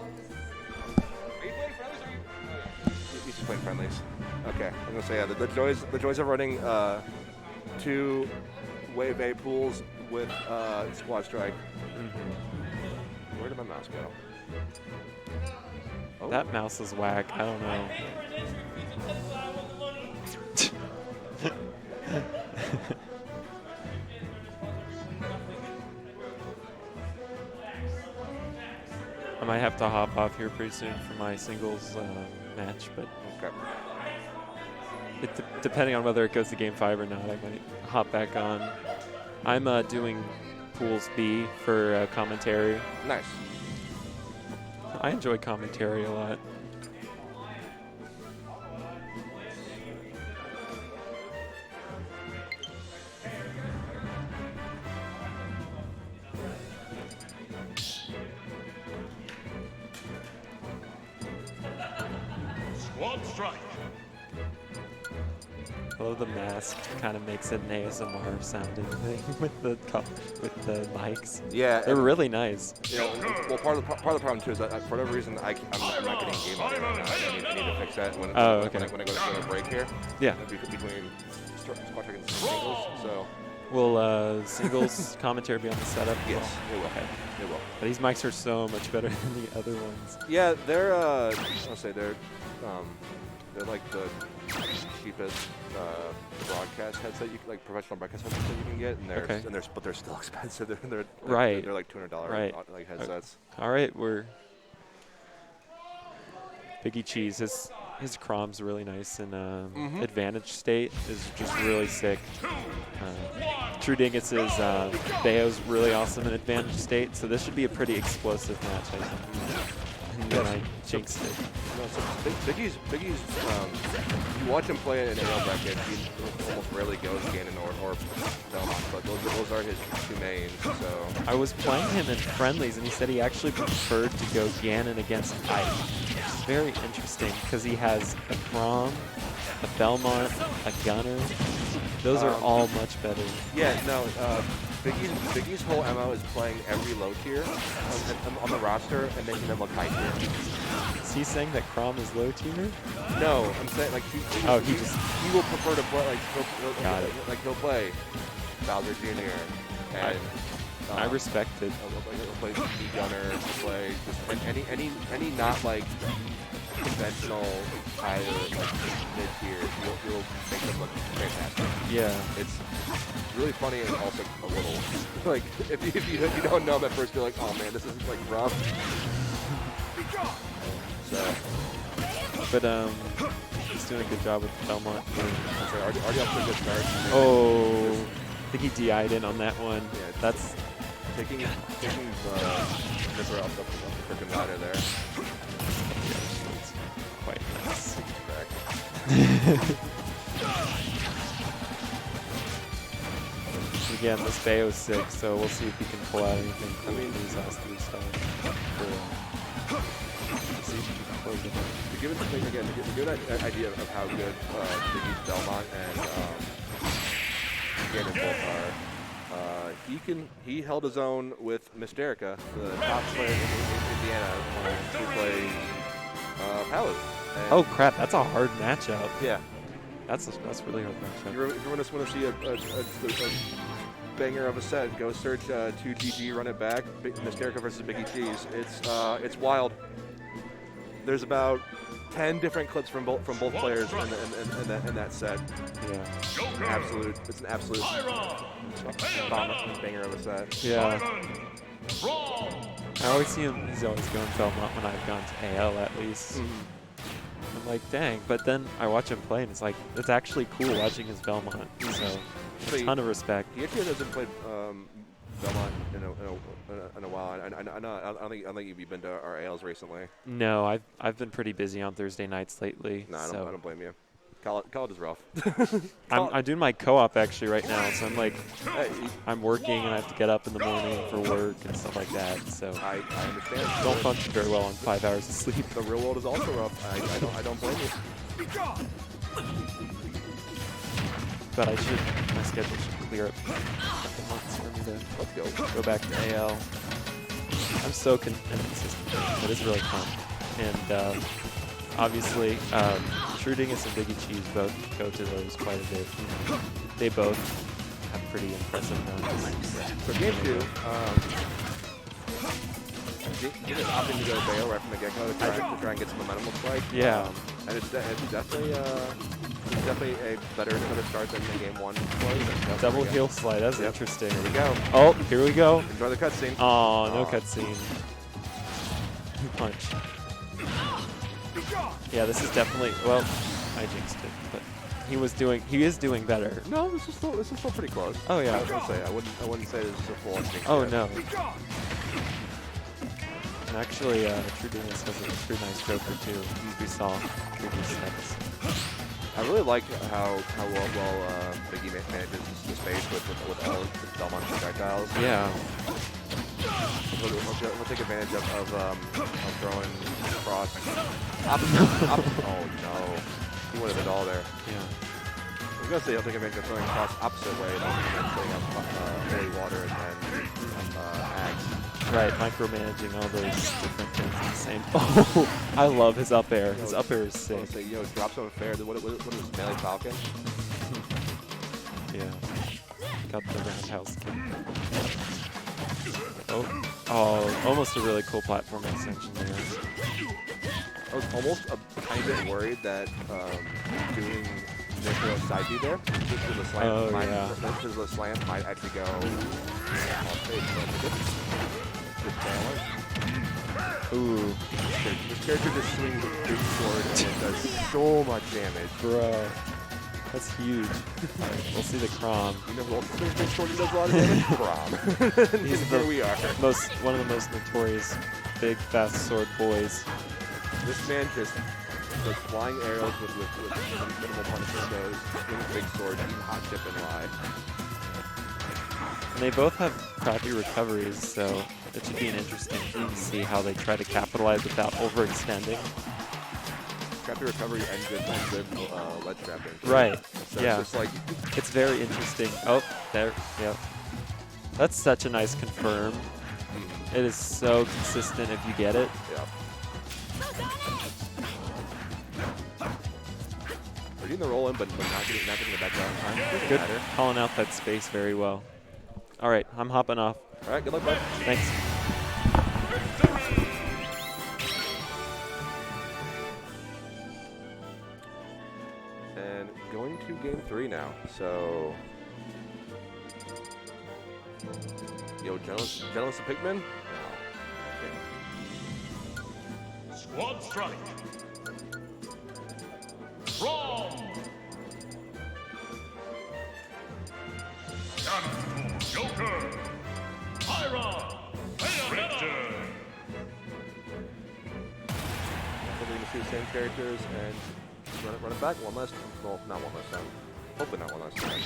you playing friendlies? He's just playing friendlies. Okay, I'm gonna say yeah. The joys of running 2 Wave A pools with Squad Strike. Where did my mouse go? Oh. That mouse is whack. I don't know. I might have to hop off here pretty soon for my singles match, but Okay. depending on whether it goes to Game 5 or not, I might hop back on. I'm doing Pools B for commentary. Nice. I enjoy commentary a lot. One strike. I love the mask. Kind of makes it an ASMR sounding thing with the mics. Yeah, They're really nice. you know, well, part of the problem too is that for whatever reason I'm not getting game audio right now. I need to fix that when I go to a break here. Yeah. Between Squad Trick and singles. So. Will singles commentary be on the setup? Yes, it will. Okay. It will. But these mics are so much better than the other ones. Yeah, they're I'll say they're like the cheapest broadcast headset professional broadcast headsets that you can get, and but they're still expensive. They're right. They're like $200 right. like headsets. All right, we're Biggie Cheese. His Crom's really nice, and Advantage State is just really sick. True Dingus's Bayo's really awesome in Advantage State, so this should be a pretty explosive match, I think. And then I jinxed it. No, so Biggie's you watch him play in AL bracket, he almost rarely goes Ganon or Belmont, but those are his two mains. So I was playing him in friendlies, and he said he actually preferred to go Ganon against Ike, which is very interesting because he has a Crom, a Belmont, a Gunner. Those are all much better. Yeah, no. Biggie's whole MO is playing every low tier on the roster and making them look high tier. Is he saying that Crom is low tier? No, I'm saying like he will prefer to play he'll play Bowser Jr. and I respect it. He'll play Gunner, he'll play just any not like conventional higher mid tier. You'll make them look fantastic. Yeah, it's really funny and also a little like if you don't know him at first, you're like, oh man, this is like rough. So, but he's doing a good job with Belmont. Already off to a good start. Oh, I think he DI'd in on that one. Yeah, that's taking the Nipper off the freaking ladder there. Quite nice. Again, this Bayo's sick, so we'll see if he can pull out anything cool in these last 3 stars. See if he can close it out. To give it the thing again, to give an idea of how good Biggie's Belmont and Ganon both are, he held his own with Miss Derica, the top player in Indiana, who plays Palu. Oh crap, that's a hard matchup. Yeah. That's really hard matchup. If you want to see a banger of a set, go search 2GG, run it back, Miss Derica versus Biggie Cheese. It's wild. There's about 10 different clips from both players in that set. Yeah. It's an absolute banger of a set. Yeah. I always see him. He's always going Belmont when I've gone to AL at least. I'm like, dang. But then I watch him play, and it's like, it's actually cool watching his Belmont. So, a ton of respect. He actually hasn't played Belmont in a while. I don't think you've been to our ALs recently. No, I've been pretty busy on Thursday nights lately. No, I don't blame you. College is rough. I'm doing my co-op actually right now, so I'm like, I'm working and I have to get up in the morning for work and stuff like that. So I understand. Don't function very well on 5 hours of sleep. The real world is also rough. I don't blame you. But my schedule should clear up a couple months for me to go back to AL. I'm so inconsistent, but it's really fun. And obviously, True Dingus and Biggie Cheese both go to those quite a bit. They both have pretty impressive runs. For game 2, Dingus opting to go to Bayo right from the get-go to try and get some momentum, looks like. Yeah. And it's definitely a better start than the game 1 was. Double heel slide, that's interesting. Here we go. Oh, here we go. Enjoy the cutscene. Oh, no cutscene. Punch. Yeah, this is definitely, well, I jinxed it, but he is doing better. No, this is still pretty close. Oh yeah. I wouldn't say this is a full jinx. Oh yet. no. And actually, True Dingus has a pretty nice Joker too, as we saw previous sets. I really like how well Biggie manages the space with all the Belmont projectiles. Yeah. He'll take advantage of throwing cross. Oh no, he wanted it all there. Yeah. I was gonna say he'll take advantage of throwing cross opposite way, and setting up holy water and axe. Right, micromanaging all those different things at the same. Oh, I love his up air. His up air is I sick. was gonna say, drops on fair. What is melee falcon? Yeah. Got the roundhouse kick. Oh, almost a really cool platform extension there. I was almost a tiny bit worried that doing Nicola side B there, just as a slant, might actually go off stage, but just balance. Ooh, This character just swings a big sword and it does so much damage. bro. That's huge. We'll see the Crom. You know who else swings a big sword and does a lot of damage? Crom. He's Here we are. one of the most notorious big, fast sword boys. This man just does flying arrows with minimal punishment goes, swings a big sword, even hot chip and lie. And they both have crappy recoveries, so it should be an interesting thing to see how they try to capitalize without overextending. Crappy recovery and good ledge trapping. Right. So Yeah. it's just like, It's very interesting. Oh, there. Yep. That's such a nice confirm. It is so consistent if you get it. yeah. We're getting the roll in, but not getting it back down in time. Doesn't Good. matter. Calling out that space very well. All right, I'm hopping off. All right, good luck, bud. Thanks. And going to game 3 now. So, Gentlemen of Pikmin. Squad strike. Wrong. Joker. Iron. Victor. We're going to see the same characters and run it back one last. Well, not one last time. Hopefully not one last time.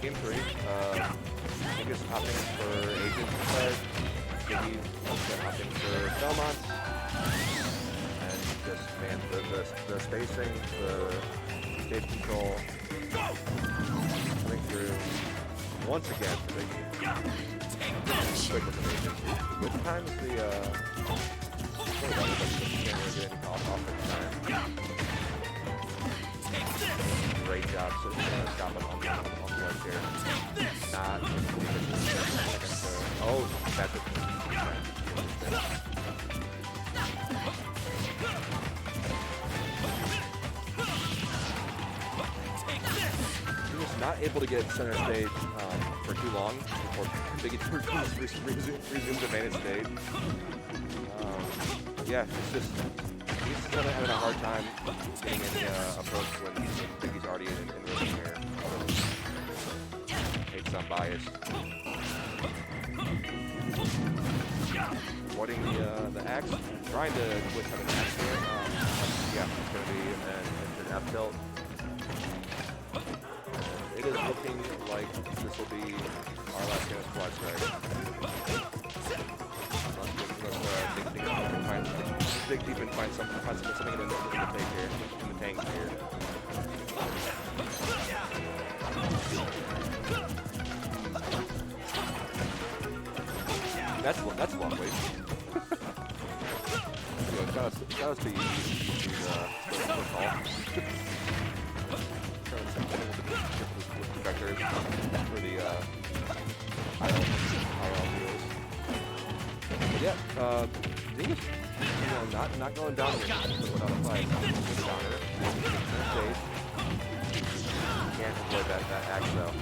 Game 3, biggest hopping for agents inside. Biggie also hopping for Belmont. And just, man, the spacing, the stage control. Coming through once again for Biggie. Quick with the agents. Which time's the, can't really get any offense time. Great job stopping on the ledge here. Not. Oh, that's it. He was not able to get center stage for too long before Biggie resumes advantage stage. Yeah, it's just. He's kind of having a hard time getting any approach when Biggie's already in rhythm here. Take some bias. Avoiding the axe, trying to twist on an axe here. Yeah, it's going to be an F tilt. It is looking like this will be our last game of squad strike. Dig deep and find something in the tank here. In the tank here. That's long way. That was the call. Vectors for the IL rules. But yeah, I think it's not going down here without a fight. Down here. can't avoid that axe though.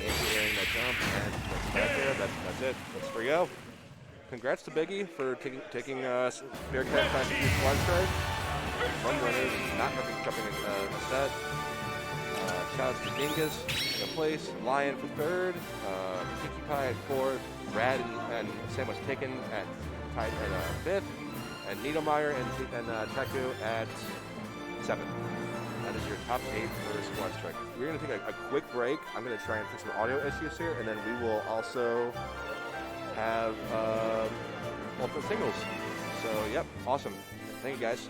Anti-airing that jump and back there. That's it. That's 3-0. Congrats to Biggie for taking Bearcat time to do squad strike. One winner, not jumping a set. Shout out to Dingus in place, Lion for third, Pinkie Pie at fourth, Rad and Sam was taken at tied at fifth, and Niedermeyer and Teku at seventh. That is your top 8 for squad strike. We're going to take a quick break. I'm going to try and fix some audio issues here, and then we will also have ultimate singles. So, yep, awesome. Thank you, guys.